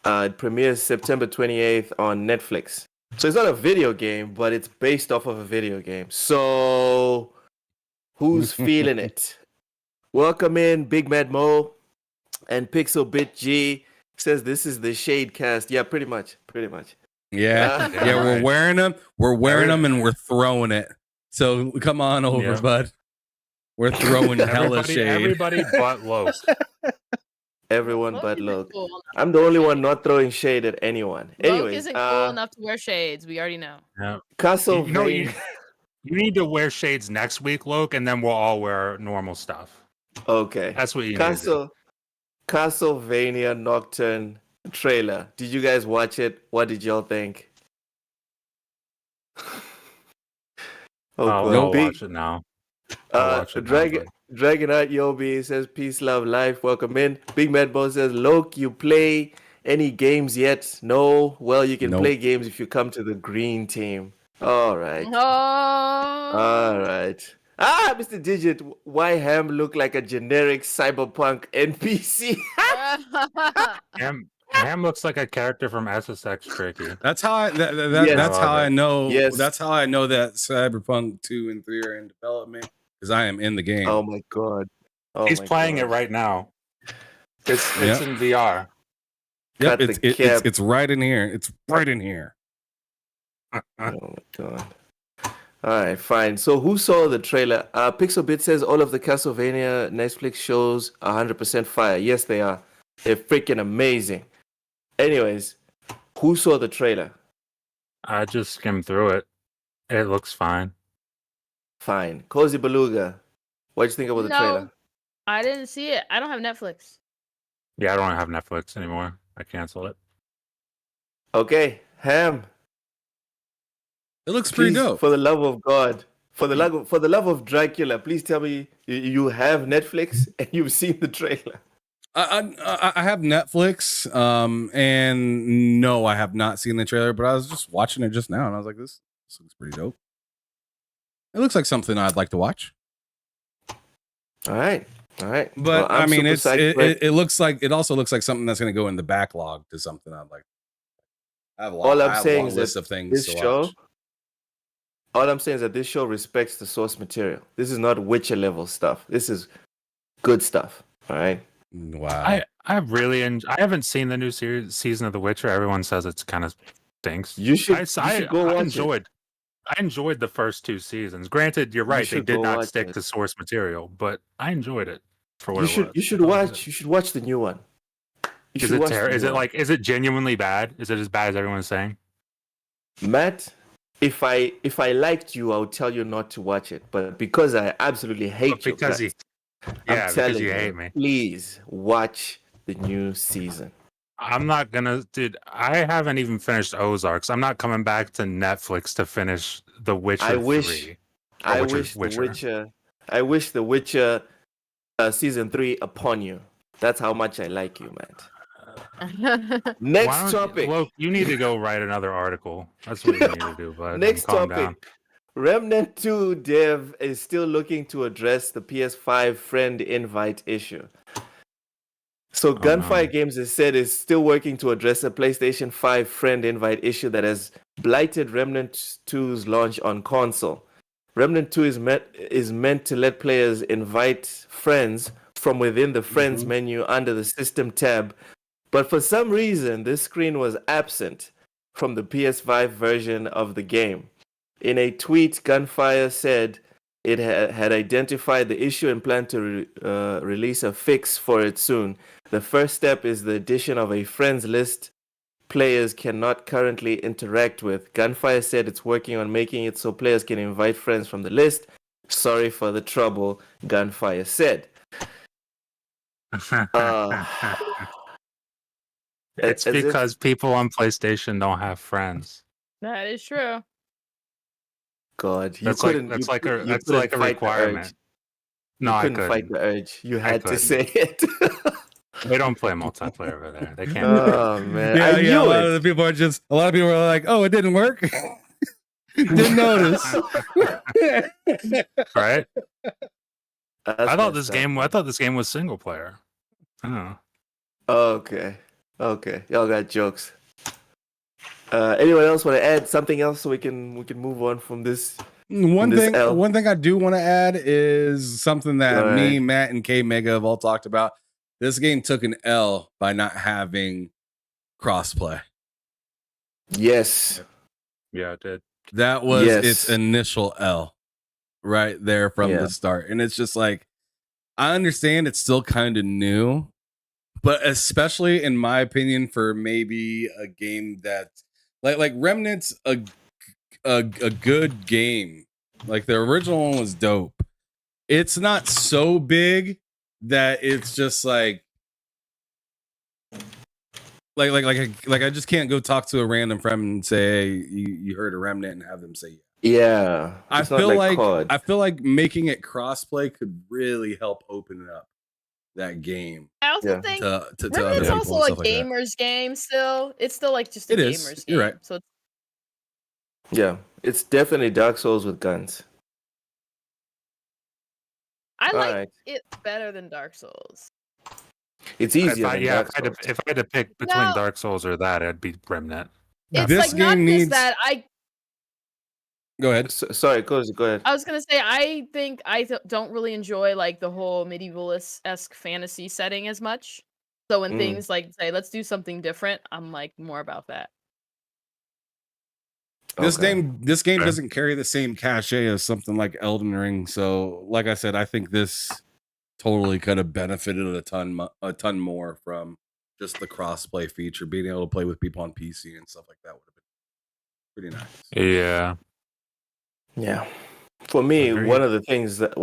It premieres September 28th on Netflix. So it's not a video game, but it's based off of a video game. So who's feeling it? Welcome in Big Mad Mo and Pixel Bit G says this is the Shade Cast. Yeah, pretty much. Pretty much. Yeah, Damn yeah, we're right. wearing them. We're wearing Every- them, and we're throwing it. So come on over, Yeah. bud. We're throwing hella shade. Everybody but Loke. Everyone Loke but isn't Loke. cool enough I'm to the wear only one shades. not throwing shade at anyone. Loke Anyways, isn't cool enough to wear shades. We already know. Yeah. Castlevania. You know, you need to wear shades next week, Loke, and then we'll all wear normal stuff. Okay. That's what you need to do. Castlevania Nocturne trailer. Did you guys watch it? What did y'all think? I'll God. watch it now. I'll watch it now, Dragon Dragonite Yobi says peace, love, life. Welcome in. Big Mad Bo says, Loke, you play any games yet? No. Well, you can Nope. play games if you come to the green team. All right. Oh. All right. Ah, Mr. Digit, why Ham look like a generic cyberpunk NPC? Ham looks like a character from SSX Tricky. That's how I. Yes. That's how I know. Yes. That's how I know that Cyberpunk 2 and 3 are in development because I am in the game. Oh my god. Oh He's my playing God. it right now. It's Yep. in VR. Yep, Cut the cap. it's right in here. It's right in here. Oh my god. All right, fine. So who saw the trailer? Pixelbit says all of the Castlevania Netflix shows are 100% fire. Yes, they are. They're freaking amazing. Anyways, who saw the trailer? I just skimmed through it. It looks fine. Fine. Cozy Beluga, what'd you think about the No. trailer? I didn't see it. I don't have Netflix. Yeah, I don't have Netflix anymore. I canceled it. Okay, Ham. It looks pretty Please, dope. for the love of God, for the love of Dracula, please tell me you have Netflix and you've seen the trailer. I have Netflix, and no, I have not seen the trailer, but I was just watching it just now, and I was like, this looks pretty dope. It looks like something I'd like to watch. All right. But Well, I I'm mean, super psyched for it. it looks like it also looks like something that's going to go in the backlog to something I'd like. I have a lot. All I'm I have saying a long is list that of things this to show. watch. All I'm saying is that this show respects the source material. This is not Witcher level stuff. This is good stuff. All right. Wow. I really I haven't seen the new season of The Witcher. Everyone says it's kind of stinks. You should I go watch enjoyed. I enjoyed the first two seasons. Granted, you're right; they should did go not watch stick it. to source material, but I enjoyed it for what You it should was. you should I thought it was watch you should watch the new one. You Is should it watch the terrible? Is new it one. like? Is it genuinely bad? Is it as bad as everyone's saying? Matt? If I liked you, I would tell you not to watch it. But because I absolutely hate But you, because you, I'm yeah, telling because you hate me. please watch the new season. I'm not gonna, dude. I haven't even finished Ozarks. I'm not coming back to Netflix to finish The Witcher I wish 3. I Witcher- wish the Witcher season 3 upon you. That's how much I like you, Matt. Why Next don't- topic. Well, you need to go write another article. That's what you need to do, bud. Next Calm topic. down. Remnant 2 dev is still looking to address the PS5 friend invite issue. So Gunfire no. Games has said is still working to address a PlayStation 5 friend invite issue that has blighted Remnant 2's launch on console. Remnant 2 is meant to let players invite friends from within the friends menu under the system tab, but for some reason this screen was absent from the PS5 version of the game. In a tweet, Gunfire said it had identified the issue and planned to release a fix for it soon. The first step is the addition of a friends list players cannot currently interact with. Gunfire said it's working on making it so players can invite friends from the list. Sorry for the trouble, Gunfire said. It's as if- because people on PlayStation don't have friends. That is true. God, you That's like couldn't. that's you, like cou- a you that's couldn't like a fight the urge. requirement. No, You I couldn't fight couldn't. the urge. You I had to couldn't. say it. They don't play multiplayer over there. They can't. do that. Oh man, Yeah, I yeah. A knew lot it. of the people are just. A lot of people are like, "Oh, it didn't work. Didn't notice." Right? That's I thought messed this up, game. I man. thought this game was single player. I don't know. Okay, okay, y'all got jokes. Anyone else want to add something else so we can move on from this? One This thing, L. one thing I do want to add is something that All me, right. Matt, and K Mega have all talked about. This game took an L by not having crossplay. Yes, Yeah, it did. That was Yes. its initial L right there from Yeah. the start. And it's just like, I understand it's still kind of new, but especially in my opinion, for maybe a game that like Remnant's a good game. Like the original one was dope. It's not so big that it's just like I just can't go talk to a random friend and say, hey, you heard a Remnant, and have them say yeah. yeah. I It's not feel like COD. I feel like making it crossplay could really help open up that game I also Yeah. think to other Remnant's people also and a stuff like that. gamer's game still. It's still like just a It is. gamer's game. You're right. So it's, Yeah, it's definitely Dark Souls with guns. I All like right. it better than Dark Souls. It's If easier I, than yeah, Dark if Souls. I had to pick between No. Dark Souls or that, it'd be Remnant. It's This like not game just needs. that. Go ahead. Sorry, go ahead. I was gonna say I think don't really enjoy like the whole medievalist-esque fantasy setting as much. So when Mm. things like say let's do something different, I'm like more about that. This Okay. game Okay. doesn't carry the same cachet as something like Elden Ring. So, like I said, I think this totally could have benefited a ton more from just the crossplay feature, being able to play with people on PC and stuff like that would have been pretty nice. Yeah. Yeah. For me, Agreed. one of the things that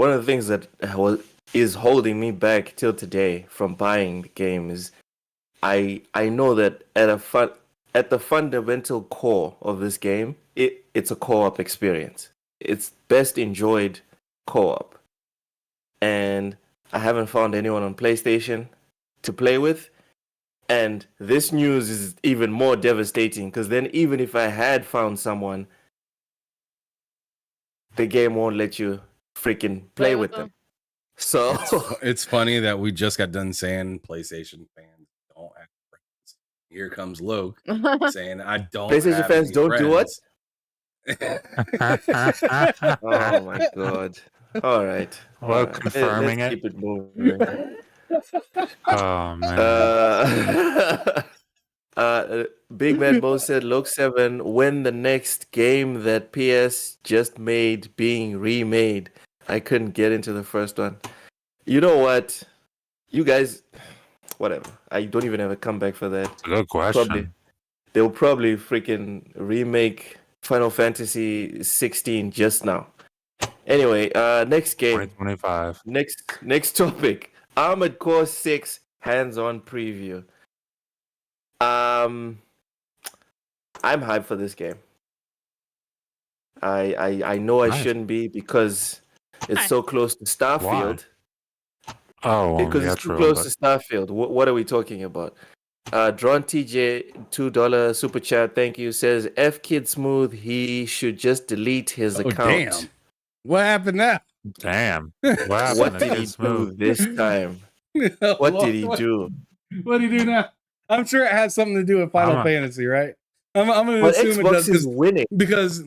is holding me back till today from buying the game is I know that at the fundamental core of this game, it's a co-op experience. It's best enjoyed co-op. And I haven't found anyone on PlayStation to play with. And this news is even more devastating because then even if I had found someone, the game won't let you freaking play with them. So It's funny that we just got done saying PlayStation fans don't have friends. Here comes Luke saying I don't. PlayStation have fans any don't do what? friends. Oh my god. All right. Well, confirming Let's it. keep it moving. Oh man. Big Man Mo said Loke 7 when the next game that PS just made being remade. I couldn't get into the first one. You know what? You guys, whatever. I don't even have a comeback for that. It's a good question. Probably, they'll probably freaking remake Final Fantasy 16 just now. Anyway, next game. 2025. Next topic. Armored Core 6 hands-on preview. I'm hyped for this game. I know I Nice. shouldn't be because it's so close to Starfield. Oh, Because yeah, it's too true. close But to Starfield. What are we talking about? Drawn TJ $2 super chat. Thank you. Says F Kid Smooth. He should just delete his Oh, account. damn. What happened now? damn. What happened? What to did he Kid Smooth? do this time? What did he do? What did he do now? I'm sure it has something to do with Final I'm a- Fantasy, right? I'm going to But assume it Xbox does is winning. because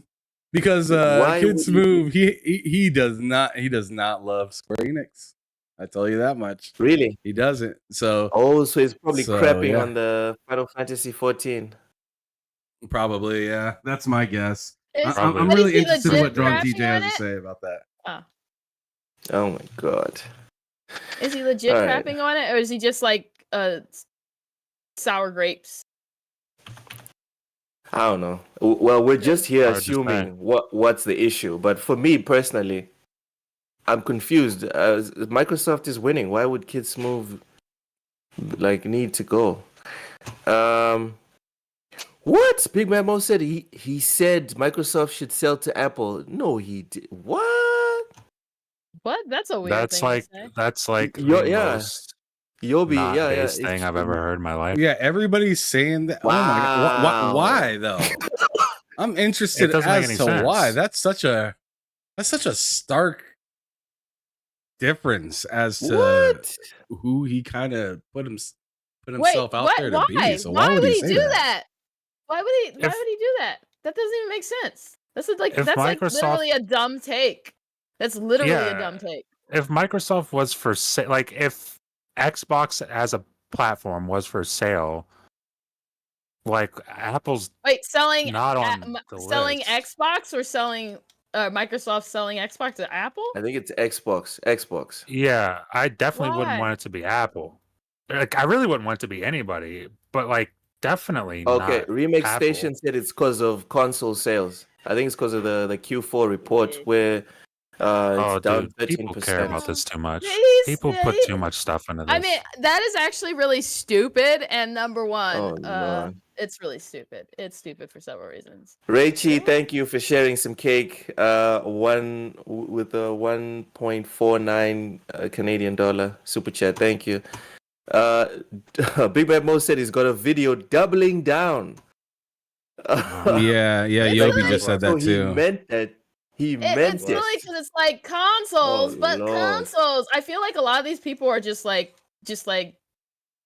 Why Kid would Smooth he does not love Square Enix. I tell you that much. Really? He doesn't. So Oh, so he's probably So, crapping yeah. on the Final Fantasy 14. probably, yeah. That's my guess. Is- I'm Probably. really Is he interested in legit what Drunk crashing TJ has on to it? say about that. Oh my god. Is he legit All right. crapping on it, or is he just like sour grapes? I don't know. Well, we're just here Hard to say. assuming what's the issue. But for me personally, I'm confused. Microsoft is winning. Why would Kid Smooth need to go? What? Big Man Mo said he said Microsoft should sell to Apple. No, he did. What? What? That's a weird That's thing like to say. that's like Yo, the yeah. most Yobi, not yeah, based it's thing I've ever heard in my life. Yeah, everybody's saying that. Oh my god, Wow. why though? I'm interested doesn't make as any to why. sense. That's such a stark difference as to What? who he kind of put Wait, himself out there to why? be. So Why would he say do that? that? Why would he? Why If- would he do that? That doesn't even make sense. That's like If like Microsoft- literally a dumb take. That's literally a Yeah. dumb take. If Microsoft was for sale, like if Xbox as a platform was for sale, like Apple's Wait, selling not a- on m- the selling list. Xbox or selling Microsoft selling Xbox to Apple? I think it's Xbox. Xbox. Yeah, I definitely wouldn't Why? want it to be Apple. Like, I really wouldn't want it to be anybody, but like definitely Okay, not Remake Apple. Station said it's because of console sales. I think it's because of the Q4 report Yeah. where Oh, it's down dude, people care 13%. about this too much. He's- People put he- too much stuff into this. I mean, that is actually really stupid. And number one, Oh, no. it's really stupid. It's stupid for several reasons. Rachie, thank you for sharing some cake. With a 1.49 Canadian dollar super chat. Thank you. Big Bad Mo said he's got a video doubling down. Yeah, It's Yobi really- just said So that he too. meant that. He meant It's it. silly because it's like consoles, Oh, but Lord. consoles. I feel like a lot of these people are just like,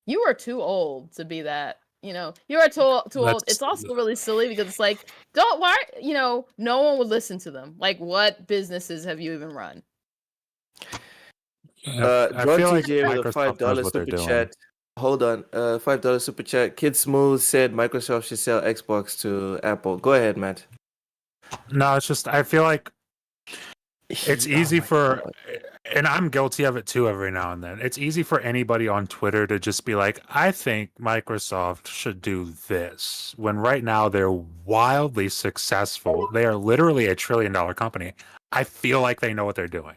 you are too old to be that. You know, you are too old. That's- It's also really silly because it's like, no one would listen to them. Like, what businesses have you even run? I John feel like TJ with a Microsoft knows $5 what they're super doing. chat. Hold on, $5 super chat. Kid Smooth said Microsoft should sell Xbox to Apple. Go ahead, Matt. No, it's just I feel like it's easy my for, God. and I'm guilty of it too every now and then. It's easy for anybody on Twitter to just be like, I think Microsoft should do this, when right now they're wildly successful. They are literally $1 trillion company. I feel like they know what they're doing.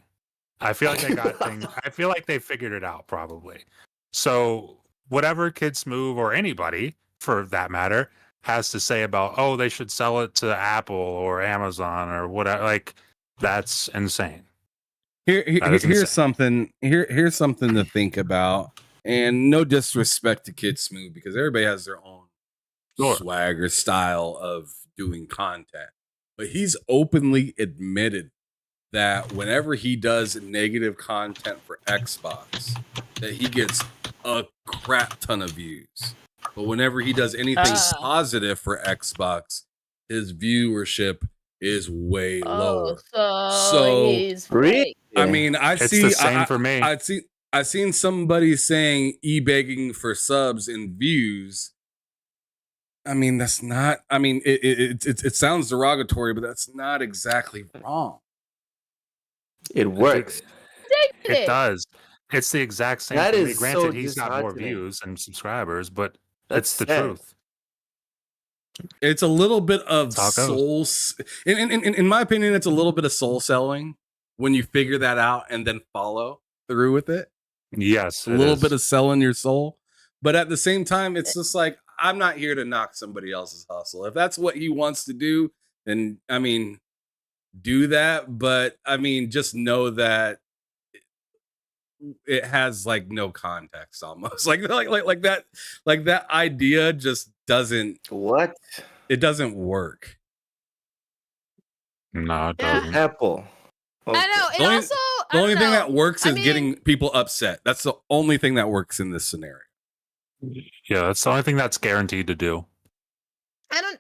I feel like they got things. I feel like they figured it out probably. So whatever Kid Smooth or anybody for that matter has to say about, oh, they should sell it to Apple or Amazon or whatever, like, that's insane. That is Here's insane. something. Here's something to think about. And no disrespect to Kid Smooth, because everybody has their own Sure. swagger style of doing content. But he's openly admitted that whenever he does negative content for Xbox, that he gets a crap ton of views. But whenever he does anything Ah. positive for Xbox, his viewership is way lower. So he's Really? fake. I mean, I It's see the same for me. I've seen somebody saying begging for subs and views. I mean, that's not. I mean, it sounds derogatory, but that's not exactly wrong. It works. It does. It's the exact same. That for me. is Granted, so he's got more disheartening. views and subscribers, but That's it's the sad. truth. It's a little bit of That's how it goes. soul. In my opinion, it's a little bit of soul selling when you figure that out and then follow through with it. Yes, A little bit of selling your soul, but at the same time, it's just like, I'm not here to knock somebody else's hustle. If that's what he wants to do, then I mean, do that. But I mean, just know that it has like no context, almost like that idea just doesn't. What? It doesn't work. No, it Yeah. doesn't. Apple. I know. The And only- also, The only thing that works I is mean- getting people upset. That's the only thing that works in this scenario. Yeah, that's the only thing that's guaranteed to do.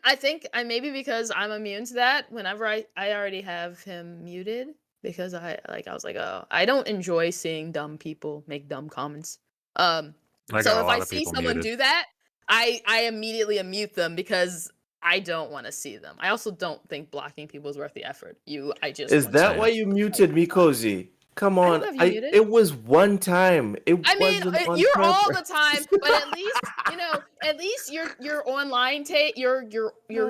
I think maybe because I'm immune to that. Whenever I already have him muted because I was like, oh, I don't enjoy seeing dumb people make dumb comments. I got So a if lot I of see people someone muted. do that, I immediately unmute them because I don't want to see them. I also don't think blocking people is worth the effort. I just Is want that to- why you muted me, Cozy? Come I on. don't have you muted. It was one time. It I mean, wasn't on you're all the purpose. time, but at least your online take, your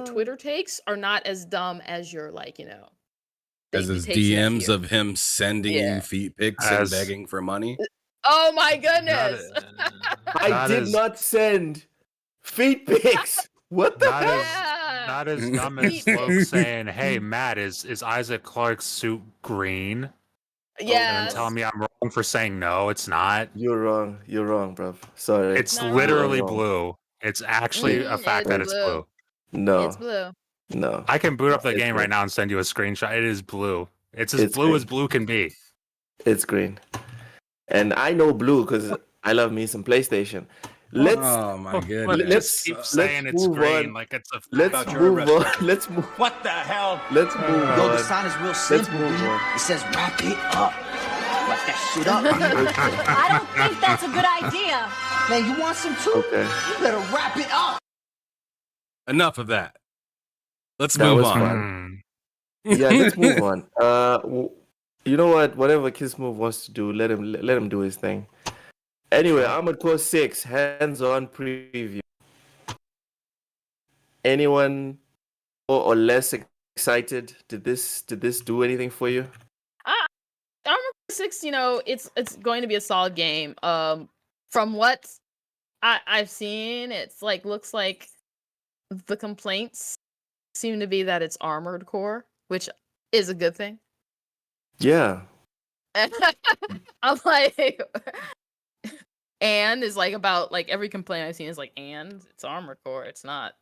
Twitter takes are not as dumb as your As the his takes you have DMs here. of him sending Yeah. you feet pics As- and begging for money. Oh my goodness! I That did is- not send feet pics. What the Not hell? as not as dumb as Eat it. Loke saying, "Hey, Matt, is Isaac Clarke's suit green?" And then Yes. telling me I'm wrong for saying no, it's not. You're wrong. You're wrong, bro. Sorry. It's No. literally You're wrong. blue. It's actually a fact that it's it's blue. No. It's blue. No. I can boot up the It's game green. right now and send you a screenshot. It is blue. It's as It's blue green. as blue can be. It's green. And I know blue because I love me some PlayStation. Let's Oh my But goodness. just keep saying it's move green on. like it's a let's fact. Thought you were move arrested. on. Let's move. What the hell? Let's move Yo, the on. sign is real Let's simple. move B. on. It says wrap it up. Wrap that shit up. I don't think that's a good idea. Man, you want some too? Okay. You better wrap it up. Enough of that. Let's That move was on. fun. Yeah, let's move on. You know what? Whatever Kiss Move wants to do, let him do his thing. Anyway, Armored Core 6 hands-on preview. Anyone more or less excited? Did this do anything for you? Armored Core 6, it's going to be a solid game. From what I've seen, it's looks like the complaints seem to be that it's Armored Core, which is a good thing. Yeah. I'm like, and is about every complaint I've seen is and it's Armored Core, it's not.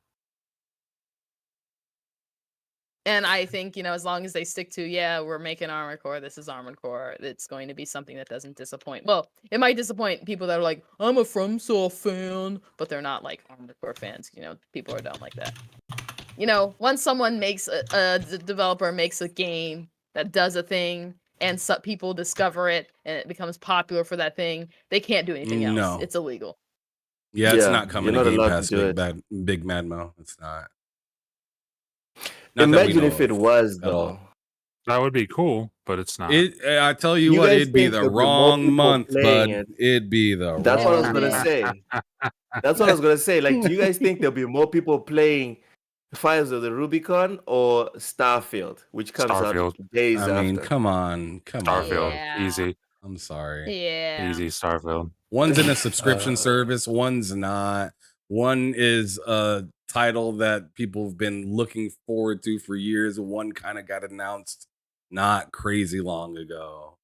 And I think, as long as they stick to, we're making Armored Core, this is Armored Core, it's going to be something that doesn't disappoint. Well, it might disappoint people that are like, I'm a FromSoft fan, but they're not Armored Core fans. People are dumb like that. Once someone makes the developer makes a game that does a thing and people discover it and it becomes popular for that thing, they can't do anything else. No. It's illegal. Yeah, it's Yeah, not coming you're to not Game allowed to Pass, do Big Mad Mo. It's not. Not that we Imagine know if it of was at all. though. That would be cool, but it's not. I tell you You what, guys it'd be think the there'll be more wrong people month, playing bud. it? It'd be the That's what I was wrong gonna month. say. That's what I was gonna say. Do you guys think there'll be more people playing Fires of the Rubicon or Starfield, which comes Starfield. out days I mean, after? come on. Starfield, Yeah. easy, I'm sorry. Yeah. easy Starfield. One's in a subscription service, one's not. One is a title that people have been looking forward to for years. One kind of got announced not crazy long ago.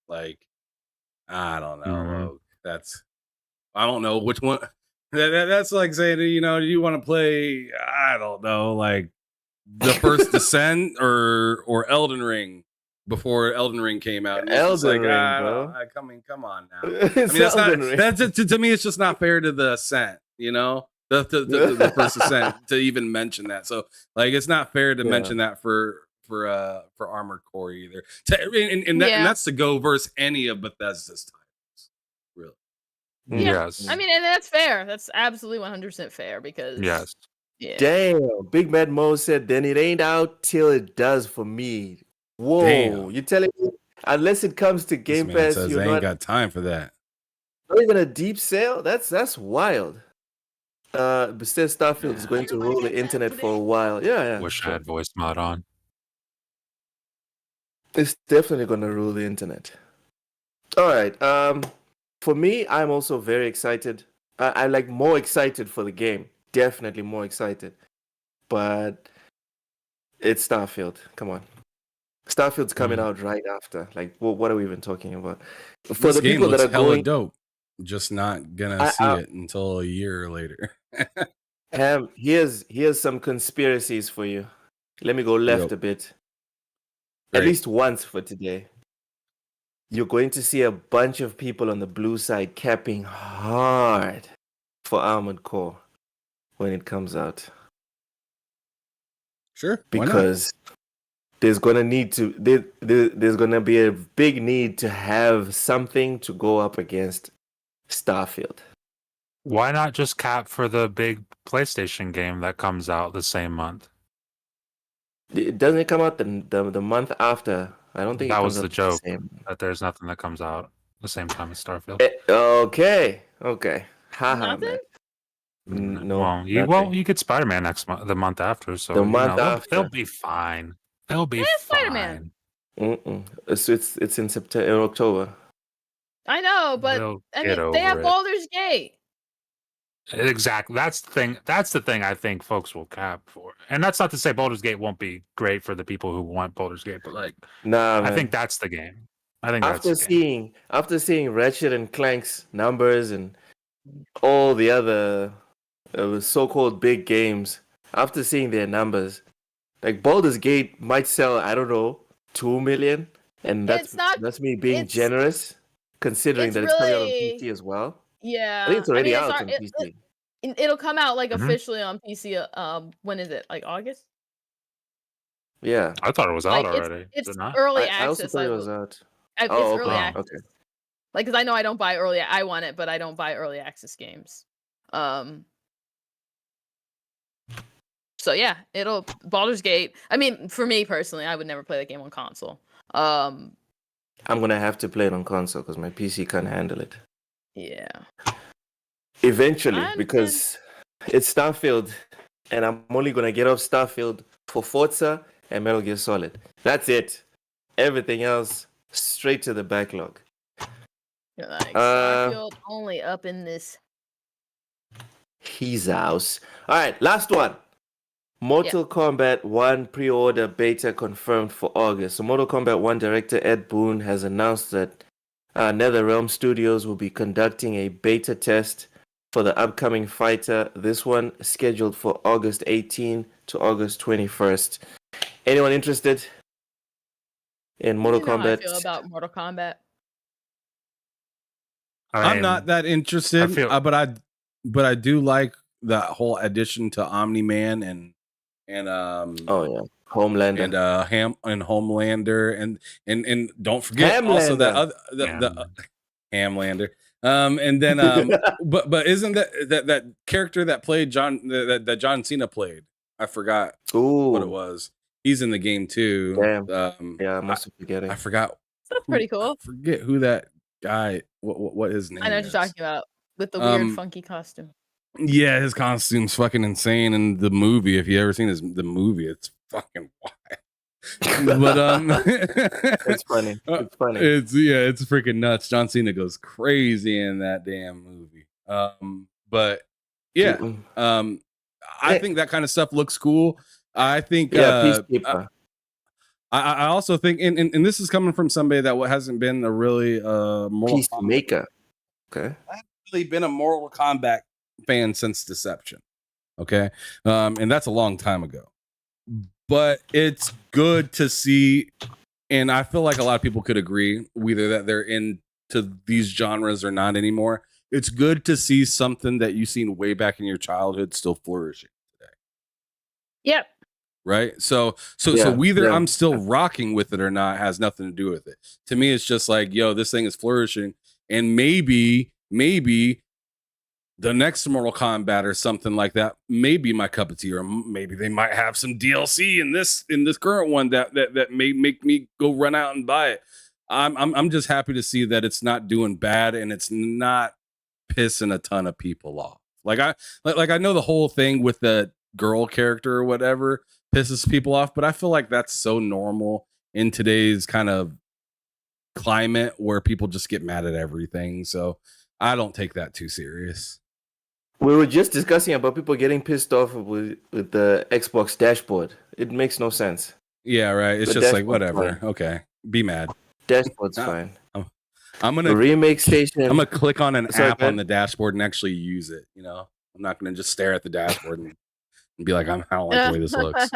I don't know. Mhm. I don't know which one. That's like saying, do you want to play? I don't know, the first Descent or Elden Ring before Elden Ring came out. And it's just Elden Ring, I bro. don't- come on now. It's That's Elden not. Ring. That's to me. It's just not fair to the Ascent. The first Ascent to even mention that. So it's not fair to Yeah. mention that for Armored Core either. And that's to go versus any of Bethesda's titles. Really. Yeah. Yes. I mean, and that's fair. That's absolutely 100% fair because Yes. yeah. Damn, Big Mad Mo said, then it ain't out till it does for me. Whoa, Damn. you telling me unless it comes to This Game man Pass, says you're they ain't not got time for that. even a deep sale? That's wild. Besides Starfield is going to rule the internet for a while. Yeah. Wish I sure. had voice mod on. It's definitely going to rule the internet. All right. For me, I'm also very excited. I'm more excited for the game. Definitely more excited. But it's Starfield. Come on. Starfield's coming out right after. What are we even talking about? For This the game people that looks are hella going, dope. Just not gonna see it until a year later. here's some conspiracies for you. Let me go left Yep. a bit. Great. At least once for today. You're going to see a bunch of people on the blue side capping hard for Armored Core when it comes out. Sure. Why not? Because there's gonna there's gonna be a big need to have something to go up against Starfield. Why not just cap for the big PlayStation game that comes out the same month? It doesn't come out the month after. I don't think That it was comes the out joke. same. That there's nothing that comes out the same time as Starfield. Okay. Haha, Nothing? man. No. Well, nothing. you get Spider-Man the month after, so The month they'll after. be fine. They'll be Spider-Man. fine. It's in September, October. I know, but They'll I get mean, they have over it. Baldur's Gate. Exactly. That's the thing. That's the thing I think folks will cap for. And that's not to say Baldur's Gate won't be great for the people who want Baldur's Gate, but like, Nah, I think man. that's the game. I think that's the game. After seeing Ratchet and Clank's numbers and all the other so-called big games, after seeing their numbers, like Baldur's Gate might sell, I don't know, 2 million, and It's not. that's me being It's generous, considering it's that it's coming out on really PC as well. I think yeah. it's already It's out on PC. it'll come out like Mhm. officially on PC. When is it? Like August? Yeah, I thought it was out Like already. Is it's it not? early I also access. thought I it was bel- out. It's Oh, early okay, access. okay. Like, because I know I don't buy early. I want it, but I don't buy early access games. So yeah, it'll Baldur's Gate. I mean, for me personally, I would never play that game on console. I'm gonna have to play it on console because my PC can't handle it. Yeah. Eventually, I understand. because it's Starfield, and I'm only gonna get off Starfield for Forza and Metal Gear Solid. That's it. Everything else straight to the backlog. You're like Uh, Starfield only up in this. His house. All right, last one. Mortal Kombat 1 pre-order beta confirmed for August. So Mortal Kombat 1 director Ed Boon has announced that NetherRealm Studios will be conducting a beta test for the upcoming fighter. This one scheduled for August 18 to August 21st. Anyone interested in Mortal You know how I Kombat? feel about Mortal Kombat. I'm not that interested, but I do like that whole addition to Omni-Man and Oh yeah, Homelander and Homelander and don't forget also that other the Hamlander. And then but isn't that character that played that John Cena played? I forgot what it was. He's in the game too. Damn. Yeah, I must be forgetting. I forgot. That's pretty cool. I forget who that guy. What his name? I know what is. you're talking about with the weird, funky costume. Yeah, his costume's fucking insane in the movie. If you ever seen the movie, it's fucking wild. But it's funny. It's funny. It's freaking nuts. John Cena goes crazy in that damn movie. But yeah, I think that kind of stuff looks cool. I think Peacekeeper. I also think, and this is coming from somebody that hasn't been a really Peacemaker. Okay, I haven't really been a Mortal Kombat fan since Deception. Okay, and that's a long time ago. But it's good to see, and I feel like a lot of people could agree, whether that they're into these genres or not anymore. It's good to see something that you've seen way back in your childhood still flourishing today. Yep. Right. So whether I'm still rocking with it or not has nothing to do with it. To me, it's just like, yo, this thing is flourishing. And maybe the next Mortal Kombat or something like that may be my cup of tea, or maybe they might have some DLC in this current one that may make me go run out and buy it. I'm just happy to see that it's not doing bad and it's not pissing a ton of people off. Like I know the whole thing with the girl character or whatever pisses people off, but I feel like that's so normal in today's kind of climate where people just get mad at everything. So I don't take that too serious. We were just discussing about people getting pissed off with the Xbox dashboard. It makes no sense. Yeah, right. It's The just like dashboard's whatever. fine. Okay, be mad. Dashboard's fine. I'm The gonna remake station. I'm gonna click on an Sorry, app man. on the dashboard and actually use it. You know, I'm not gonna just stare at the dashboard and be like, I don't like the way this looks.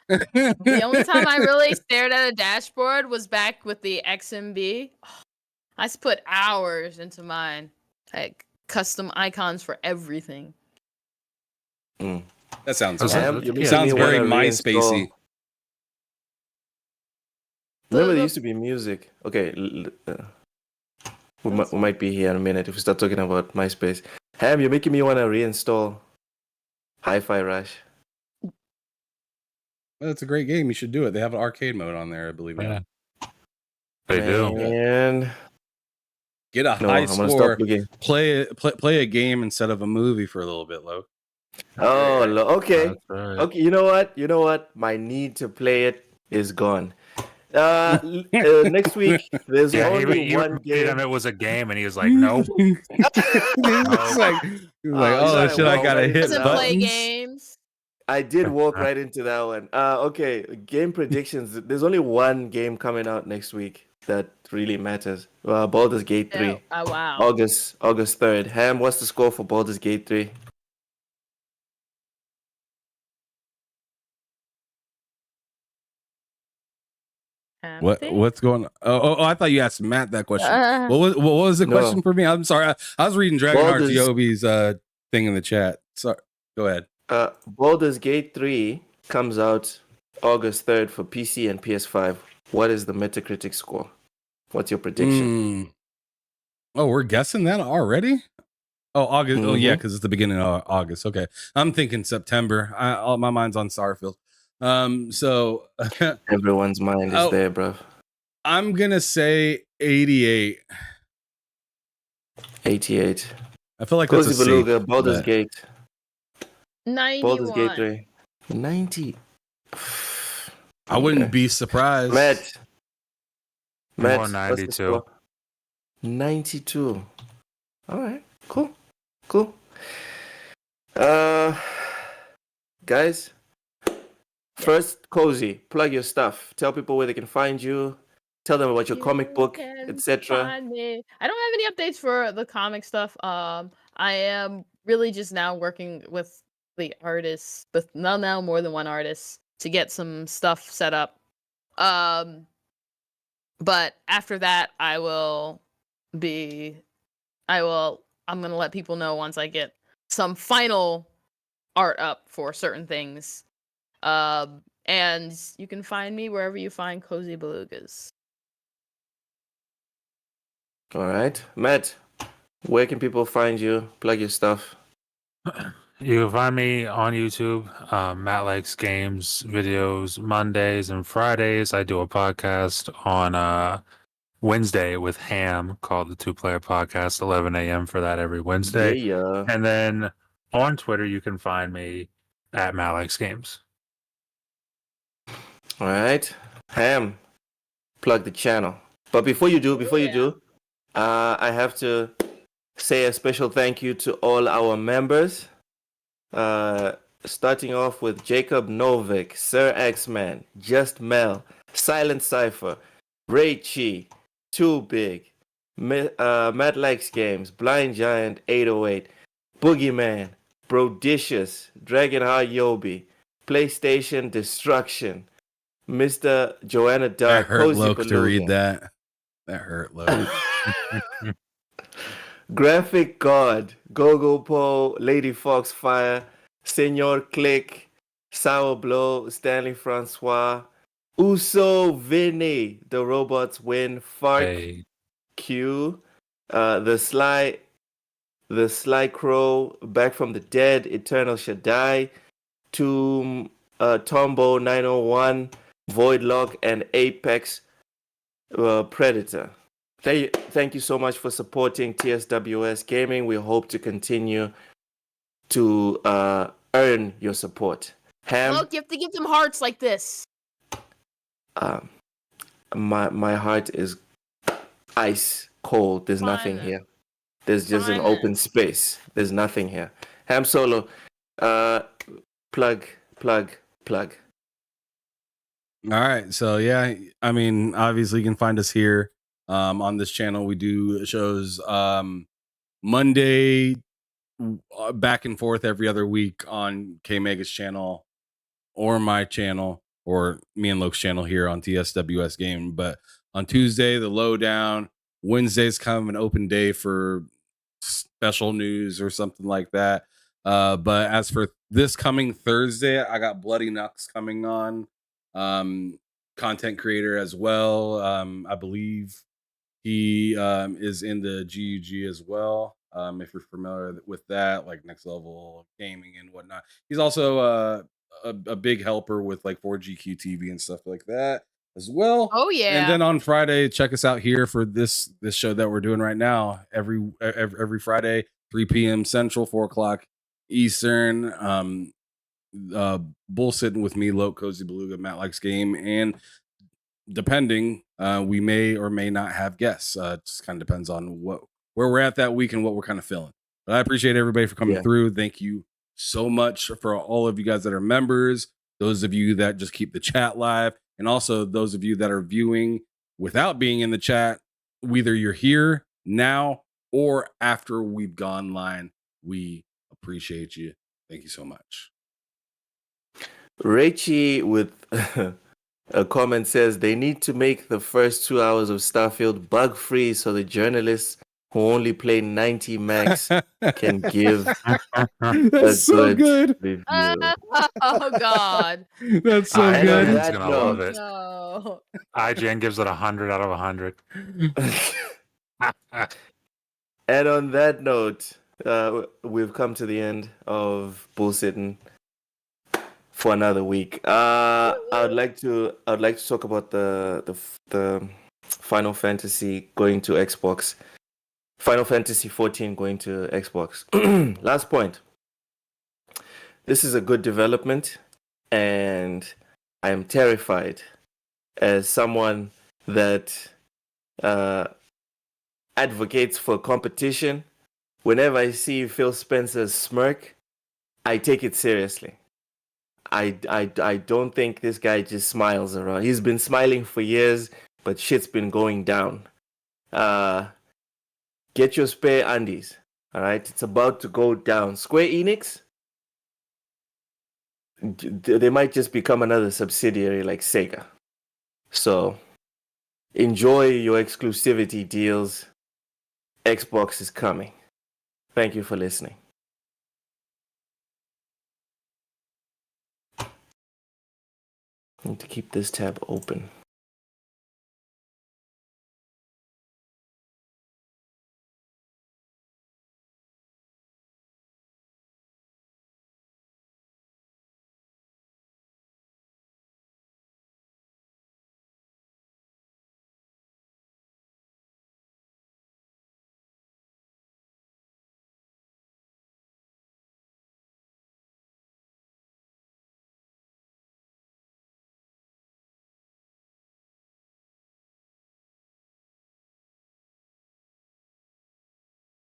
The only time I really stared at a dashboard was back with the XMB. I just put hours into mine. Like custom icons for everything. That sounds That's- fun. that's- You're making Sounds me very wanna MySpacey. reinstall- Remember, there used to be music. Okay, we might be here in a minute if we start talking about MySpace. Ham, you're making me want to reinstall Hi-Fi Rush. Well, it's a great game. You should do it. They have an arcade mode on there, I believe. Yeah. They do. And Get a no, high I'm gonna score. stop looking. Play a game instead of a movie for a little bit, Lo. Oh, okay. That's right. Okay, you know what? My need to play it is gone. Next week, there's Yeah, only he one reminded him game. it was a game, and he was like, "Nope." It's like, You oh gotta shit, I walk gotta right into hit Doesn't that one. play buttons. games. I did walk right into that one. Okay, game predictions. There's only one game coming out next week that really matters. Baldur's Gate 3, Oh, wow. August 3rd. Ham, what's the score for Baldur's Gate 3? What's going on? Oh, I thought you asked Matt that question. Uh, What was the No. question for me? I'm sorry. I was reading Dragonheart's Baldur's- Yobi's thing in the chat. Sorry. Go ahead. Baldur's Gate 3 comes out August 3rd for PC and PS5. What is the Metacritic score? What's your prediction? Oh, we're guessing that already? Oh, August. Oh, yeah, Mhm. because it's the beginning of August. Okay. I'm thinking September. My mind's on Starfield. So Everyone's mind is Oh. there, bro. I'm gonna say 88. 88. I feel like that's Cozy a safe Beluga, Baldur's bet. Gate. 91. Baldur's Gate 3. 90. I wouldn't be surprised. Matt. I'm Matt, going what's the 92. score? 92. All right. Cool. Guys, first, Cozy, plug your stuff. Tell people where they can find you. Tell them about your comic book, can etc. find me. I don't have any updates for the comic stuff. I am really just now working with the artists, with now more than one artist, to get some stuff set up. But after that, I'm gonna let people know once I get some final art up for certain things. And you can find me wherever you find Cozy Belugas. All right. Matt, where can people find you? Plug your stuff. You can find me on YouTube, Matt Likes Games videos, Mondays and Fridays. I do a podcast on Wednesday with Ham called the Two Player Podcast, 11 a.m. for that every Wednesday. Yeah. And then on Twitter, you can find me at Matt Likes Games. All right. Ham, plug the channel. But before you do, I have to say a special thank you to all our members. Starting off with Jacob Novik, Sir X-Man, Just Mel, Silent Cypher, Ray Chi, Too Big, Matt Likes Games, Blind Giant 808, Boogeyman, Brodicious, Dragonheart Yobi, PlayStation Destruction, Mr. Joanna That Dark, hurt Cozy Loke to read Beluga, that hurt Loke. Graphic God, Gogo Po, Lady Foxfire, Senor Click, Sour Blow, Stanley Francois, Uso Vinny, The Robots Win, Fark Hey, Q, the Sly Crow, Back from the Dead, Eternal Shaddai, Tomb, Tombo 901, Voidlock, and Apex Predator. Thank you so much for supporting TSWS Gaming. We hope to continue to earn your support. Ham, Look, you have to give them hearts like this. my heart is ice cold. There's nothing Fine. here. There's just an Fine. open space. There's nothing here. Ham Solo, plug. All right. So yeah, I mean, obviously you can find us here on this channel. We do shows Monday back and forth every other week on K Mega's channel or my channel or me and Loke's channel here on TSWS Game. But on Tuesday, the lowdown. Wednesday's kind of an open day for special news or something like that. But as for this coming Thursday, I got Bloody Nux coming on. Content creator as well. I believe he is in the GUG as well. If you're familiar with that, like Next Level Gaming and whatnot. He's also a big helper with like 4GQ TV and stuff like that as well. Oh yeah. And then on Friday, check us out here for this show that we're doing right now. Every Friday, 3 p.m. Central, 4 o'clock Eastern. Bull sitting with me, Loke, Cozy Beluga, Matt Likes Game, and depending, we may or may not have guests. It just kind of depends on where we're at that week and what we're kind of feeling. But I appreciate everybody for coming through. Thank you so much for all of you guys that are members, those of you that just keep the chat live, and also those of you that are viewing without being in the chat. Whether you're here now or after we've gone live, we appreciate you. Thank you so much. Rachie with a comment says they need to make the first 2 hours of Starfield bug free so the journalists who only play 90 max can give That's so good. review. Oh God. That's so And on good. that gonna love it. No. IGN gives it 100 out of 100. And on that note, we've come to the end of bullsitting for another week. I'd like to talk about the Final Fantasy going to Xbox. Final Fantasy 14 going to Xbox. Last point. This is a good development, and I am terrified as someone that advocates for competition. Whenever I see Phil Spencer's smirk, I take it seriously. I don't think this guy just smiles around. He's been smiling for years, but shit's been going down. Get your spare undies. All right, it's about to go down. Square Enix, they might just become another subsidiary like Sega. So enjoy your exclusivity deals. Xbox is coming. Thank you for listening. I need to keep this tab open.